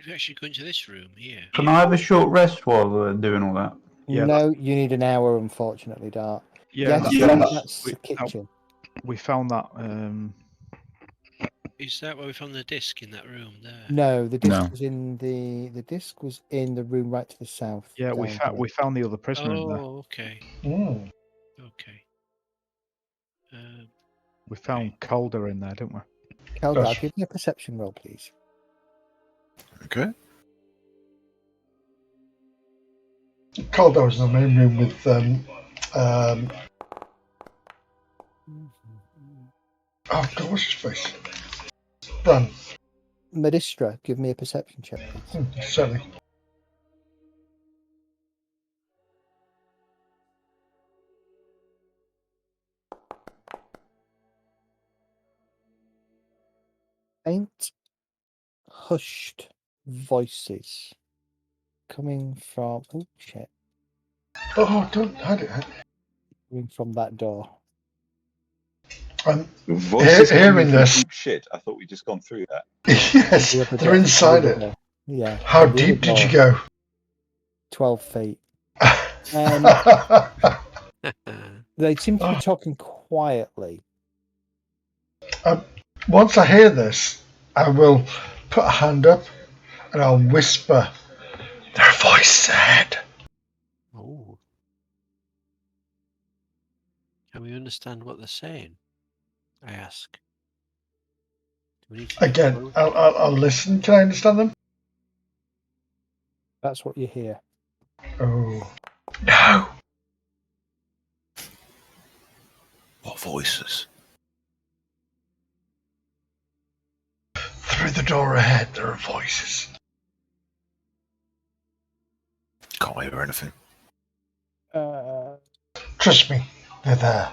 we actually go into this room here? Can I have a short rest while we're doing all that? Yeah, No, you need an hour, unfortunately, Dart. Yeah, Yes, that's the we- kitchen. we found that. Is that where we found the disc in that room there? No, the disc No. was in the disc was in the room right to the south. Yeah, we down found here. we found the other prisoner in there. Oh, okay. Mm. Okay. We found Calder in there, didn't we? Eldar, Gosh. give me a perception roll, please. Okay. Calder was in the main room with oh god, what's his face? Bran. Medistra, give me a perception check, please. Certainly. Faint, hushed voices coming from. Oh shit! Oh, don't hide it. Coming from that door. Voices hearing coming from this. deep shit. I thought we'd just gone through that. Yes, The other they're door- inside the it. other door. Yeah. How and the deep other did you door, go? 12 feet. They seem to be talking quietly. Once I hear this, I will put a hand up and I'll whisper, their voice said. Oh. Can we understand what they're saying? I ask. Do we need to Again, I'll listen. Can I understand them? That's what you hear. Oh. No. What voices? Through the door ahead, there are voices. Can't hear anything. Trust me, they're there.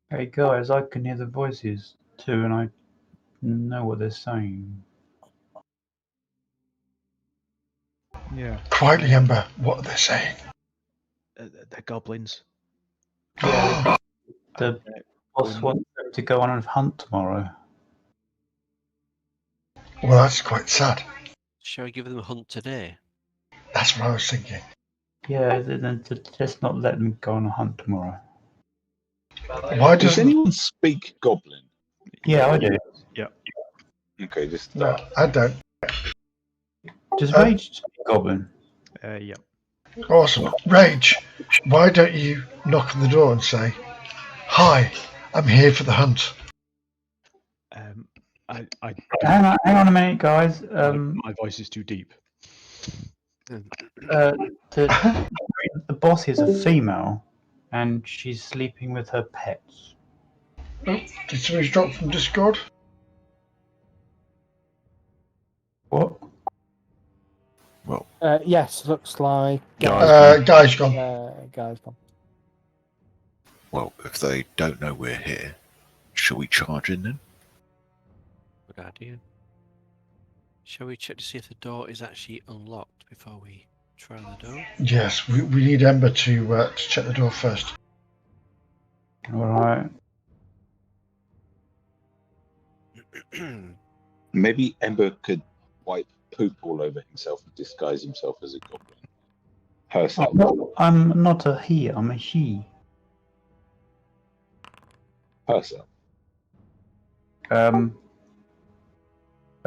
Hey guys, I can hear the voices too, and I know what they're saying. Yeah, Quietly, Ember, what are they saying? they're goblins. Yeah, the boss wants them to go on a hunt tomorrow. Well, that's quite sad. Shall we give them a hunt today? That's what I was thinking. Yeah, then to just not let them go on a hunt tomorrow. Why Does doesn't... anyone speak Goblin? Yeah, I do. Okay, just No, I don't. Does Rage speak Goblin? Yeah. Awesome. Rage, why don't you knock on the door and say, "Hi, I'm here for the hunt." I Hang on a minute, guys. my voice is too deep. The boss is a female, and she's sleeping with her pets. Oh, did somebody drop from Discord? What? Well, Yes, looks like. Guy's gone. Guy's gone. well, if they don't know we're here, shall we charge in then? Good idea. Shall we check to see if the door is actually unlocked before we try the door? Yes, we need Ember to check the door first. All right. maybe Ember could wipe poop all over himself and disguise himself as a goblin. Herself. I'm not a he, I'm a she. Herself. Wait,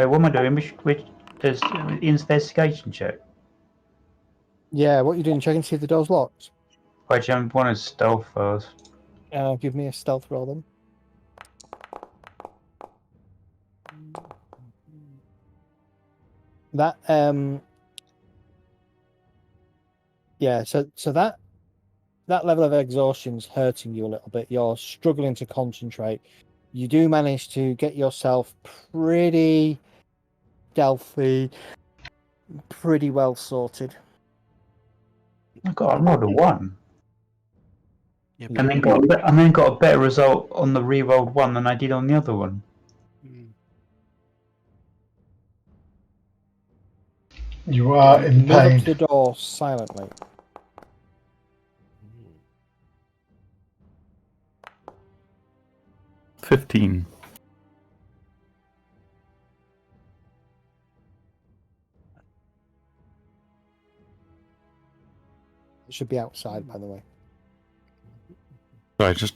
what am I doing? Which there's investigation check. Yeah, what are you doing? Checking to see if the door's locked? Wait, I want to stealth first. Give me a stealth roll then. That yeah, so that level of exhaustion's hurting you a little bit. You're struggling to concentrate. You do manage to get yourself pretty stealthy, pretty well sorted. I rolled a 1. Yeah, And then got a better result on the re-rolled one than I did on the other one. You are in Move up pain. to the door silently. Mm. 15. It should be outside, by the way. Sorry, just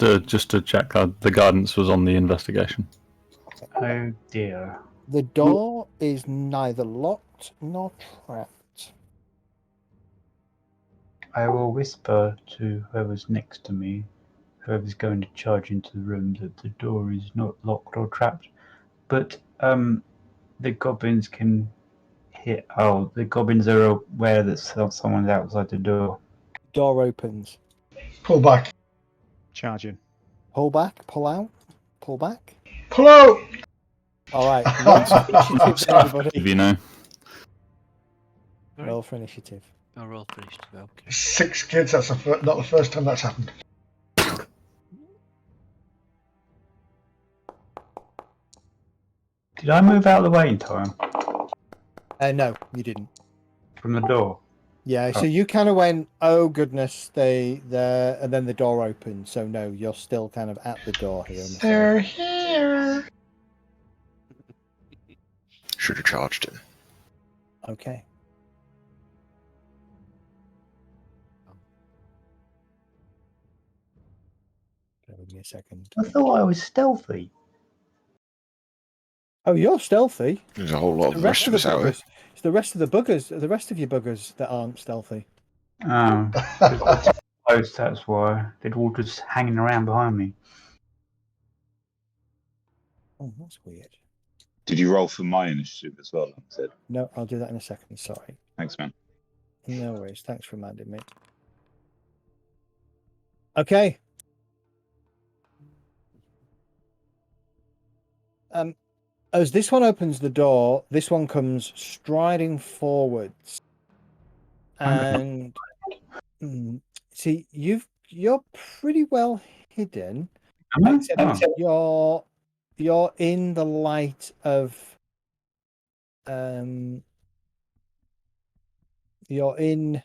to check that the guidance was on the investigation. Oh dear. The door is neither locked nor trapped. I will whisper to whoever's next to me, whoever's going to charge into the room, that the door is not locked or trapped. But the goblins can hit. Oh, the goblins are aware that someone's outside the door. Door opens. Pull back. Charging. Pull back, pull out, pull back. Pull out! All right, what's initiative, everybody? If you know. Roll for initiative. Oh, roll finished. Okay. 6 kids, that's not the first time that's happened. Did I move out of the way in time No, you didn't. from the door? Yeah, so you kind of went, oh goodness, and then the door opened. So no, you're still kind of at the door here. They're here. Should have charged him. Okay. Give me a second. I thought I was stealthy. Oh, you're stealthy. There's a whole lot of the rest of us out here. It's the rest of the buggers, the rest of you buggers that aren't stealthy. Oh, close, that's why. They're all just hanging around behind me. Oh, that's weird. Did you roll for my initiative as well? I said. No, I'll do that in a second. Sorry. Thanks, man. No worries. Thanks for reminding me. Okay. As this one opens the door, this one comes striding forwards, and see, you're pretty well hidden, except you're in the light of you're in.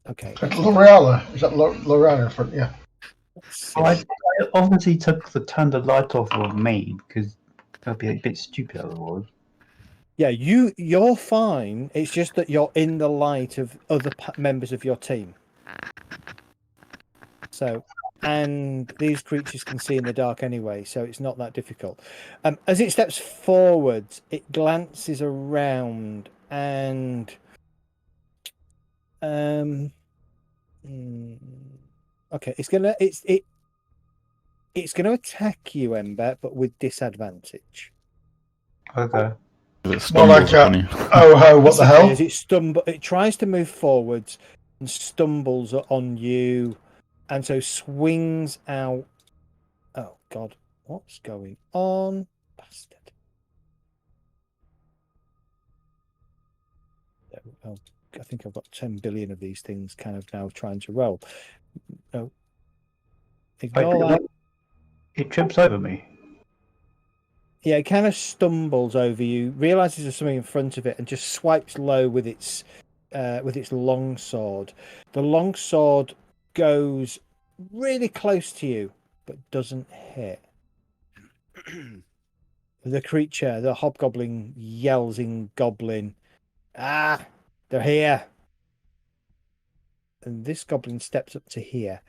Okay. L'Oreal. Is that L'Oreal in front? Yeah. I obviously turned the light off of me because that'd be a bit stupid otherwise. Yeah, you're fine. It's just that you're in the light of other members of your team. So, and these creatures can see in the dark anyway, so it's not that difficult. As it steps forwards, it glances around and okay, it's gonna attack you, Ember, but with disadvantage. Okay. More like oh ho, what the hell? It tries to move forwards and stumbles on you, and so swings out. Oh God, what's going on, bastard? Oh, I think I've got 10 billion of these things kind of now trying to roll. No. Ignore that. It trips over me. Yeah, it kind of stumbles over you, realizes there's something in front of it, and just swipes low with its long sword. The long sword goes really close to you, but doesn't hit. The creature, the hobgoblin, yells in Goblin, "Ah, they're here!" And this goblin steps up to here.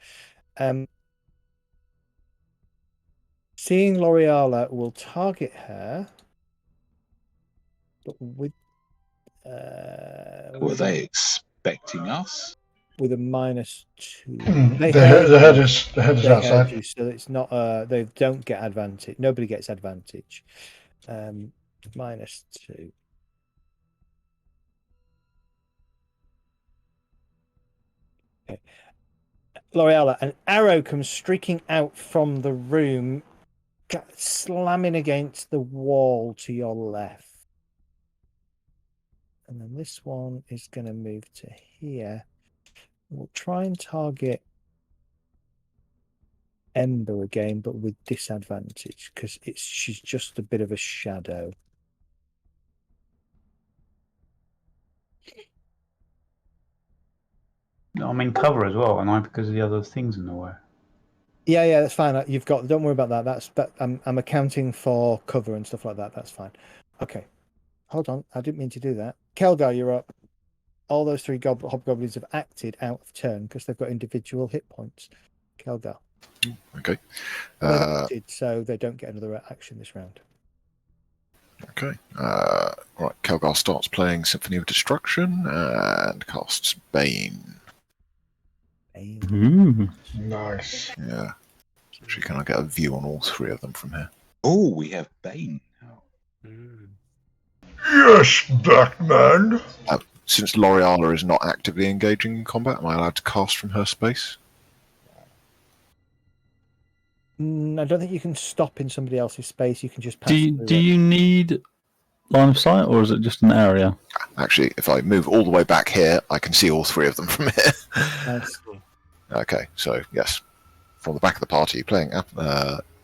Seeing L'Oreala will target her, but with Were they expecting us? with a -2. The heard head you. is They heard outside. you, so it's not. They don't get advantage. Nobody gets advantage. -2. Okay. L'Oreala, an arrow comes streaking out from the room, slamming against the wall to your left. And then this one is going to move to here. We'll try and target Ember again, but with disadvantage because she's just a bit of a shadow. I'm in cover as well, and I because of the other things in the way. Yeah, that's fine. You've got. Don't worry about that. I'm accounting for cover and stuff like that. That's fine. Okay, hold on. I didn't mean to do that. Kelgar, you're up. All those three hobgoblins have acted out of turn because they've got individual hit points. Kelgar. Okay. They've acted, so they don't get another action this round. Okay. Right. Kelgar starts playing Symphony of Destruction and casts Bane. Ooh. Nice. Yeah. Actually, can I get a view on all three of them from here? Oh, we have Bane now. Yes, Batman. Since L'Oreala is not actively engaging in combat, am I allowed to cast from her space? I don't think you can stop in somebody else's space. You can just pass. Do you need line of sight, or is it just an area? Actually, if I move all the way back here, I can see all three of them from here. Nice. Okay, so yes, from the back of the party, playing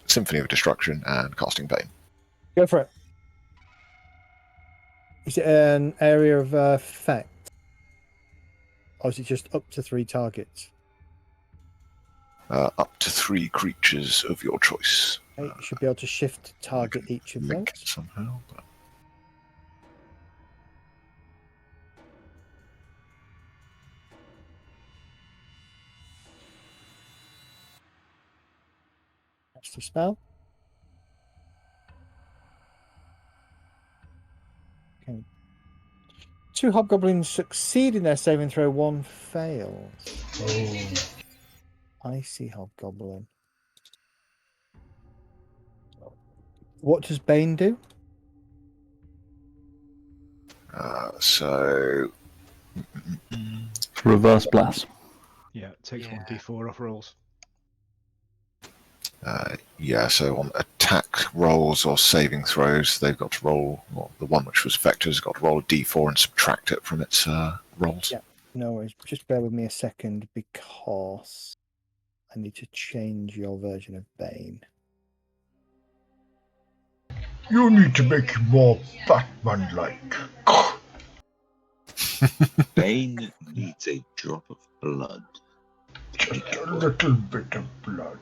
Symphony of Destruction and casting Bane. Go for it. Is it an area of effect? Or is it just up to 3 targets? Up to 3 creatures of your choice. Okay, you should be able to shift target each of Link those. it somehow. But... That's the spell. Okay. 2 hobgoblins succeed in their saving throw, 1 fails. Oh. Icy hobgoblin. What does Bane do? So... Reverse blast. Yeah, it takes 1d4 off rolls. yeah, so on attack rolls or saving throws, they've got to roll, well, the one which was Vector's got to roll a d4 and subtract it from its rolls. Yeah, no worries. Just bear with me a second because I need to change your version of Bane. You need to make him more Batman-like. Bane needs a drop of blood. Just a little bit of blood.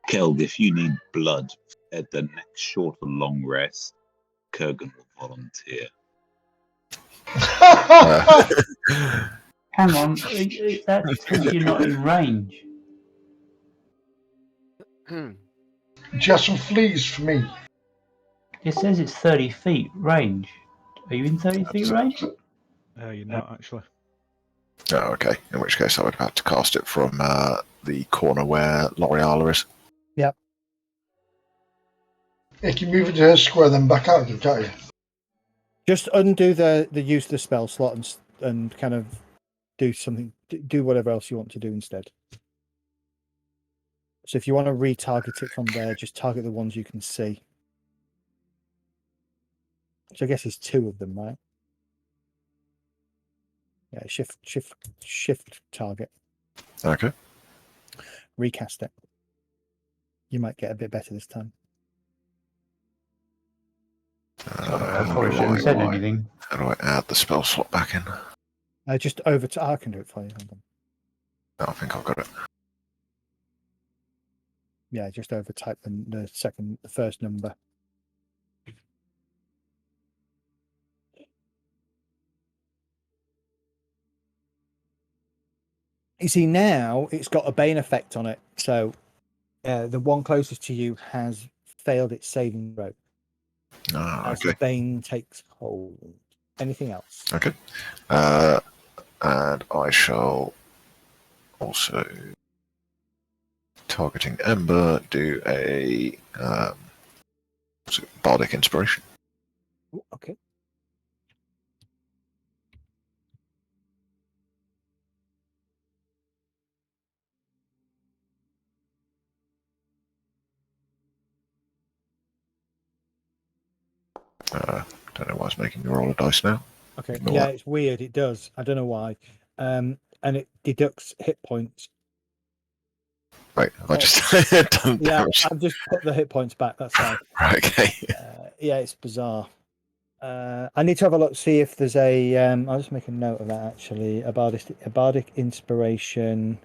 Kelg, if you need blood at the next short or long rest, Kurgan will volunteer. Hang on, that says you're not in range. Just some fleas for me. It says it's 30 feet range. Are you in 30 feet range? You're not, actually. Oh, okay. In which case I would have to cast it from the corner where L'Oreala is. Yep. You can move into her square, then back out again, can't you? Just undo the use of the spell slot and kind of do something, do whatever else you want to do instead. So if you want to retarget it from there, just target the ones you can see. So I guess it's 2 of them, right? Yeah, shift target. Okay. Recast it. You might get a bit better this time. I probably shouldn't have said anything. How do I add the spell slot back in? Just over to. I can do it for you. Hold on. No, I think I've got it. Yeah, just over type the first number. You see, now it's got a bane effect on it. So the one closest to you has failed its saving throw. As Okay. bane takes hold. Anything else? Okay. And I shall also, targeting Ember, do a bardic inspiration. Ooh, okay. Don't know why it's making me roll a dice now. Okay. Ignore Yeah, that. it's weird. It does. I don't know why. And it deducts hit points. Right, have I just done Yeah, damage? I've just put the hit points back. That's fine. Right, okay. Yeah, it's bizarre. I need to have a look, see if there's a. I'll just make a note of that actually. A bardic inspiration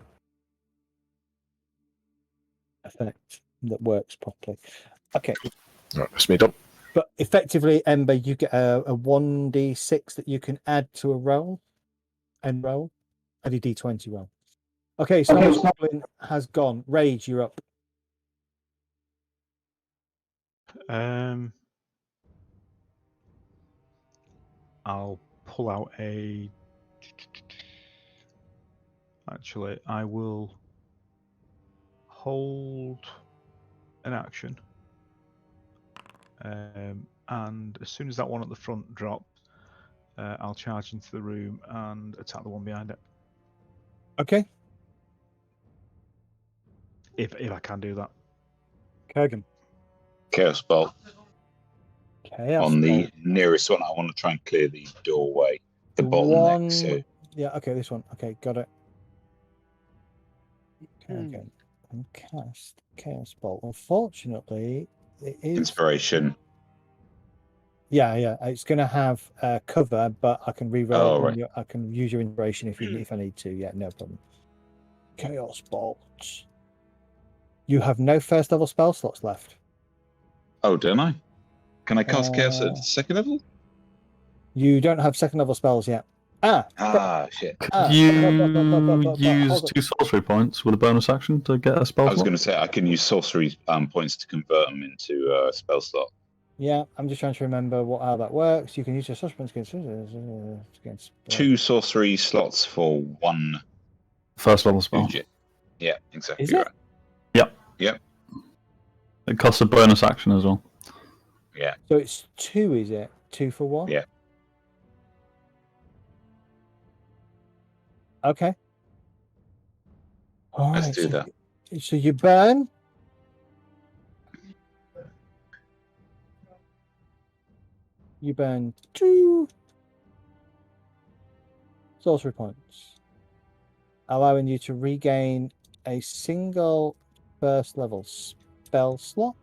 effect that works properly. Okay. Right, that's me done. But effectively, Ember, you get a 1d6 that you can add to a roll. And roll. Add a d20 roll. Okay, so Goblin has gone. Rage, you're up. I'll pull out a. Actually, I will hold an action. And as soon as that one at the front drops, I'll charge into the room and attack the one behind it. Okay. If I can do that. Kurgan. Chaos Bolt Chaos on the Bolt. nearest one. I want to try and clear the doorway, the The bottleneck. one- So Yeah, okay, this one. Okay, got it. Kurgan. And cast Chaos Bolt. Unfortunately, it is. inspiration. Yeah. It's going to have cover, but I can reroll. Oh, right. I can use your inspiration if I need to. Yeah, no problem. Chaos Bolt. You have no first level spell slots left. Oh, don't I? Can I cast chaos at second level? You don't have second level spells yet. Shit. Could you use 2 sorcery points with a bonus action to get a spell I was slot? going to say I can use sorcery points to convert them into a spell slot. Yeah, I'm just trying to remember how that works. You can use your sorcery points against 2 sorcery slots for 1 First level spell. budget. Yeah, exactly Is it? right. Yep. Yep. It costs a bonus action as well. Yeah. So it's 2, is it? 2 for 1? Yeah. Okay. All Let's right, do that. So you burn. You burn 2 sorcery points, allowing you to regain a single first level spell slot.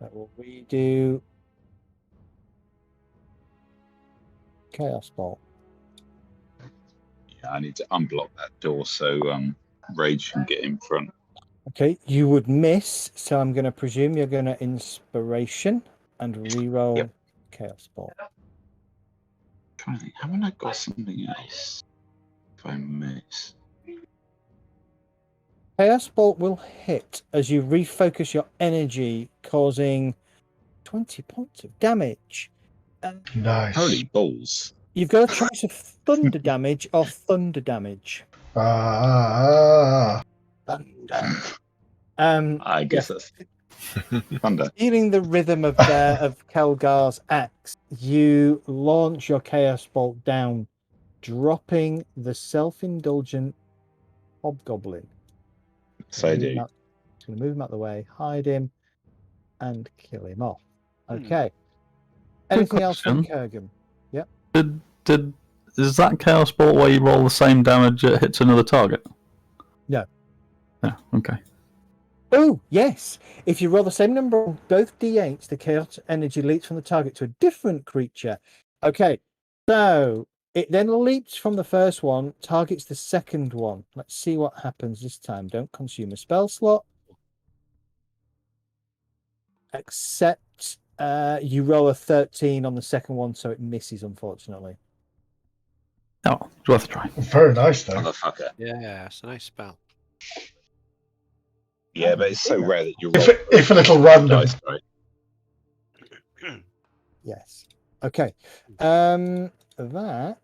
That will redo Chaos Bolt. Yeah, I need to unblock that door so Rage can get in front. Okay, you would miss, so I'm going to presume you're going to inspiration and reroll Yep. Chaos Bolt. Trying to think, haven't I got something else? If I miss. Chaos Bolt will hit as you refocus your energy, causing 20 points of damage. Nice. Holy balls. You've got a choice of thunder damage or thunder damage. Ah. Thunder. I guess that's thunder. Feeling the rhythm of Kelgar's axe, you launch your Chaos Bolt down, dropping the self-indulgent hobgoblin. So I do. Going to move him out the way, hide him, and kill him off. Okay. Anything else from Kurgan? Yep. Is that Chaos Bolt where you roll the same damage it hits another target? No. Yeah, okay. Oh, yes. If you roll the same number on both d8s, the chaos energy leaps from the target to a different creature. Okay. So it then leaps from the first one, targets the second one. Let's see what happens this time. Don't consume a spell slot. Except you roll a 13 on the second one, so it misses, unfortunately. Oh, it's worth a try. Very nice, though. Motherfucker. Yeah, it's a nice spell. Yeah, but it's so rare that you're If a little random. dice, right? Yes. Okay. That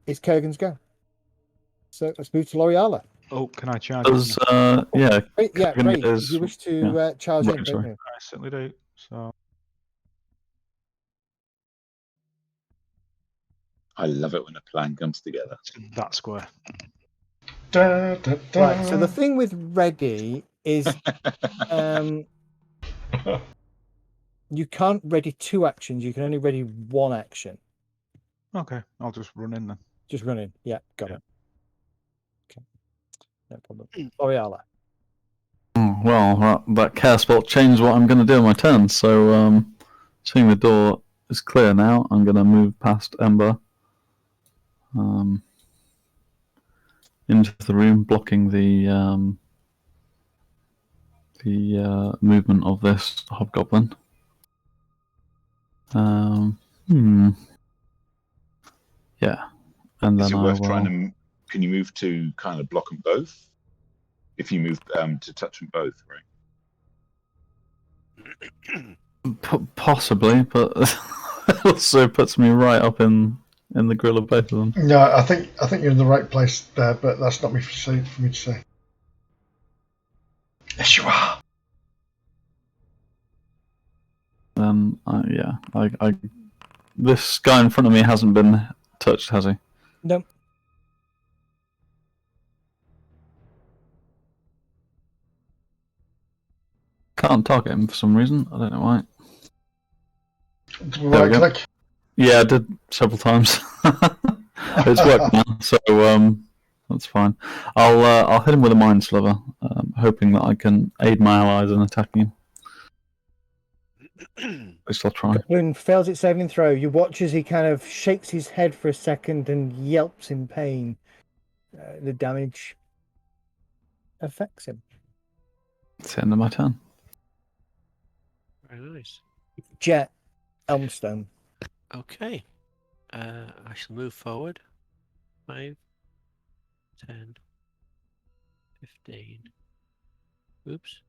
is Kurgan's go. So let's move to L'Oreala. Oh, can I charge? Does, yeah, Yeah, Kurgan Ray, is- you wish to charge Right, in, sorry. don't you? I certainly do. So I love it when a plan comes together. that square. Da, da, da. Right. So the thing with ready is you can't ready 2 actions. You can only ready 1 action. Okay, I'll just run in then. Just run in. Yeah, got Yeah. it. Okay. No problem. L'Oreala. Well, that care spot changed what I'm going to do on my turn. So, seeing the door is clear now, I'm going to move past Ember into the room, blocking the movement of this hobgoblin. Yeah, and Is then it I worth will. trying to? Can you move to kind of block them both? If you move to touch them both, right? Possibly, but it also puts me right up in the grill of both of them. No, I think you're in the right place there, but that's not for me to say. Yes, you are. I this guy in front of me hasn't been touched, has he? No. Can't target him for some reason. I don't know why. Right go. click. Yeah, I did several times. It's worked now, so that's fine. I'll hit him with a mind sliver, hoping that I can aid my allies in attacking him. At least I'll try. Goblin fails its saving throw. You watch as he kind of shakes his head for a second and yelps in pain. The damage affects him. It's the end of my turn. Very nice. Jet, Elmstone. Okay. I shall move forward. 5, 10, 15. Oops.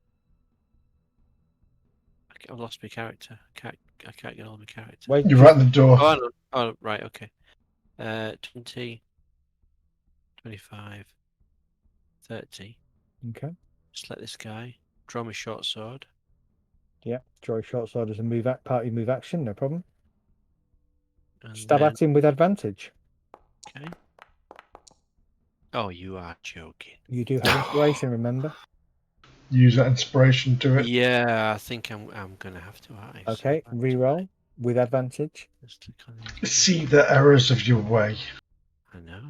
I've lost my character. I can't get on my character. Wait, You're right at the door. Oh, no. Oh, right, okay. 20, 25, 30. Okay. Just let this guy draw my short sword. Yeah, draw a short sword as a party move action, no problem. And Stab then, at him with advantage. okay. Oh, you are joking. You do have inspiration, remember? Use that inspiration to it. Yeah, I think I'm gonna have to. Okay, reroll with advantage. Just to kind of... See the errors of your way. I know.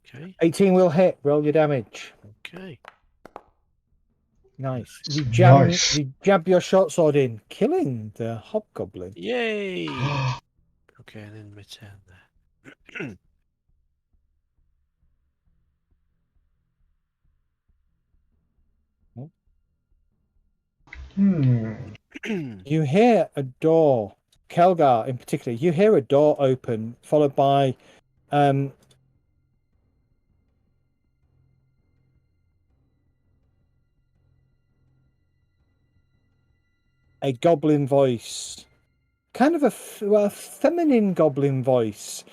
Okay. 18 will hit. Roll your damage. Okay. Nice. Nice. You jab your short sword in, killing the hobgoblin. Yay! Okay, and then my turn there. You hear a door, Kelgar in particular, you hear a door open, followed by a goblin voice, kind of a feminine goblin voice,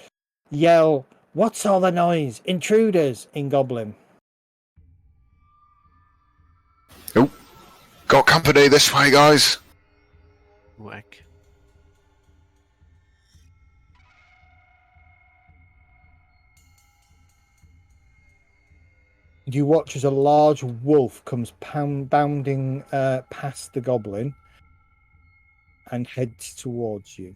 yell, "What's all the noise? Intruders!" in goblin. Oh, got company this way, guys. Whack. You watch as a large wolf comes bounding past the goblin and heads towards you.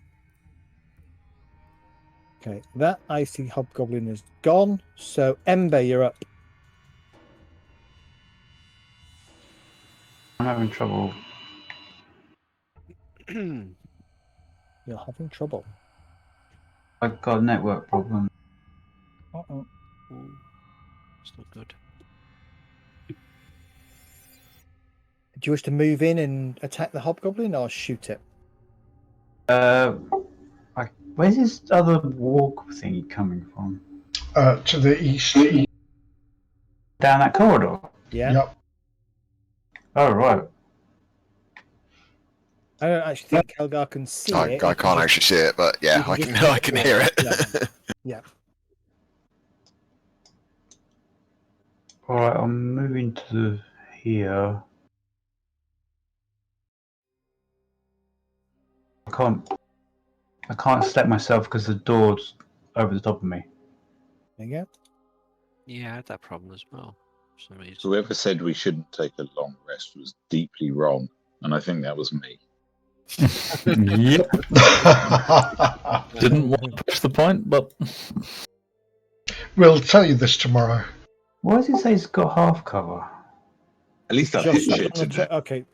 Okay, that icy hobgoblin is gone. So, Ember, you're up. I'm having trouble. You're having trouble. I've got a network problem. Uh-oh. It's not good. Do you wish to move in and attack the hobgoblin or shoot it? I Where's this other walk thingy coming from? To the east. Down that corridor? Yeah. Yep. Oh, right. I don't actually think Kelgar can see I it. can't actually see it, but yeah, you I can can. just hear I can hear it. Yeah. Alright, I'm moving to here. I can't step myself because the door's over the top of me. There you go. Yeah, I had that problem as well. For some reason. Whoever said we shouldn't take a long rest was deeply wrong, and I think that was me. Yep. Didn't want to push the point, but We'll tell you this tomorrow. Why does it say it's got half cover? At least I've You're hit stood shit on a today. okay,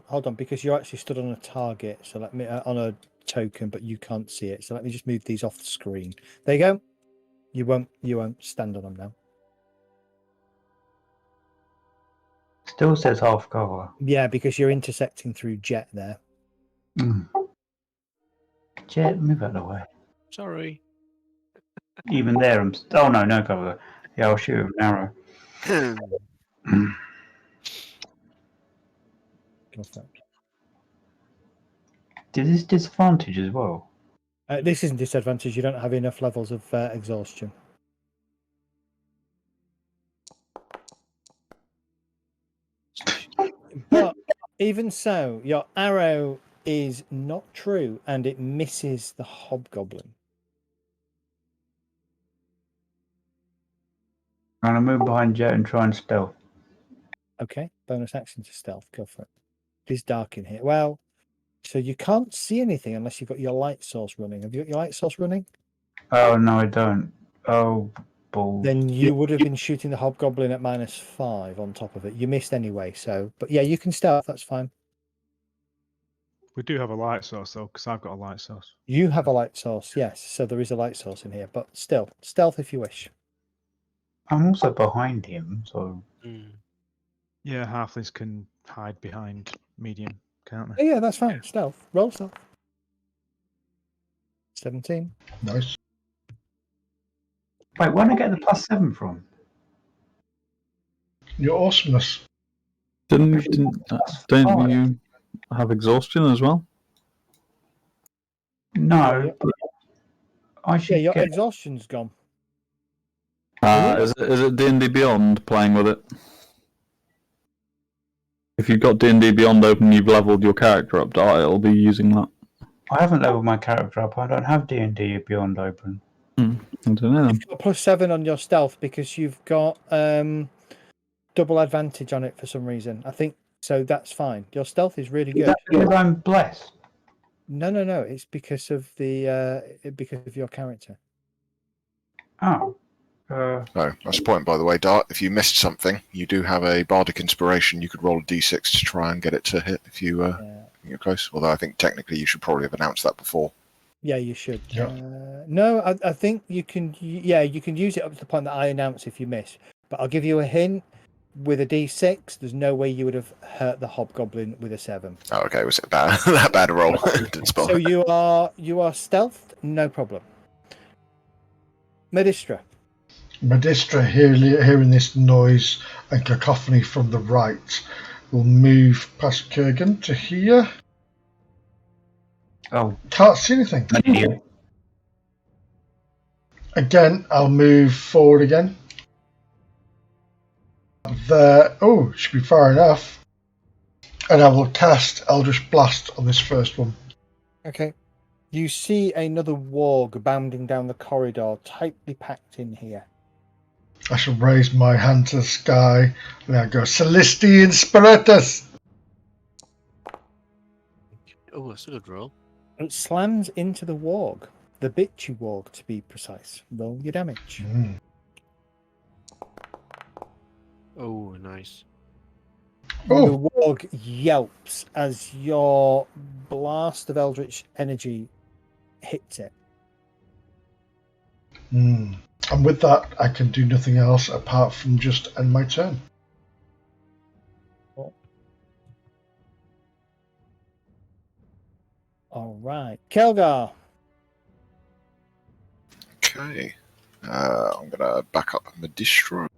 hold on, because you're actually stood on a target. So let me on a token, but you can't see it. So let me just move these off the screen. There you go. You won't stand on them now. Still says half cover. Yeah, because you're intersecting through Jet there. Jet, move out of the way. Sorry. Even there, oh no, no cover. Yeah, I'll shoot him an arrow. Did this disadvantage as well? This isn't disadvantage. You don't have enough levels of exhaustion. But even so, your arrow is not true, and it misses the hobgoblin. I'm gonna move behind Jet and try and stealth. Okay, bonus action to stealth. Go for it. It is dark in here. Well, so you can't see anything unless you've got your light source running. Have you got your light source running? Oh no, I don't. Oh, balls. Then you would have been shooting the hobgoblin at -5 on top of it. You missed anyway. So, but yeah, you can stealth. That's fine. We do have a light source though, because I've got a light source. You have a light source, yes. So there is a light source in here, but still, stealth if you wish. I'm also behind him, so Yeah, halflings can hide behind medium, can't Oh, they? yeah, that's fine. Stealth. Roll stealth. 17. Nice. wait, where did I get the +7 from? Your awesomeness. don't you have exhaustion as well? No, Yeah. but I Yeah, should your get. exhaustion's gone. Is it D&D Beyond playing with it? If you've got D&D Beyond open, you've leveled your character up. It'll be using that. I haven't leveled my character up. I don't have D&D Beyond open. I don't know. Then. You've got +7 on your stealth because you've got double advantage on it for some reason. I think so. That's fine. Your stealth is really Is good. that because I'm blessed? No. It's because of because of your character. Oh. Oh, that's a point, by the way, Dart. If you missed something, you do have a bardic inspiration. You could roll a d6 to try and get it to hit if you're close. Although I think technically you should probably have announced that before. Yeah, you should. Yeah. No, I think you can. Yeah, you can use it up to the point that I announce if you miss. But I'll give you a hint. With a d6, there's no way you would have hurt the hobgoblin with a 7. Oh, okay. Was it bad? That bad a roll? Didn't spell So it. you are stealthed, no problem. Medistra. Medistra, hearing this noise and cacophony from the right, will move past Kurgan to here. Oh, Can't see anything. an idiot. Again, I'll move forward again. There. Oh, should be far enough. And I will cast Eldritch Blast on this first one. Okay. You see another warg bounding down the corridor, tightly packed in here. I shall raise my hand to the sky and I go, Celestian Spiritus! Oh, that's a good roll. It slams into the warg. The bitchy warg, to be precise. Roll your damage. Oh, nice. Oh. The warg yelps as your blast of eldritch energy hits it. And with that, I can do nothing else apart from just end my turn. All right. Kelgar. Okay. I'm going to back up my distro.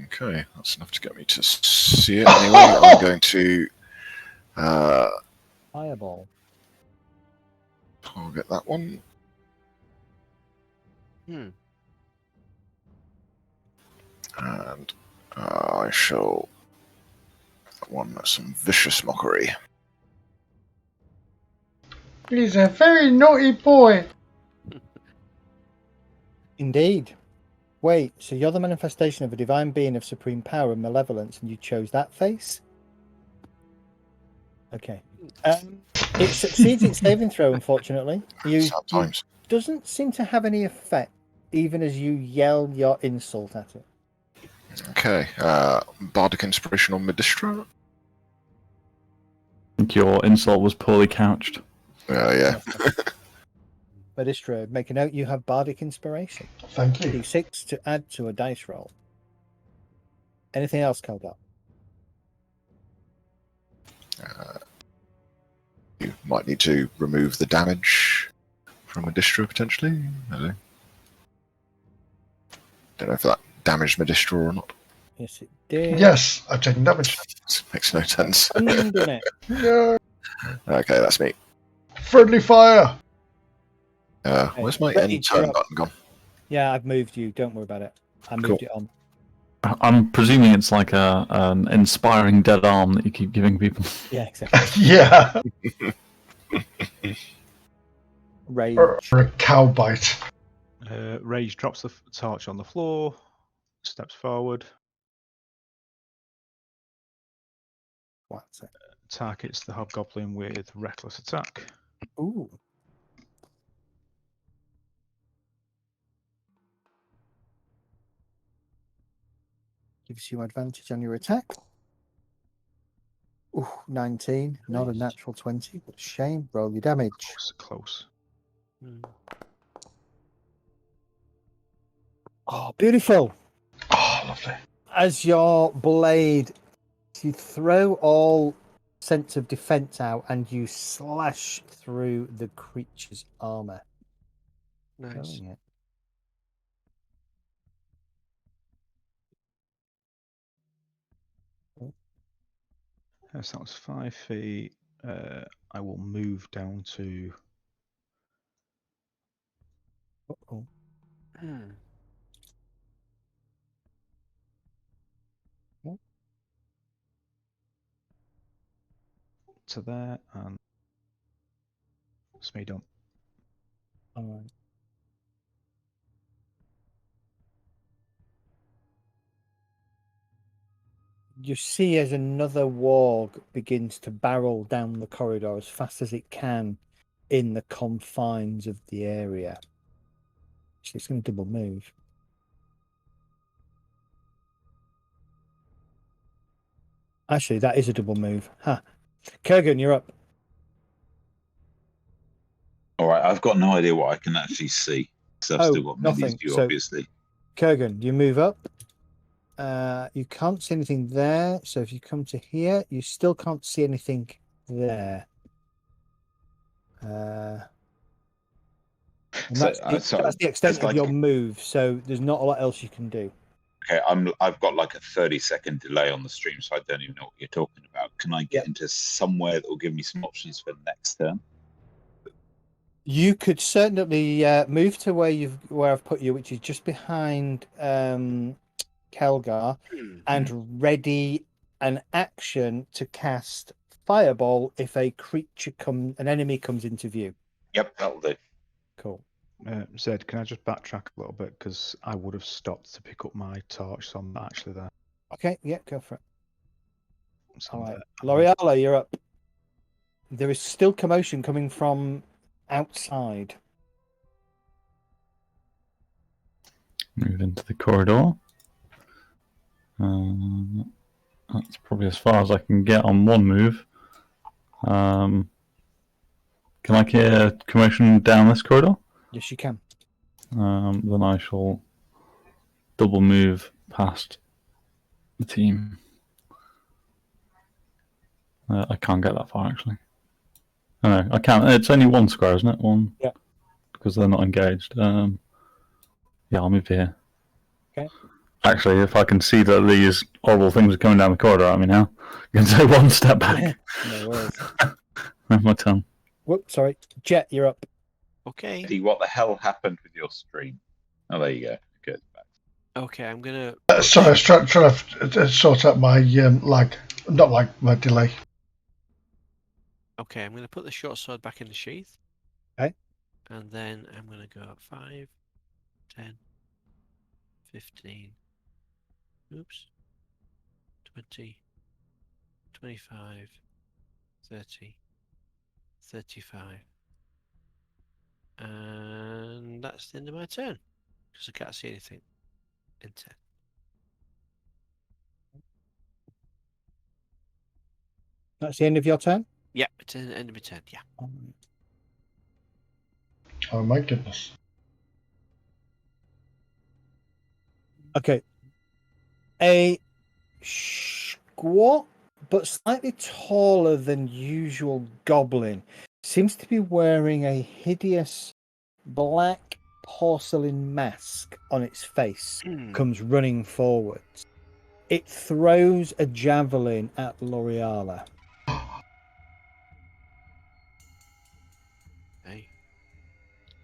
Okay, that's enough to get me to see it. Anyway, I'm going to Fireball. target that one. Hmm. And I shall that one some vicious mockery. He's a very naughty boy. Indeed. Wait, so you're the manifestation of a divine being of supreme power and malevolence, and you chose that face? Okay. It succeeds its saving throw, unfortunately. You Sometimes. doesn't seem to have any effect, even as you yell your insult at it. Okay. Bardic Inspiration on Medistra. I think your insult was poorly couched. Yeah. Medistra, make a note you have Bardic Inspiration. Thank you. D6 to add to a dice roll. Anything else, Kelgar? You might need to remove the damage from Medistra potentially. I don't know if that damaged Medistra or not. Yes, it did. Yes, I've taken damage. Makes no sense. Done it. No. Okay, that's me. Friendly fire. Where's my Ready, end turn you're up. button gone? Yeah, I've moved you. Don't worry about it. I moved it on. I'm presuming it's like an inspiring dead arm that you keep giving people. Yeah, exactly. Yeah. Rage. Or a cow bite. Rage drops the torch on the floor, steps forward, What's it? targets the hobgoblin with reckless attack. Ooh. Gives you advantage on your attack. Ooh, 19. Not a natural 20. What a shame. Roll your damage. Close. Oh, beautiful. Oh, lovely. As your blade, you throw all sense of defense out and you slash through the creature's armor. Nice. Killing it. Yes, that was 5 feet. I will move down to Uh-oh. Hmm. there, and it's me done. All right. You see as another warg begins to barrel down the corridor as fast as it can in the confines of the area. Actually, it's going to double move. Actually, that is a double move. Ha! Kurgan, you're up. All right, I've got no idea what I can actually see. So I've Oh, still got Mindy's nothing. view, So- obviously. Kurgan, you move up. You can't see anything there. So if you come to here, you still can't see anything there. And So, that's so the extent it's of your move. So there's not a lot else you can do. Okay, I've got like a 30-second delay on the stream, so I don't even know what you're talking about. Can I get into somewhere that will give me some options for the next turn? You could certainly move to where I've put you, which is just behind Kelgar, and ready an action to cast Fireball if an enemy comes into view. Yep, that'll do. Cool. Zed, can I just backtrack a little bit because I would have stopped to pick up my torch, so I'm not actually there. Okay, yeah, go for it. So All I'm right, there. L'Oreal, you're up. There is still commotion coming from outside. Move into the corridor. That's probably as far as I can get on one move. Can I hear commotion down this corridor? Yes, you can. Then I shall double move past the team. I can't get that far actually. No, I can't. It's only one square, isn't it? One. Yeah. Because they're not engaged. Yeah, I'll move to here. Okay. Actually, if I can see that these horrible things are coming down the corridor at me now, I can take one step back. No worries. My turn. Whoops, sorry. Jet, you're up. Okay. See what the hell happened with your stream. Oh, there you go. Good. Okay, I'm gonna. Sorry, I was trying to sort out my lag. Not lag, my delay. Okay, I'm gonna put the short sword back in the sheath. Okay. And then I'm gonna go 5, 10, 15. Oops. 20, 25, 30, 35. And that's the end of my turn. Because I can't see anything in 10. That's the end of your turn? Yeah, it's the end of my turn, yeah. Oh my goodness. Okay. A squat but slightly taller than usual goblin seems to be wearing a hideous black porcelain mask on its face. Comes running forwards. It throws a javelin at L'Oreala. Hey.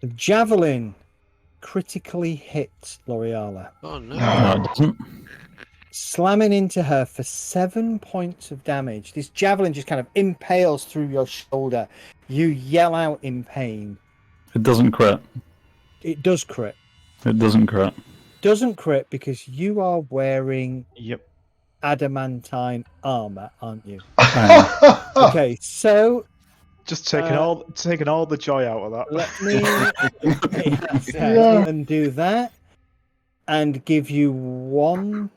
The javelin critically hits L'Oreala, Oh no. No, it doesn't. slamming into her for 7 points of damage. This javelin just kind of impales through your shoulder. You yell out in pain. It doesn't crit. It does crit. It doesn't crit. Doesn't crit because you are wearing Yep. adamantine armor, aren't you? Oh. Okay, so Just taking all the joy out of that. let me undo that and give you one.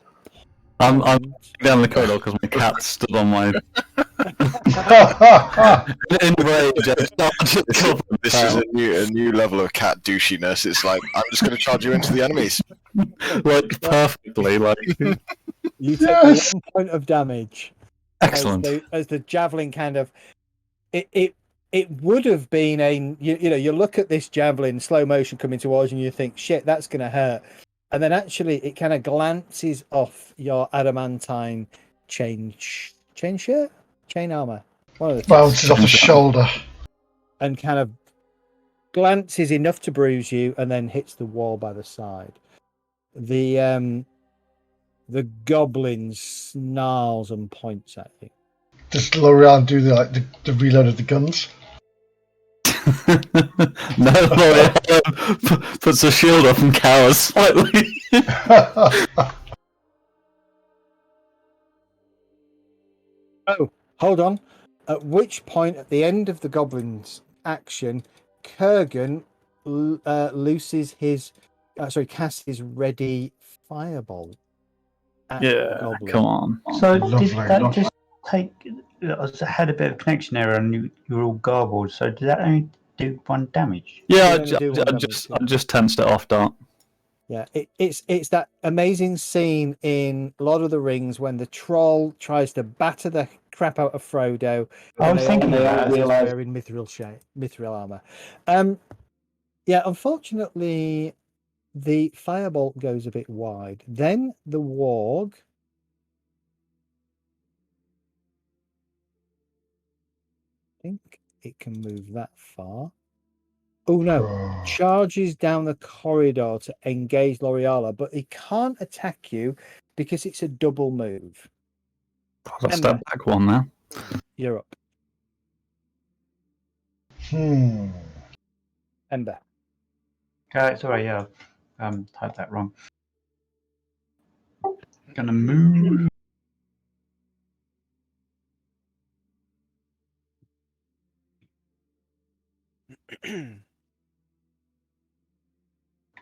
I'm down the corridor because my cat stood on my. In rage, This is a new level of cat douchiness. It's like, I'm just going to charge you into the enemies. like perfectly, like. You take 1 point of damage. Excellent. As the javelin kind of, it would have been you look at this javelin slow motion coming towards you and you think, shit, that's going to hurt. And then actually it kind of glances off your adamantine chain armor. One of the two. Bounces off the shoulder. And kind of glances enough to bruise you and then hits the wall by the side. The goblin snarls and points at you. Does L'Oreal do the reload of the guns? No, puts a shield up and cowers slightly. Oh, hold on. At which point, at the end of the goblin's action, Kurgan casts his ready firebolt. Yeah, goblin. come on. So Lovely, did that lovely. just take? I had a bit of connection error, and you were all garbled. So did that only do 1 damage? Yeah, You only do one I damage, yeah. just tensed it off, Dart. Yeah, it's that amazing scene in Lord of the Rings when the troll tries to batter the crap out of Frodo. I was thinking they that. he's wearing mithril armor. Yeah, unfortunately, the firebolt goes a bit wide. Then the warg. I think it can move that far. Oh no. Charges down the corridor to engage L'Oreala, but he can't attack you because it's a double move. I'll step back one now. You're up. Ember. Sorry, yeah, typed that wrong. Gonna move.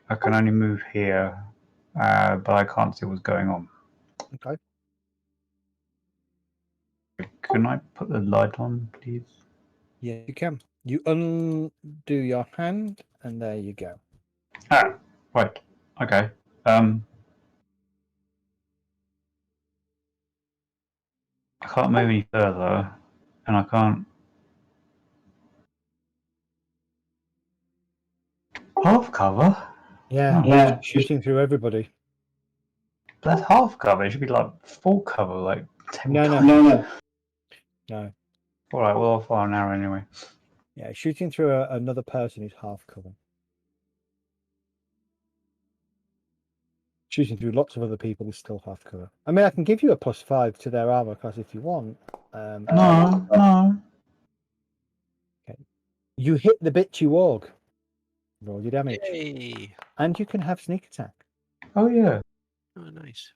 I can only move here, but I can't see what's going on. Okay. Can I put the light on, please? Yeah, you can. You undo your hand, and there you go. Ah, right. Okay. I can't move any further, and I can't. Half cover? Yeah, Yeah. shooting through everybody. That's half cover. It should be like full cover, like No. tabletop. No. All right, well, I'll fire an arrow anyway. Yeah, shooting through another person is half cover. Shooting through lots of other people is still half cover. I mean, I can give you a +5 to their armor class if you want. No. You hit the bitchy warg. Roll your damage. Yay! And you can have sneak attack. Oh, yeah. Oh, nice.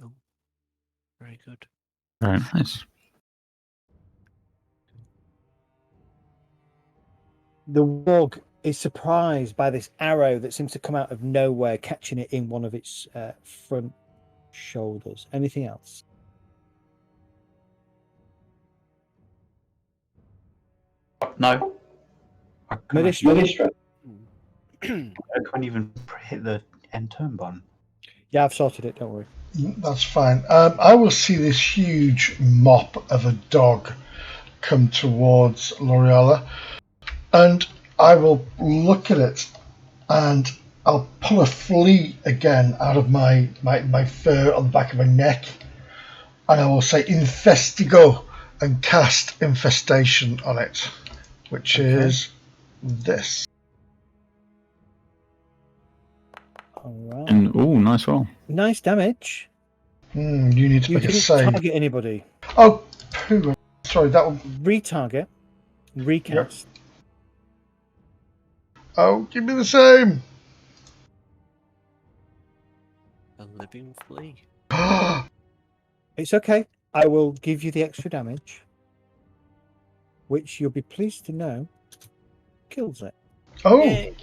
Oh, very good. Very nice. The warg is surprised by this arrow that seems to come out of nowhere, catching it in one of its front shoulders. Anything else? No. I Medistra? can't even hit the end turn button. Yeah, I've sorted it. Don't worry. That's fine. I will see this huge mop of a dog come towards L'Oreala, and I will look at it, and I'll pull a flea again out of my fur on the back of my neck, and I will say Infestigo and cast Infestation on it, which is this. All right. And nice roll. Nice damage. You need to You make a didn't save. target anybody. Oh, poo. Sorry, that one. Retarget. Recast. Oh, give me the same. A living flea. It's okay. I will give you the extra damage, which you'll be pleased to know kills it. Oh, Yay!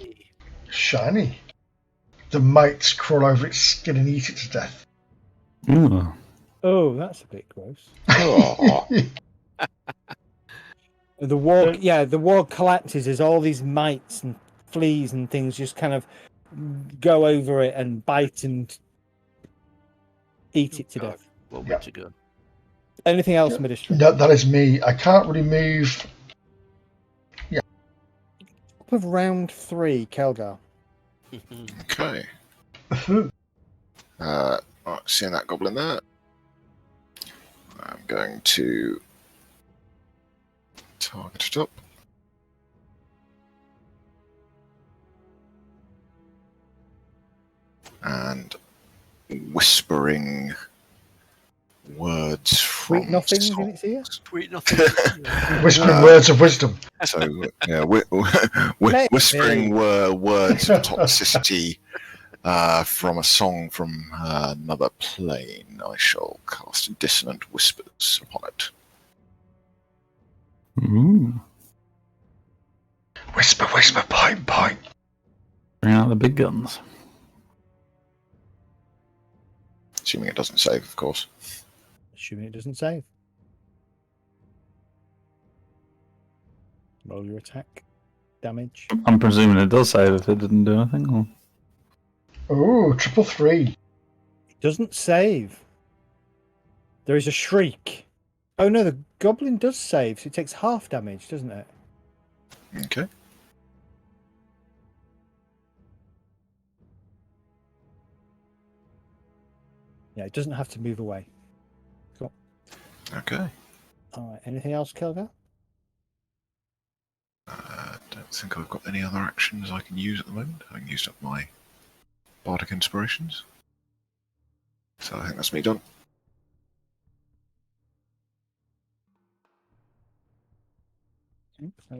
shiny. The mites crawl over its skin and eat it to death. Ooh. Oh, that's a bit gross. Oh, The warg collapses as all these mites and fleas and things just kind of go over it and bite and eat it to God, death. what Yeah. way to go? Anything else, Medistra? No, that is me. I can't really move. Top of round 3, Kelgar. okay. Right, seeing that goblin there, I'm going to target it up. And whispering words from Sweet nothings in its ear? Sweet nothing. Whispering words of wisdom. So, yeah, whispering words of toxicity from a song from another plane. I shall cast dissonant whispers upon it. Ooh. Whisper, whisper, point, point. Bring out the big guns. Assuming it doesn't save, of course. Assuming it doesn't save. Roll your attack. Damage. I'm presuming it does save if it didn't do anything. Or... Ooh, 333. It doesn't save. There is a shriek. Oh no, the goblin does save, so it takes half damage, doesn't it? Okay. Yeah, it doesn't have to move away. Cool. Okay. Alright, anything else, Kelgar? I don't think I've got any other actions I can use at the moment. I can use up my bardic inspirations. So I think that's me done. I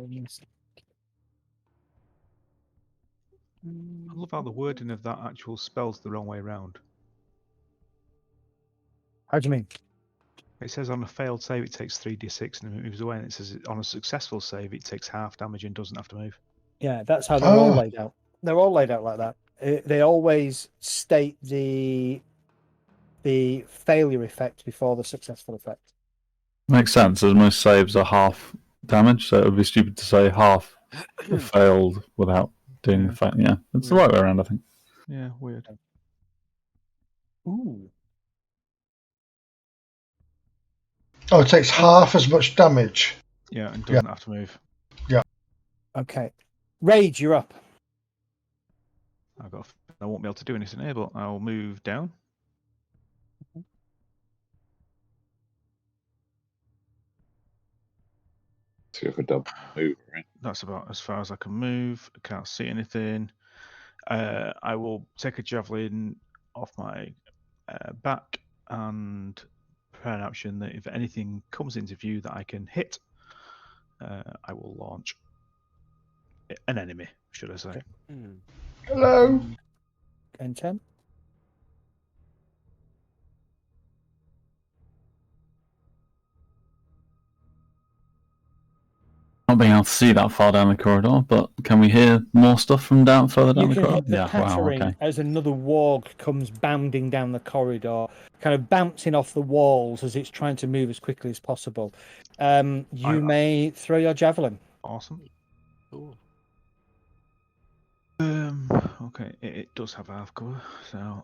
love how the wording of that actual spell's the wrong way around. How do you mean? It says on a failed save it takes 3d6 and it moves away, and it says on a successful save it takes half damage and doesn't have to move. Yeah, that's how they're all laid out. They're all laid out like that. They always state the failure effect before the successful effect. Makes sense, as most saves are half damage, so it would be stupid to say half failed without doing the fact. Yeah, it's the right way around, I think. Yeah, weird. Ooh. Oh, it takes half as much damage. Yeah, and doesn't have to move. Okay. Rage, you're up. I won't be able to do anything here, but I'll move down. So you have a double move, right? That's about as far as I can move. I can't see anything. I will take a javelin off my back and prepare an action that if anything comes into view that I can hit, I will launch an enemy, should I say. Okay. Hello. And 10. Not being able to see that far down the corridor, but can we hear more stuff from further down You the can corridor? hear the pattering as another warg comes bounding down the corridor, kind of bouncing off the walls as it's trying to move as quickly as possible. You may throw your javelin. Awesome. Ooh. Okay, it does have half cover, so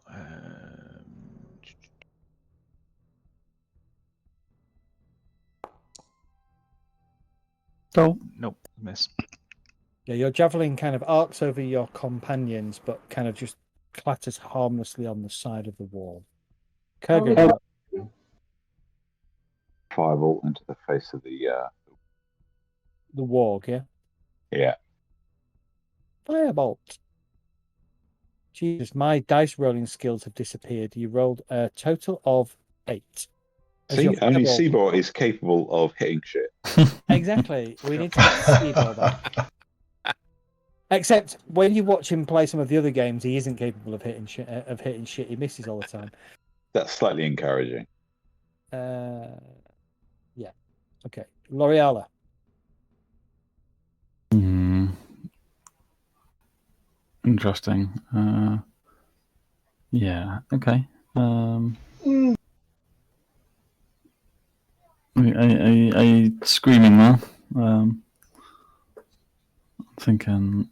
nope, miss. Yeah, your javelin kind of arcs over your companions, but kind of just clatters harmlessly on the side of the wall. Kurgan, Fireball into the face of the warg, yeah? yeah. Firebolt. Jesus, my dice rolling skills have disappeared. You rolled a total of 8. See, only Seabor is capable of hitting shit. Exactly. We need to get Seabor back. Except when you watch him play some of the other games, he isn't capable of hitting shit. He misses all the time. That's slightly encouraging. Yeah. Okay. L'Oreala. Interesting. Yeah. Okay. Are you screaming there? I'm thinking.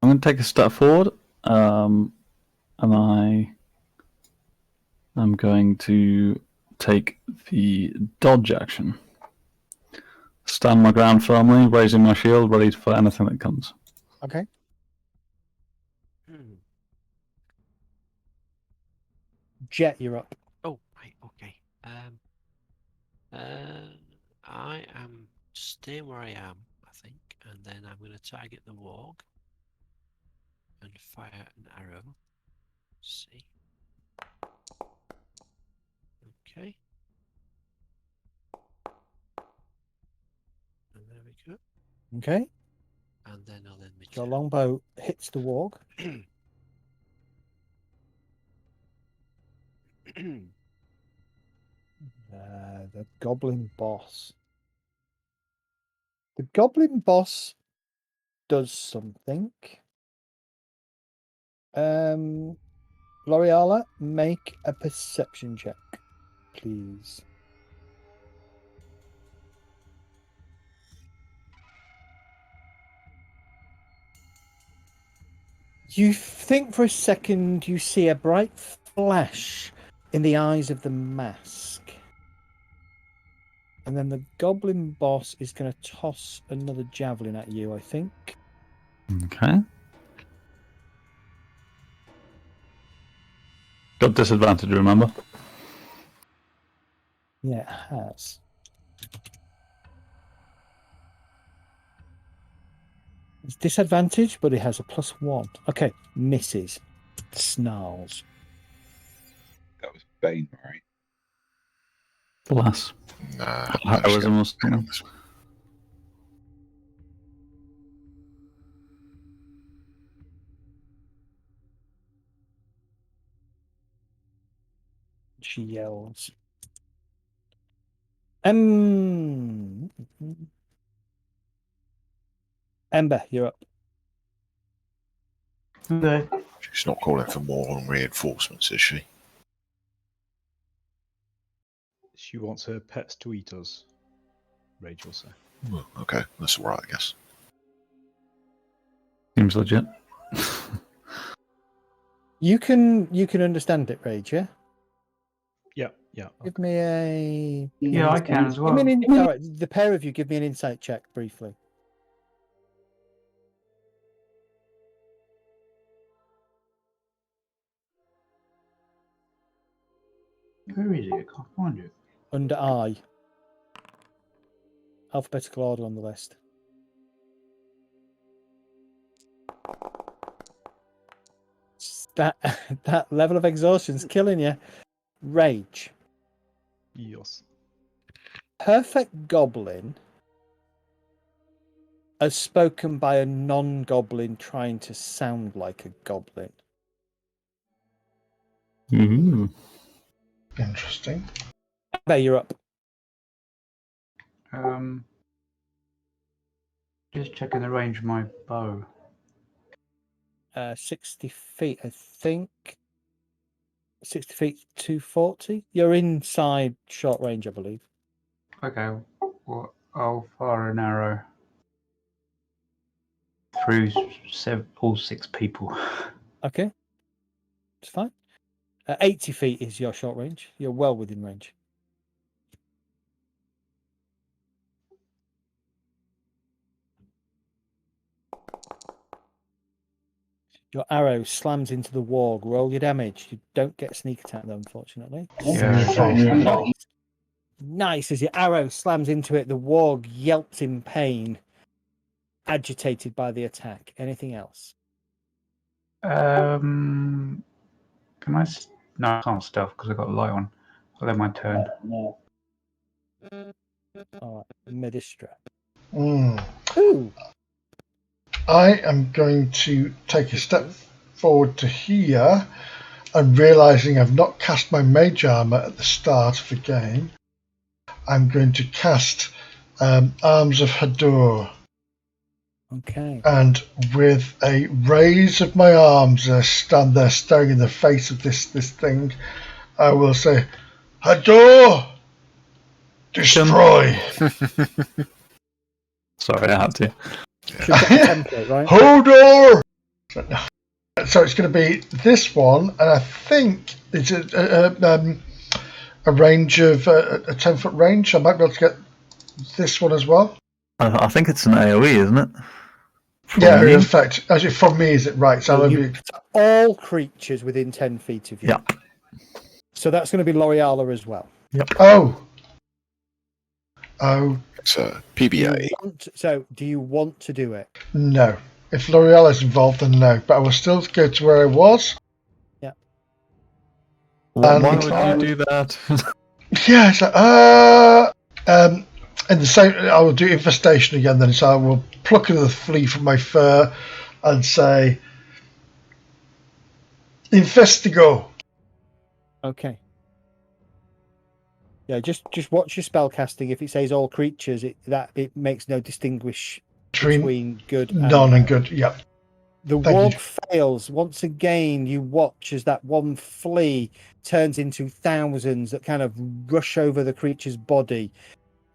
I'm going to take a step forward, and I'm going to take the dodge action. Stand my ground firmly, raising my shield, ready for anything that comes. Okay. Jet, you're up. Oh, right, okay. I am staying where I am, I think, and then I'm going to target the warg and fire an arrow. Let's see. Okay. And there we go. Okay. And then I'll end my Your longbow hits the warg. The goblin boss. The goblin boss does something. L'Oreala, make a perception check, please. You think for a second you see a bright flash in the eyes of the mask. And then the goblin boss is going to toss another javelin at you, I think. Okay. Got disadvantage, remember? Yeah, it has. It's disadvantage, but it has a +1. Okay, misses. Snarls. That was Bane, right? Alas. Nah. I was almost. She yells. Ember, you're up. Okay. She's not calling for more reinforcements, is she? She wants her pets to eat us, Rage will say. Well, okay, that's all right, I guess. Seems legit. You can understand it, Rage, yeah? Yeah. Give me a. Yeah, I can as Give me well. all right, the pair of you, give me an insight check briefly. Where is it? I can't find it. Under I. Alphabetical order on the list. That level of exhaustion's killing you. Rage. Yes. Perfect goblin as spoken by a non-goblin trying to sound like a goblin. Ooh. Interesting. There, you're up. Just checking the range of my bow. 60 feet, I think. 60 feet, 240. You're inside short range, I believe. Okay, well, I'll fire an arrow through all 6 people. Okay. It's fine. 80 feet is your short range. You're well within range. Your arrow slams into the warg. Roll your damage. You don't get sneak attack, though, unfortunately. Yeah. Nice. As your arrow slams into it, the warg yelps in pain, agitated by the attack. Anything else? Can I? No, I can't stealth because I've got a light on. I'll let my turn. All right. Medistra. Mm. Ooh. I am going to take a step forward to here, and realizing I've not cast my mage armor at the start of the game, I'm going to cast Arms of Hador. Okay. And with a raise of my arms, I stand there staring in the face of this thing. I will say, Hador! Destroy! Sorry, I had to. Should get the template, right? Hodor! So it's going to be this one, and I think it's a range of a 10-foot range. I might be able to get this one as well. I think it's an AoE, isn't it? Yeah, in fact, actually, from me, is it right? So all creatures within 10 feet of you. Yeah. So that's going to be L'Oreala as well. Yep. Oh. It's a PBA. Do you want to do it? No. If L'Oreal is involved, then no. But I will still go to where I was. Yeah. Why would you do that? Yeah, it's like, and the same, I will do infestation again then. So I will pluck the flea from my fur and say, Investigo. Okay. Yeah, just watch your spell casting. If it says all creatures, it makes no distinguish between good and none and good. Yep. The warg fails. Once again, you watch as that one flea turns into thousands that kind of rush over the creature's body.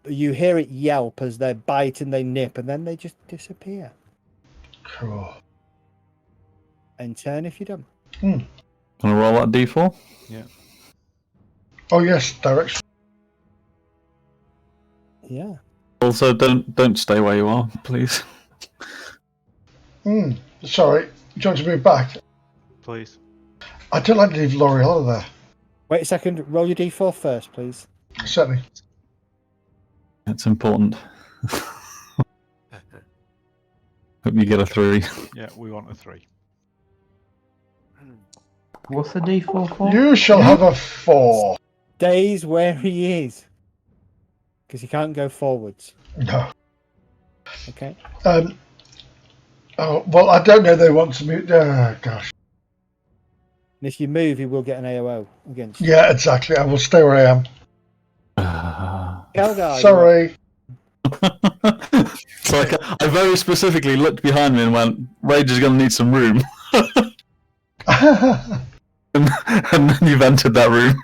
You hear it yelp as they bite and they nip, and then they just disappear. Cool. And turn if you're done. Want to roll that d4? Yeah. Oh yes, direction. Yeah. Also, don't stay where you are, please. Sorry. Do you want to move back? Please. I don't like to leave L'Oreal there. Wait a second. Roll your d4 first, please. Certainly. It's important. Hope you get a 3. Yeah, we want a 3. What's the D4 for? You shall have a 4. Stays where he is. Because he can't go forwards. No. Okay. Oh, well, I don't know they want to move. Oh, gosh. And if you move, he will get an AOO against you. Yeah, exactly. I will stay where I am. Helgar, sorry. It's like I very specifically looked behind me and went, Rage is going to need some room. and then you've entered that room.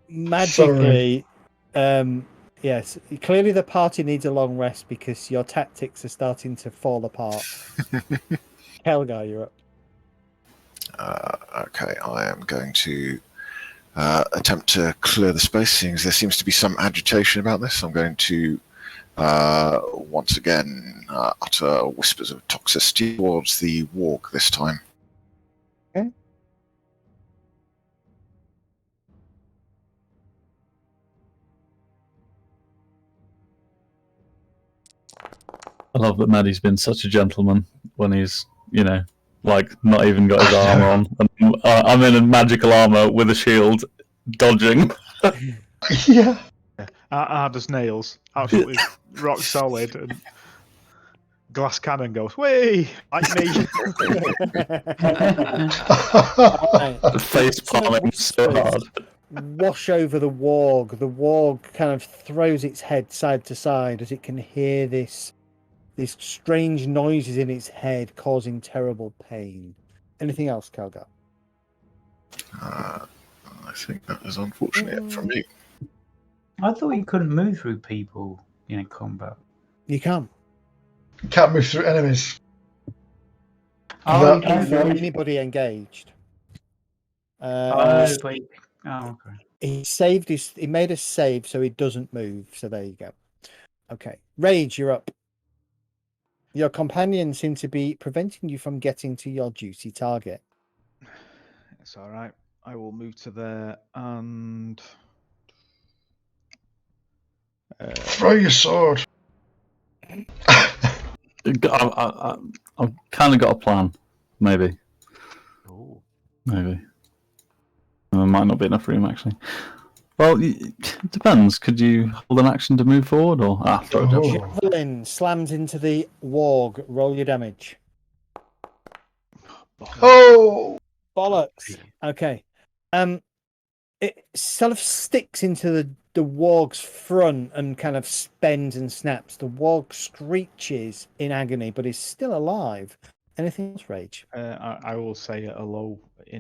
Magically, yes, clearly the party needs a long rest because your tactics are starting to fall apart. Helgar, you're up. Okay, I am going to attempt to clear the space, seeing as there seems to be some agitation about this. I'm going to once again utter whispers of toxicity towards the warg this time. Okay. I love that Maddie's been such a gentleman when he's, like not even got his armor on. And, I'm in a magical armor with a shield, dodging. Yeah. Hard as nails, absolutely rock solid, and glass cannon goes, "Way, like me." Face palming so hard. Wash over the warg. The warg kind of throws its head side to side as it can hear these strange noises in its head causing terrible pain. Anything else, Calgar? I think that is unfortunate it from me. I thought you couldn't move through people in a combat. You can. You can't move through enemies. Oh, That- you can't. Anybody engaged. Okay. He made a save, so he doesn't move. So there you go. Okay, Rage, you're up. Your companions seem to be preventing you from getting to your duty target. It's all right. I will move to there and Throw your sword. I've kind of got a plan. Maybe. Oh. Maybe. There might not be enough room, actually. Well, it depends. Could you hold an action to move forward, or throw it down? Javelin slams into the warg. Roll your damage. Oh! Bollocks. Okay. It sort of sticks into the warg's front and kind of bends and snaps. The warg screeches in agony, but is still alive. Anything else, Rage? I will say in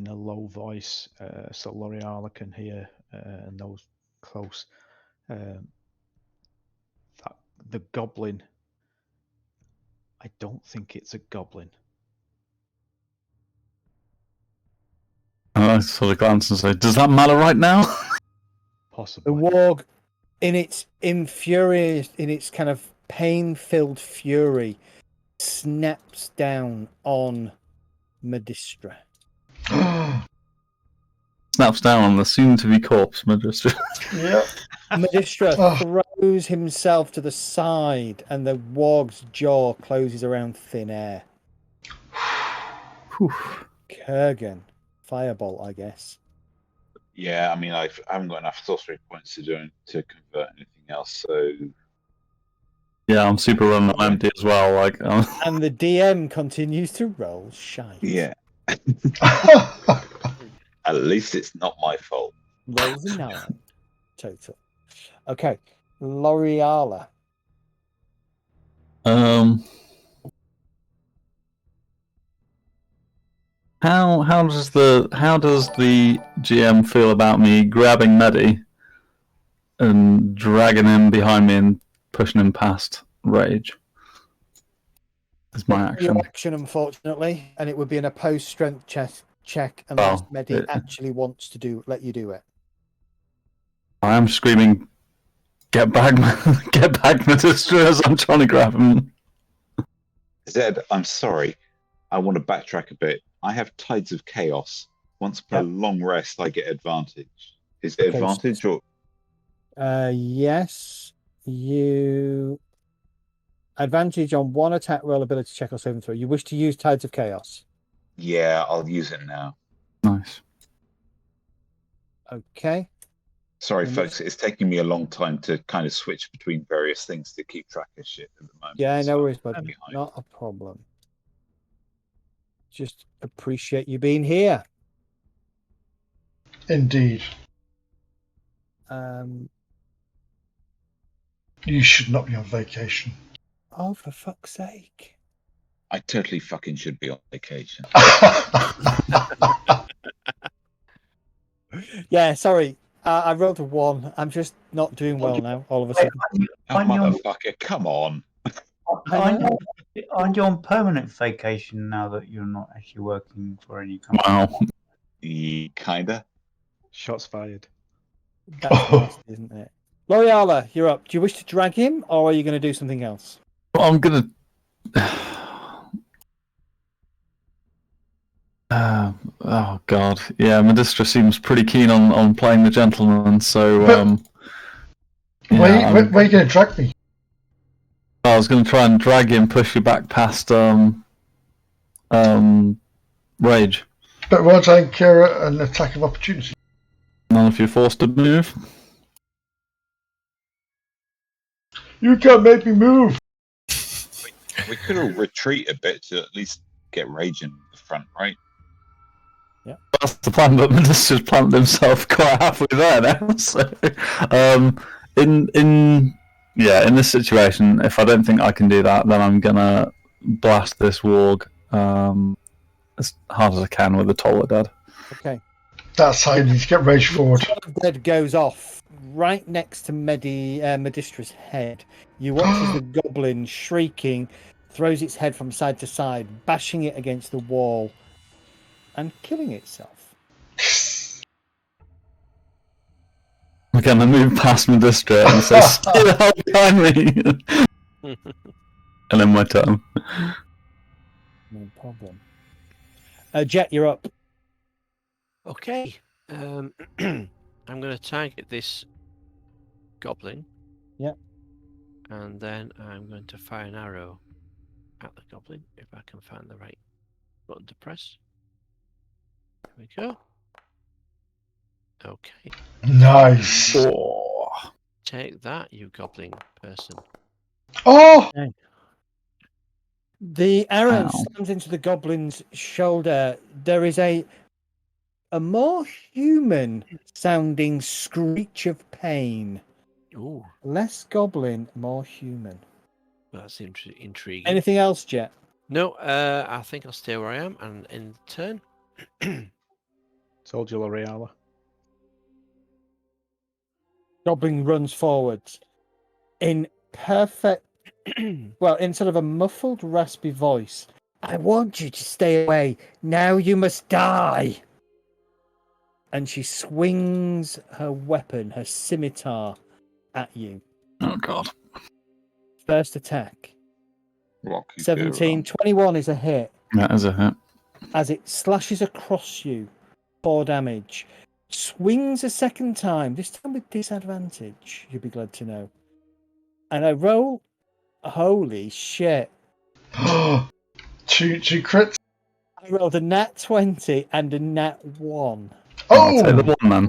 a low voice, so L'Oreal can hear and those close. That the goblin. I don't think it's a goblin. I sort of glance and say, "Does that matter right now?" Possibly. The warg, in its kind of pain-filled fury, snaps down on Medistra. Snaps down on the soon-to-be corpse, Magistra. Yep. Medistra throws himself to the side, and the warg's jaw closes around thin air. Kurgan, firebolt, I guess. Yeah, I mean, I haven't got enough sorcery points to convert anything else, so Yeah, I'm super running on empty as well. Like, And the DM continues to roll shite. yeah. At least it's not my fault. Rolls a 9 total. Okay, L'Oreala. How does the GM feel about me grabbing Medi and dragging him behind me and pushing him past Rage? Is my action. Your action, unfortunately, and it would be an opposed strength check unless Medi actually wants to let you do it. I am screaming, "Get back, get back, Medistra!" as I'm trying to grab him. Zed, I'm sorry. I want to backtrack a bit. I have Tides of Chaos. Once per long rest, I get advantage. Is it advantage or? Yes, you advantage on one attack roll, ability check, or saving throw. You wish to use Tides of Chaos? Yeah, I'll use it now. Nice. Okay. Sorry, folks. It's taking me a long time to kind of switch between various things to keep track of shit at the moment. Yeah, no so worries, I'm bud. behind. Not a problem. Just appreciate you being here. Indeed. You should not be on vacation. Oh, for fuck's sake. I totally fucking should be on vacation. Yeah, sorry. I rolled a 1. I'm just not doing well now, all of a sudden. Oh, motherfucker, come on. Aren't you on permanent vacation now that you're not actually working for any company? Wow. Kinda. Shots fired. That's nasty, isn't it? L'Oreala, you're up. Do you wish to drag him, or are you going to do something else? I'm gonna. Oh God, yeah. Medistra seems pretty keen on playing the gentleman, so where are you going to drag me? I was going to try and drag him, push you back past Rage. But won't I incur an attack of opportunity? None if you're forced to move. You can't make me move. We could all retreat a bit to at least get Rage in the front, right? That's the plan, but Medusa's planted himself quite halfway there now. So, in this situation, if I don't think I can do that, then I'm gonna blast this warg as hard as I can with the Toller Dead. Okay. That's how you need to get Rage forward. The dead goes off right next to Medistra's head. You watch as the goblin, shrieking, throws its head from side to side, bashing it against the wall and killing itself. I'm gonna move past Medistra and say, "Stay the hell behind me," and then my turn. No problem. Jet, you're up. Okay. I'm going to target this goblin. Yep. And then I'm going to fire an arrow at the goblin if I can find the right button to press. There we go. Okay. Nice. Oh. Take that, you goblin person. Oh! The arrow Ow. slams into the goblin's shoulder. There is a more human sounding screech of pain. Ooh, Less goblin, more human. that's intriguing. Anything else, Jet? No, I think I'll stay where I am and end the turn. Told you, L'Oreala. Goblin runs forwards in perfect, well, in sort of a muffled, raspy voice. I want you to stay away. Now you must die. And she swings her weapon, her scimitar, at you. Oh God. First attack. Rock you 17, 21 is a hit. That is a hit. As it slashes across you, 4 damage. Swings a second time, this time with disadvantage, you'll be glad to know. And I roll, holy shit. two crits. I rolled a nat 20 and a nat 1. I'll take the Oh! one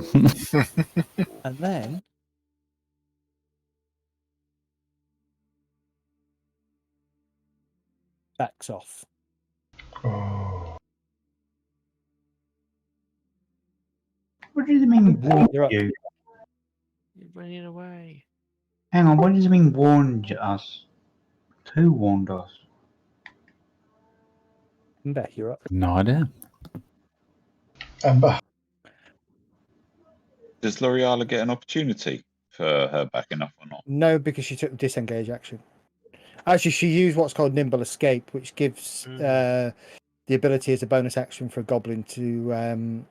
then. And then backs off. Oh. What does it mean, warned You're up. you? You're running away. Hang on, what does it mean, warned us? Who warned us? Ember, you're up. No idea. Ember. Does L'Oreala get an opportunity for her backing off or not? No, because she took the disengage action. Actually, she used what's called Nimble Escape, which gives the ability as a bonus action for a goblin to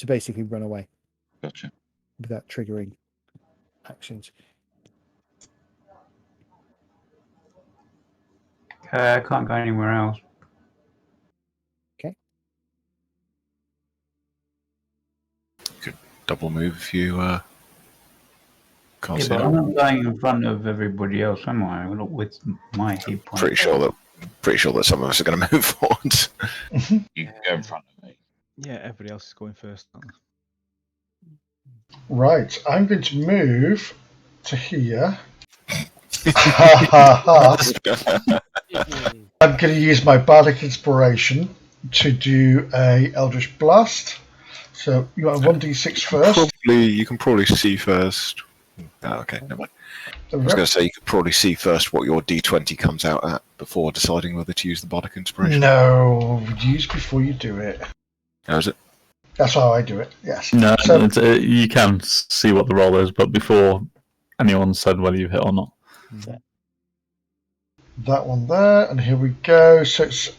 basically run away Gotcha. without triggering actions. Okay, I can't go anywhere else. Double move if you can't Yeah, see but it. I'm not going in front of everybody else, am I? Not with my hit point. Pretty sure that some of us are going to move forward. You can go in front of me. Yeah, everybody else is going first. aren't they? Right, I'm going to move to here. Ha ha ha. I'm going to use my Bardic Inspiration to do a Eldritch Blast. So you want 1d6 first? You can probably see first. Oh, okay, never mind. I was going to say you could probably see first what your d20 comes out at before deciding whether to use the Bardic Inspiration. No, use before you do it. How is it? That's how I do it, yes. No, So, you can see what the roll is, but before anyone said whether you hit or not. that one there, and here we go. So it's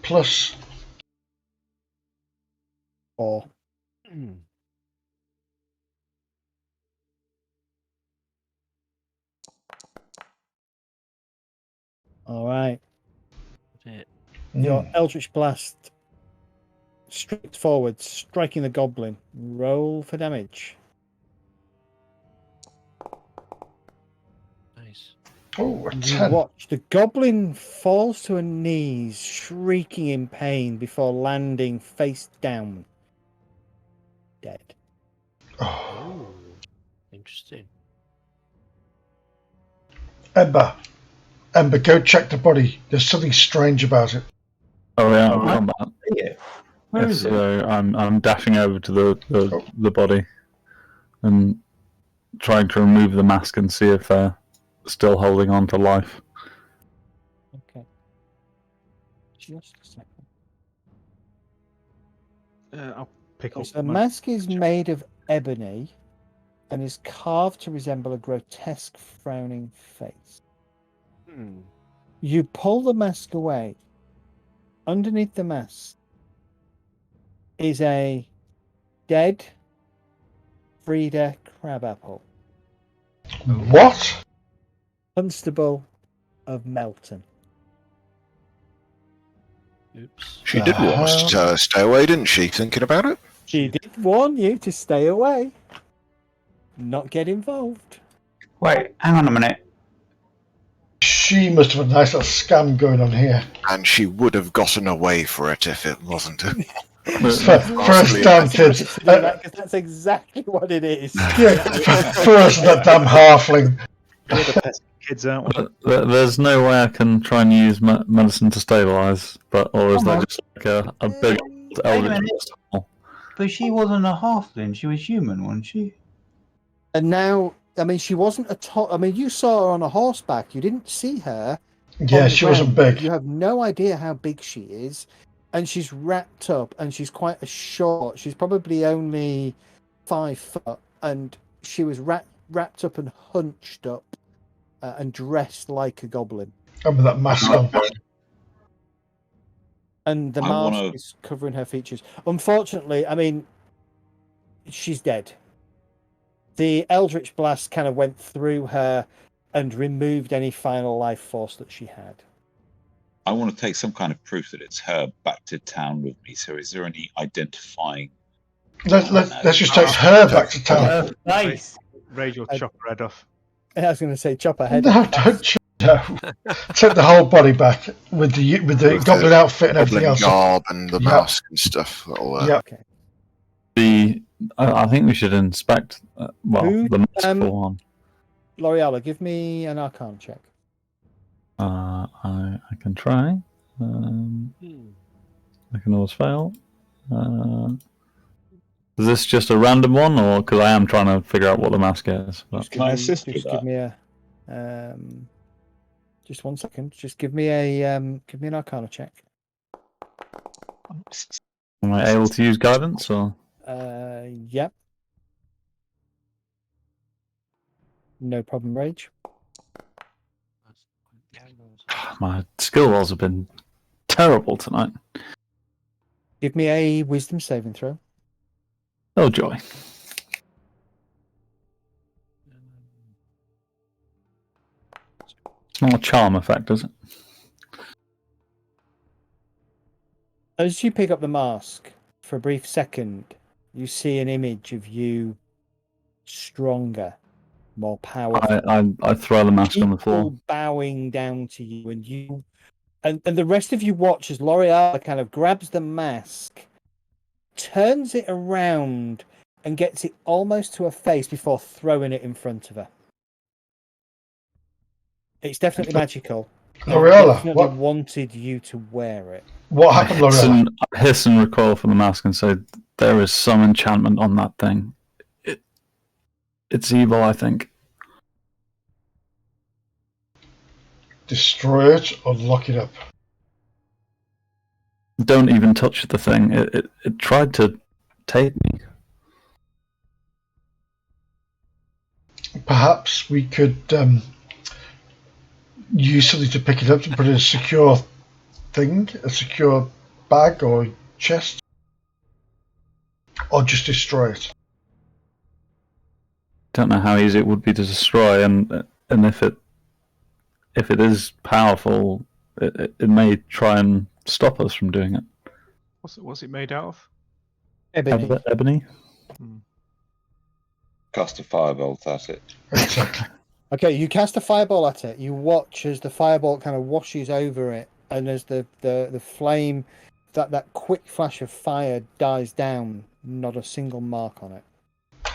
plus 4. All right. It. Your Eldritch Blast straight forward, striking the goblin. Roll for damage. Nice. Oh, a You 10. watch the goblin falls to her knees, shrieking in pain before landing face down, dead. Oh. Interesting. Ember, go check the body. There's something strange about it. Oh yeah, I've Alright. done that. Yeah. Where is it? So I'm dashing over to the body and trying to remove the mask and see if they're still holding on to life. Okay. Just a second. I'll pick up. So the mask is made of ebony and is carved to resemble a grotesque frowning face. You pull the mask away. Underneath the mask is a dead Frida Crabapple, What? Constable of Melton. Oops. She did warn us to stay away, didn't she? Thinking about it? She did warn you to stay away, not get involved. Wait, hang on a minute. She must have a nice little scam going on here. And she would have gotten away for it if it wasn't. First damn kids. Because that's exactly what it is. Yeah, first that damn halfling. We're the best kids, aren't we? There's no way I can try and use medicine to stabilize, or is that just like a big eldritch? But she wasn't a halfling. She was human, wasn't she? And now, I mean, she wasn't a top. I mean, you saw her on a horseback. You didn't see her. Yeah, she wasn't big. You have no idea how big she is. And she's wrapped up, and she's quite a short. She's probably only 5 foot, and she was wrapped up and hunched up, and dressed like a goblin. And with that mask on. And the mask is covering her features. Unfortunately, I mean, she's dead. The Eldritch Blast kind of went through her and removed any final life force that she had. I want to take some kind of proof that it's her back to town with me. So is there any identifying? Let's just take her back to town. Nice. Rage or chop her head off. I was going to say chop her head No, off. don't. Take the whole body back with the goblin outfit and everything else. Garb and the mask and stuff. Yeah. Okay. I think we should inspect. The mask for one. L'Oreala, give me an Arcana check. I can try. I can always fail. Is this just a random one, or because I am trying to figure out what the mask is? But... Can I assist with that? Give me a. Just 1 second. Just give me an Arcana check. Am I able to use guidance or? Yep. No problem, Rage. My skill rolls have been terrible tonight. Give me a Wisdom saving throw. Oh joy! It's not a charm effect, is it? As you pick up the mask, for a brief second, you see an image of you stronger, more powerful. I throw the mask on the floor. People bowing down to you, and the rest of you watch as L'Oreal kind of grabs the mask, turns it around, and gets it almost to her face before throwing it in front of her. It's definitely magical. L'Oreala, Definitely what wanted you to wear it. What happened, L'Oreala? I hiss and recoil from the mask and say, "There is some enchantment on that thing. It's evil, I think." Destroy it or lock it up. Don't even touch the thing. It tried to take me. Perhaps we could use something to pick it up and put it in a secure thing, a secure bag or chest. or just destroy it? Don't know how easy it would be to destroy, and if it is powerful, it may try and stop us from doing it. What's it made out of? Ebony. Ebony. Cast a firebolt at it. Exactly. Okay, you cast a fireball at it. You watch as the fireball kind of washes over it, and as the flame, that quick flash of fire dies down, not a single mark on it.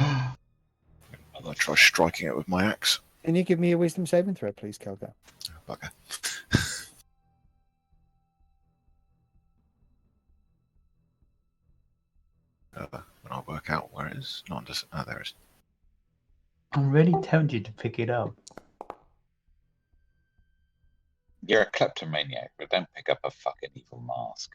I'm going to try striking it with my axe. Can you give me a wisdom saving throw, please, Kelgar? Bugger. When I work out where it is. No, it doesn't. Oh, there it is. I'm really tempted to pick it up. You're a kleptomaniac, but don't pick up a fucking evil mask.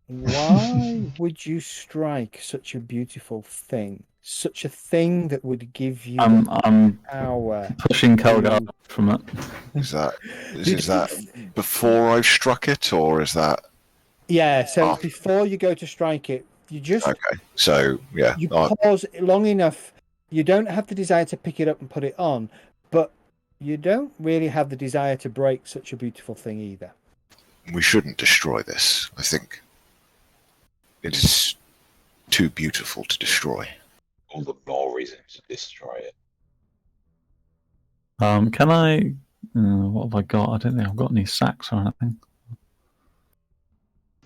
Why would you strike such a beautiful thing? Such a thing that would give you I'm power. pushing Kelgar from it. Is that before I've struck it, or is that? Yeah, so Oh. before you go to strike it, you just Okay, so yeah. you pause long enough. You don't have the desire to pick it up and put it on, but you don't really have the desire to break such a beautiful thing either. We shouldn't destroy this. I think it is too beautiful to destroy. All the more reason to destroy it. Can I? What have I got? I don't think I've got any sacks or anything.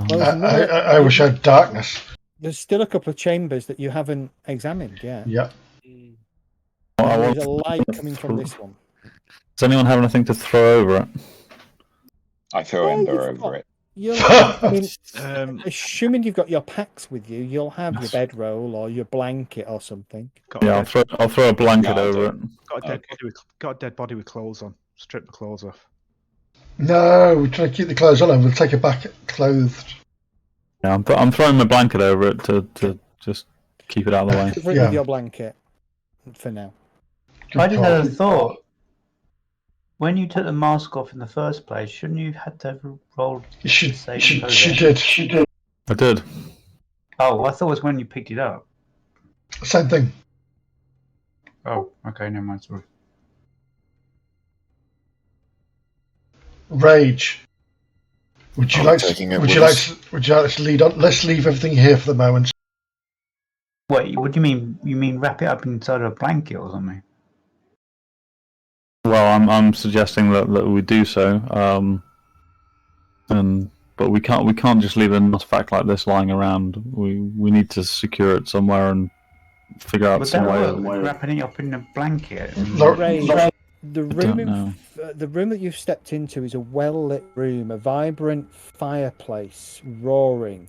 Well, I wish I had darkness. There's still a couple of chambers that you haven't examined yet. Yeah. And there's a light coming from this one. Does anyone have anything to throw over it? I throw Ember over it. Assuming you've got your packs with you, you'll have your bedroll or your blanket or something. Yeah, I'll throw a blanket over it. Got a dead body with clothes on. Strip the clothes off. No, we're trying to keep the clothes on and we'll take it back clothed. Yeah, I'm throwing my blanket over it to just keep it out of the way. Cover it with your blanket for now. I just had a thought. When you took the mask off in the first place, shouldn't you have had to roll? She did. I did. Oh, I thought it was when you picked it up. Same thing. Oh, okay, never mind. Sorry. Rage. Would you like taking it would with you like us. would you like to lead on? Let's leave everything here for the moment. Wait, what do you mean? You mean wrap it up inside a blanket or something? Well, I'm suggesting that we do so. But we can't just leave an artifact like this lying around. We need to secure it somewhere and figure out some way. Wrapping it up in a blanket. The room that you've stepped into is a well-lit room, a vibrant fireplace roaring.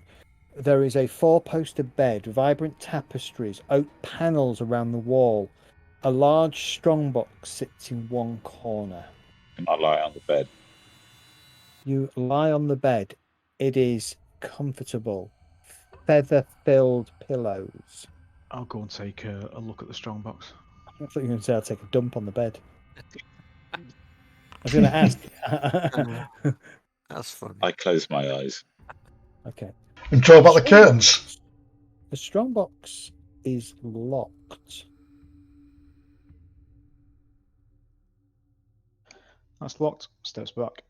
There is a four-poster bed, vibrant tapestries, oak panels around the wall. A large strongbox sits in one corner. And I lie on the bed. You lie on the bed. It is comfortable. Feather-filled pillows. I'll go and take a look at the strongbox. I thought you were going to say I'll take a dump on the bed. I was going to ask. That's funny. I close my eyes. Okay. And draw back the curtains. The strongbox is locked. That's locked. Steps back.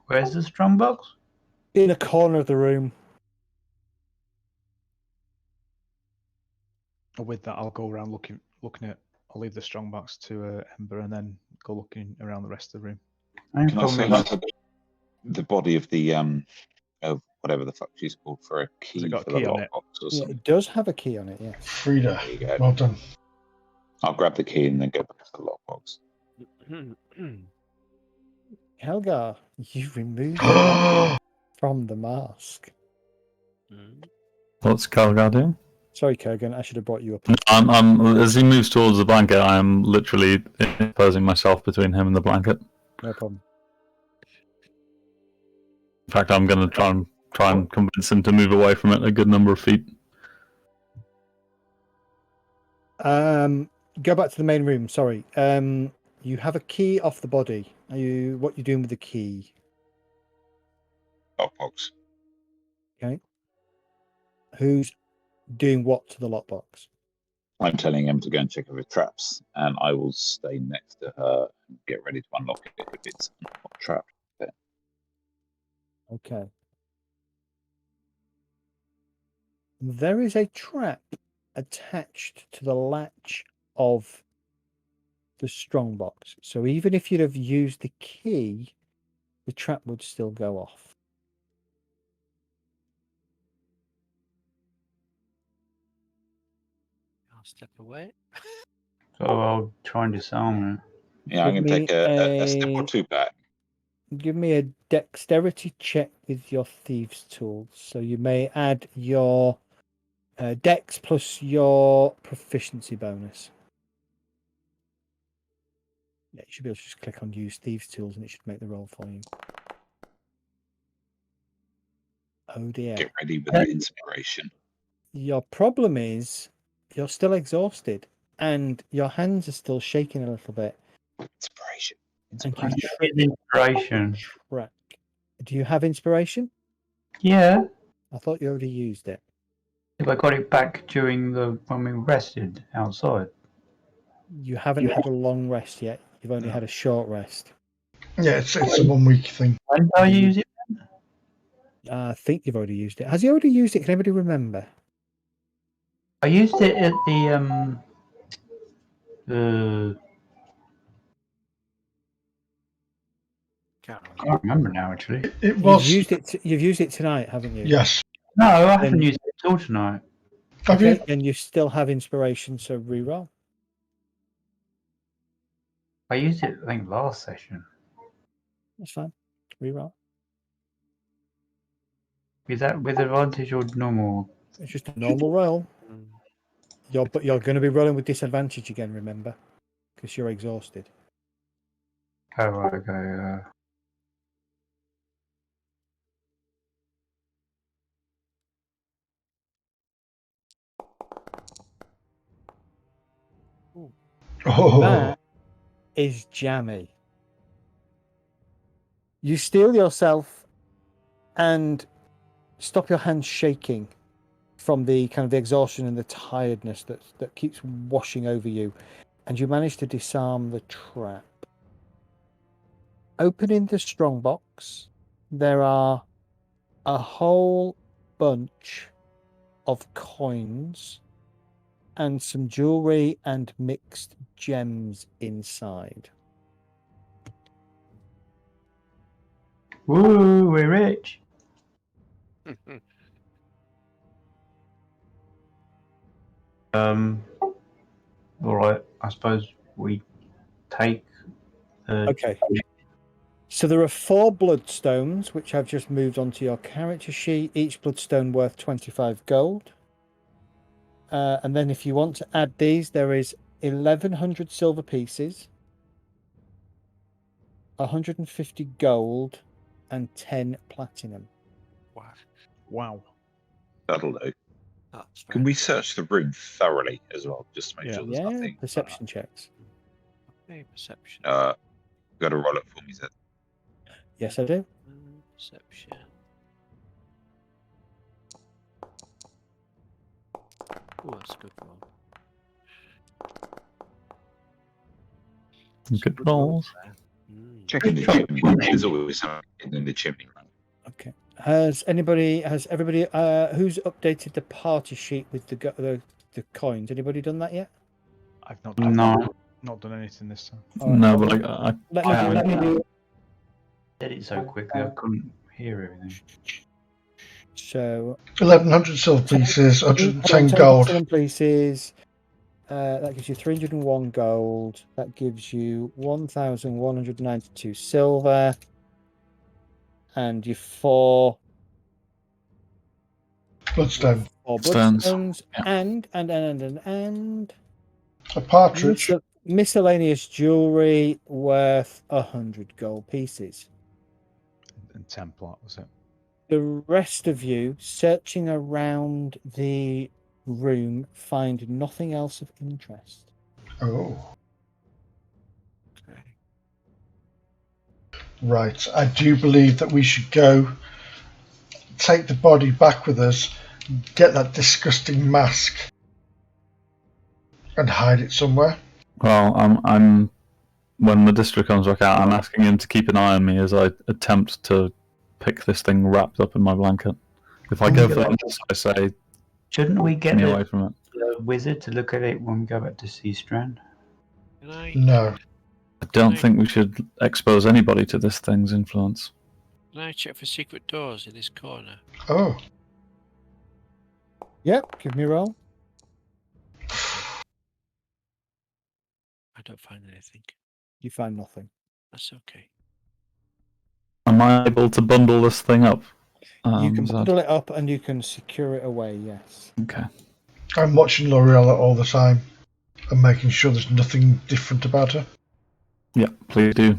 Where's the strongbox? In a corner of the room. With that, I'll go around looking at. I'll leave the strongbox to Ember and then go looking around the rest of the room. Can I search the body of the of whatever the fuck she's called for a key for the lockbox or something? It does have a key on it, yes. Frida, There you go. well done. I'll grab the key and then go back to the lockbox. Helgar, you've removed the from the mask. What's Kelgar doing? Sorry, Kurgan, I should have brought you up. I'm as he moves towards the blanket, I am literally imposing myself between him and the blanket. No problem. In fact, I'm going to try and convince him to move away from it a good number of feet. Go back to the main room. Sorry. You have a key off the body. What are you doing with the key? lockbox. Okay. Who's doing what to the lockbox? I'm telling him to go and check if it traps, and I will stay next to her and get ready to unlock it if it's not trapped. Okay. There is a trap attached to the latch of the strongbox. So even if you'd have used the key, the trap would still go off. I'll step away. So I'll try and disarm it. Yeah, I'm Give going to me take a step or two back. Give me a dexterity check with your thieves' tools. So you may add your dex plus your proficiency bonus. Yeah, you should be able to just click on use thieves' tools and it should make the roll for you. Oh dear. Get ready with that inspiration. Your problem is you're still exhausted and your hands are still shaking a little bit. Inspiration. And you Inspiration. trip Inspiration. track. Do you have inspiration? Yeah. I thought you already used it. If I got it back during when we rested outside. You haven't had a long rest yet. You've only had a short rest. Yeah, it's a 1 week thing. When did I use it? I think you've already used it. Has he already used it? Can anybody remember? I used it at I can't remember now actually. It was. You've used it tonight, haven't you? Yes. No, I haven't used it at all tonight. Have you? And you still have inspiration, so reroll. I used it, I think, last session. That's fine. Reroll. Is that with advantage or normal? It's just a normal roll. But you're going to be rolling with disadvantage again, remember? Because you're exhausted. Oh, right, okay. Oh. That is jammy. You steel yourself and stop your hands shaking from the kind of the exhaustion and the tiredness that keeps washing over you, and you manage to disarm the trap. Opening the strongbox, there are a whole bunch of coins and some jewelry and mixed gems inside. Woo, we're rich. All right. I suppose we take. Okay. So there are 4 bloodstones, which I've just moved onto your character sheet. Each bloodstone worth 25 gold. And then if you want to add these, there is 1,100 silver pieces, 150 gold, and 10 platinum. Wow. That'll do. That's Can we search the room thoroughly as well, just to make sure there's nothing? Perception checks. Okay, perception. You got to roll it for me, Zed. Yes, I do. Perception. Oh, that's a good roll. Good rolls. Checking the chimney. There's always something in the chimney. Okay. Has everybody who's updated the party sheet with the coins? Anybody done that yet? I've not done anything this time. Right, No, well, but I let me do. Did it so quickly I couldn't hear everything. So 1,100 silver pieces, 110 gold. Silver pieces. That gives you 301 gold. That gives you 1,192 silver. And your 4 Bloodstone. bloodstones. And A partridge. Miscellaneous jewelry worth 100 gold pieces. And 10 plot, was it? The rest of you, searching around the room, find nothing else of interest. Oh. Okay. Right. I do believe that we should go take the body back with us, get that disgusting mask, and hide it somewhere? Well, I'm when the district comes back out, I'm asking him to keep an eye on me as I attempt to pick this thing wrapped up in my blanket. If I go for this, I say, Shouldn't we get me away from it. the wizard to look at it when we go back to Sea Strand? Can I? No. I don't Right. think we should expose anybody to this thing's influence. Can I check for secret doors in this corner? Oh. Yep, give me a roll. I don't find anything. You find nothing. That's okay. Am I able to bundle this thing up? You can Zed? bundle it up and you can secure it away, yes. Okay. I'm watching L'Oreal all the time and making sure there's nothing different about her. Yeah, please do.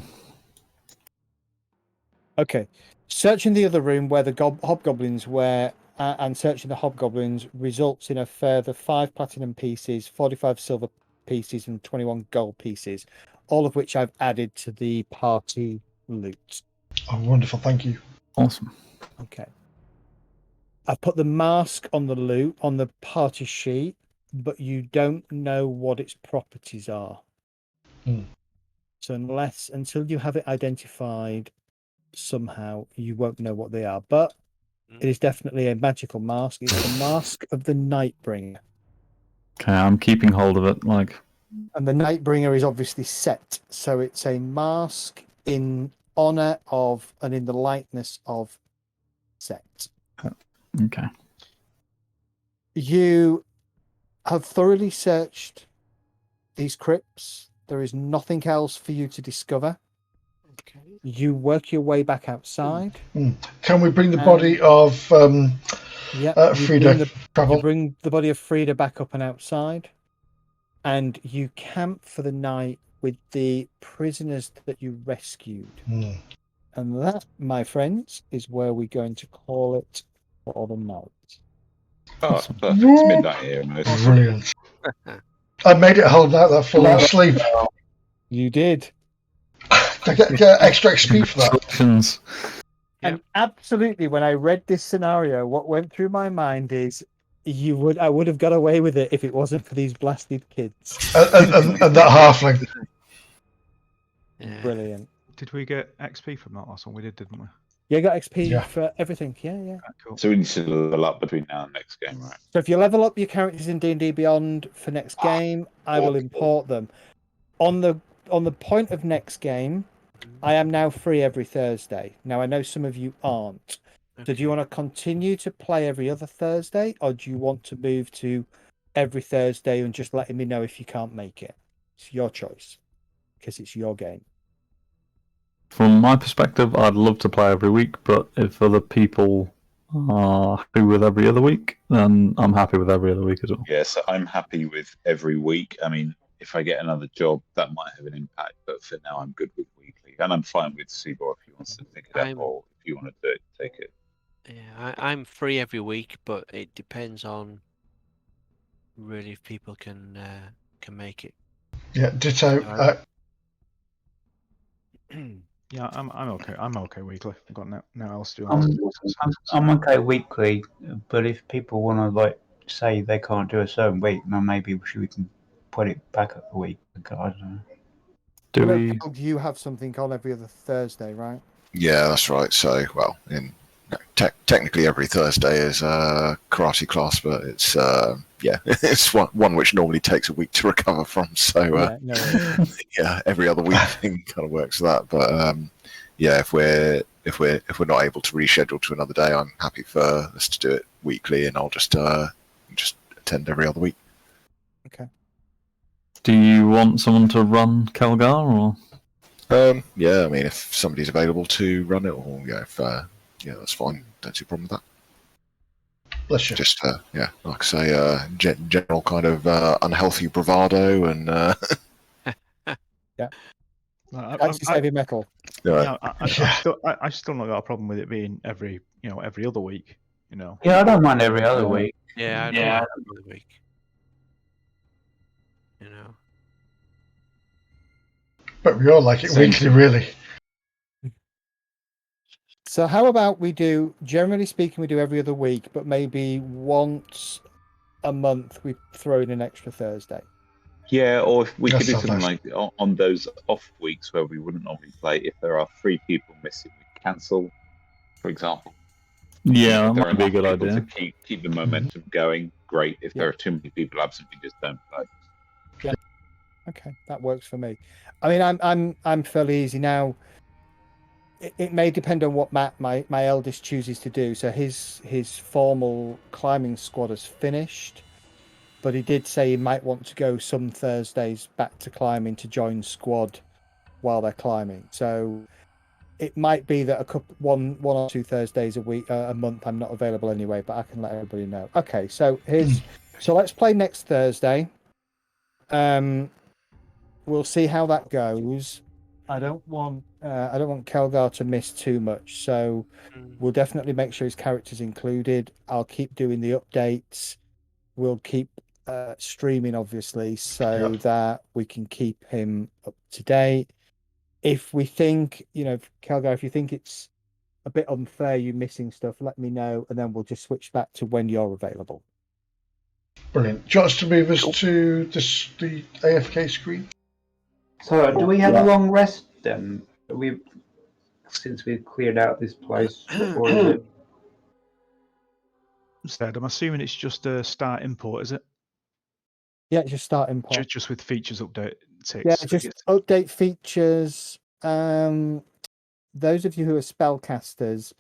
Okay. Searching the other room where the hobgoblins were and searching the hobgoblins results in a further 5 platinum pieces, 45 silver pieces, and 21 gold pieces, all of which I've added to the party loot. Oh, wonderful. Thank you. Awesome. Okay. I've put the mask on the loot on the party sheet, but you don't know what its properties are. So until you have it identified somehow, you won't know what they are. But it is definitely a magical mask. It's the mask of the Nightbringer. Okay, I'm keeping hold of it. And the Nightbringer is obviously set. So it's a mask in honor of and in the likeness of Set. Okay. You have thoroughly searched these crypts. There is nothing else for you to discover. Okay. You work your way back outside. Can we bring the body of Frida You Travel? bring the body of Frida back up and outside, and you camp for the night with the prisoners that you rescued. And that, my friends, is where we're going to call it for the night. Oh, it's perfect. It's midnight here. Almost. Brilliant. I made it hold out that falling asleep. You did. I get extra XP for that. And absolutely, when I read this scenario, what went through my mind is I would have got away with it if it wasn't for these blasted kids. And that halfling. Yeah. Brilliant. Did we get XP from that last one? We did, didn't we? Yeah, got XP for everything. Yeah. Cool. So we need to level up between now and next game, right? So if you level up your characters in D&D Beyond for next game, I will import them. On the point of next game, I am now free every Thursday. Now I know some of you aren't. So do you want to continue to play every other Thursday, or do you want to move to every Thursday and just letting me know if you can't make it? It's your choice, because it's your game. From my perspective, I'd love to play every week, but if other people are happy with every other week, then I'm happy with every other week as well. Yes, I'm happy with every week. I mean, if I get another job, that might have an impact, but for now, I'm good with weekly. And I'm fine with Seabor if he wants to take it up, or if you want to do it, take it. Yeah, I'm free every week, but it depends on really if people can make it. Yeah, ditto. Yeah, I'm okay. I'm okay weekly. I've got no else to do. I'm okay weekly, but if people want to say they can't do a certain week, then maybe we can put it back up a week. I don't know. You have something on every other Thursday, right? Yeah, that's right. So, well, technically every Thursday is a karate class, but it's it's one which normally takes a week to recover from. So yeah, every other week thing kind of works for that. But yeah, if we're not able to reschedule to another day, I'm happy for us to do it weekly, and I'll just attend every other week. Okay. Do you want someone to run Kelgar, or? Yeah, I mean, if somebody's available to run it, or yeah, that's fine. Don't see a problem with that. Bless you. Just yeah, like I say, general kind of unhealthy bravado and yeah. That's heavy metal. Yeah, I still not got a problem with it being every other week. Yeah, I don't mind every other week. Yeah, I don't mind every other week. But we all like it weekly, really. So how about we do, generally speaking, we do every other week, but maybe once a month we throw in an extra Thursday. Yeah, or if we That could do sounds something nice. like on those off weeks where we wouldn't normally play, if there are 3 people missing, we cancel, for example. Yeah, If that there are might be a enough good people idea. to keep the momentum going, great. If there Yeah. are too many people absent, we just don't play. Okay, that works for me. I mean, I'm fairly easy now. It may depend on what Matt, my eldest, chooses to do. So his formal climbing squad has finished, but he did say he might want to go some Thursdays back to climbing to join squad while they're climbing. So it might be that one or 2 Thursdays a month I'm not available anyway, but I can let everybody know. Okay, so so let's play next Thursday. We'll see how that goes. I don't want Kelgar to miss too much, so we'll definitely make sure his character's included. I'll keep doing the updates. We'll keep streaming, obviously, so that we can keep him up to date. If we think, Kelgar, if you think it's a bit unfair you missing stuff, let me know, and then we'll just switch back to when you're available. Brilliant. Do you want us to move us to the AFK screen? So, do we have a long rest then? Since we've cleared out this place, or is it? Instead, I'm assuming it's just a start import, is it? Yeah, just start import. Just with features update ticks. Yeah, just update features. Those of you who are spellcasters,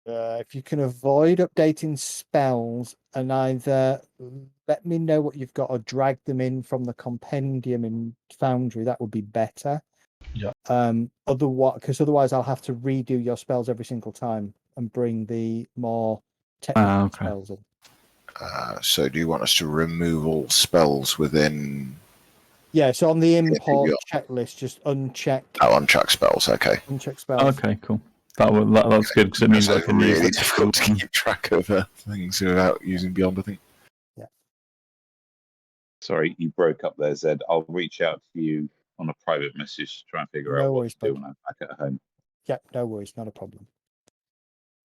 if you can avoid updating spells and either let me know what you've got or drag them in from the compendium in Foundry, that would be better. Yeah. Otherwise I'll have to redo your spells every single time and bring the more technical spells in. So do you want us to remove all spells within? Yeah, so on the import checklist, just uncheck. Oh, uncheck spells. Okay. Uncheck spells. Okay, cool. That's good because it means I can use really it. difficult to keep track of things without using Beyond, I think. Yeah. Sorry, you broke up there, Zed. I'll reach out to you on a private message to try and figure out what to do when I'm back at home. Yeah, no worries, not a problem.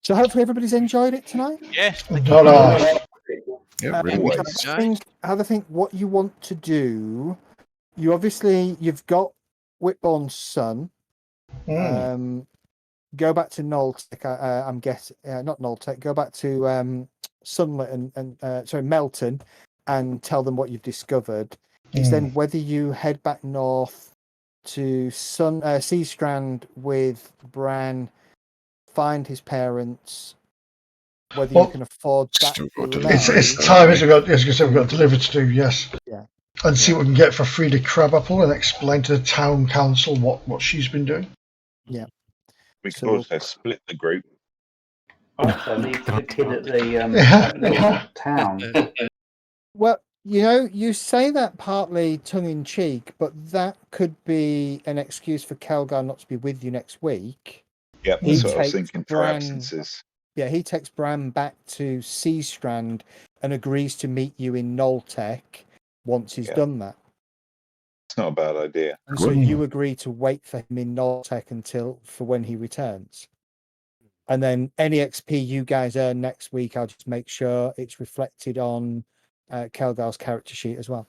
So hopefully everybody's enjoyed it tonight. Yes. Yeah, really. Have a think what you want to do. You've got Whitbourne's son. Go back to Noltec. I'm guessing not Noltec. Go back to Sunlit and Melton, and tell them what you've discovered. It's then whether you head back north to Sea Strand with Bran, find his parents. Whether you can afford that. It's time, isn't it? As you said, we've got delivered to do. Yes. Yeah. And see what we can get for Frida Crabapple and explain to the town council what she's been doing. Yeah. We could also split the group. Also, leave the kid at the town. Well, you say that partly tongue-in-cheek, but that could be an excuse for Kelgar not to be with you next week. Yep, that's what I was thinking for absences. Yeah, he takes Bran back to Sea Strand and agrees to meet you in Noltec once he's done that. It's not a bad idea. And so you agree to wait for him in Noltec for when he returns. And then any XP you guys earn next week, I'll just make sure it's reflected on Kelgar's character sheet as well.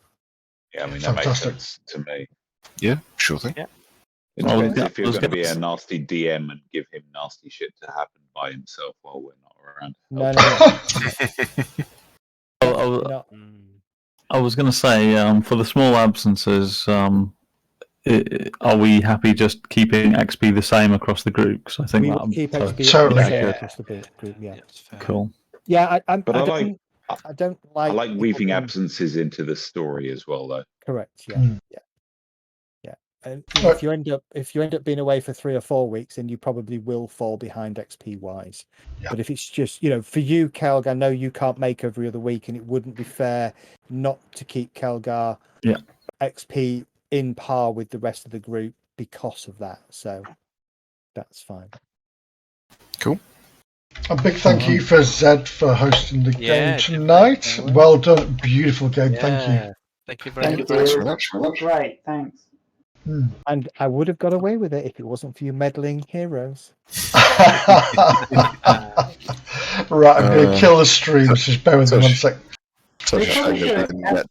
Yeah, I mean, that makes sense to me. Yeah, sure thing. Yeah. It depends if you're going to be a nasty DM and give him nasty shit to happen by himself while we're not around. No. I was going to say, for the small absences, are we happy just keeping XP the same across the group? Because I think we that will keep XP totally across the group. Yeah, cool. Yeah, I don't like weaving absences into the story as well, though. Correct. Yeah. And if you end up being away for 3 or 4 weeks, then you probably will fall behind XP wise. Yeah. But if it's just for you, Kelgar, I know you can't make every other week, and it wouldn't be fair not to keep Kelgar XP in par with the rest of the group because of that. So that's fine. Cool. A big thank you for Zed for hosting the game tonight. Well done, beautiful game. Thank you. Thank you very much. Great, thanks. And I would have got away with it if it wasn't for you meddling heroes. Right, I'm going to kill the stream. Just bear with me 1 sec. So, we didn't get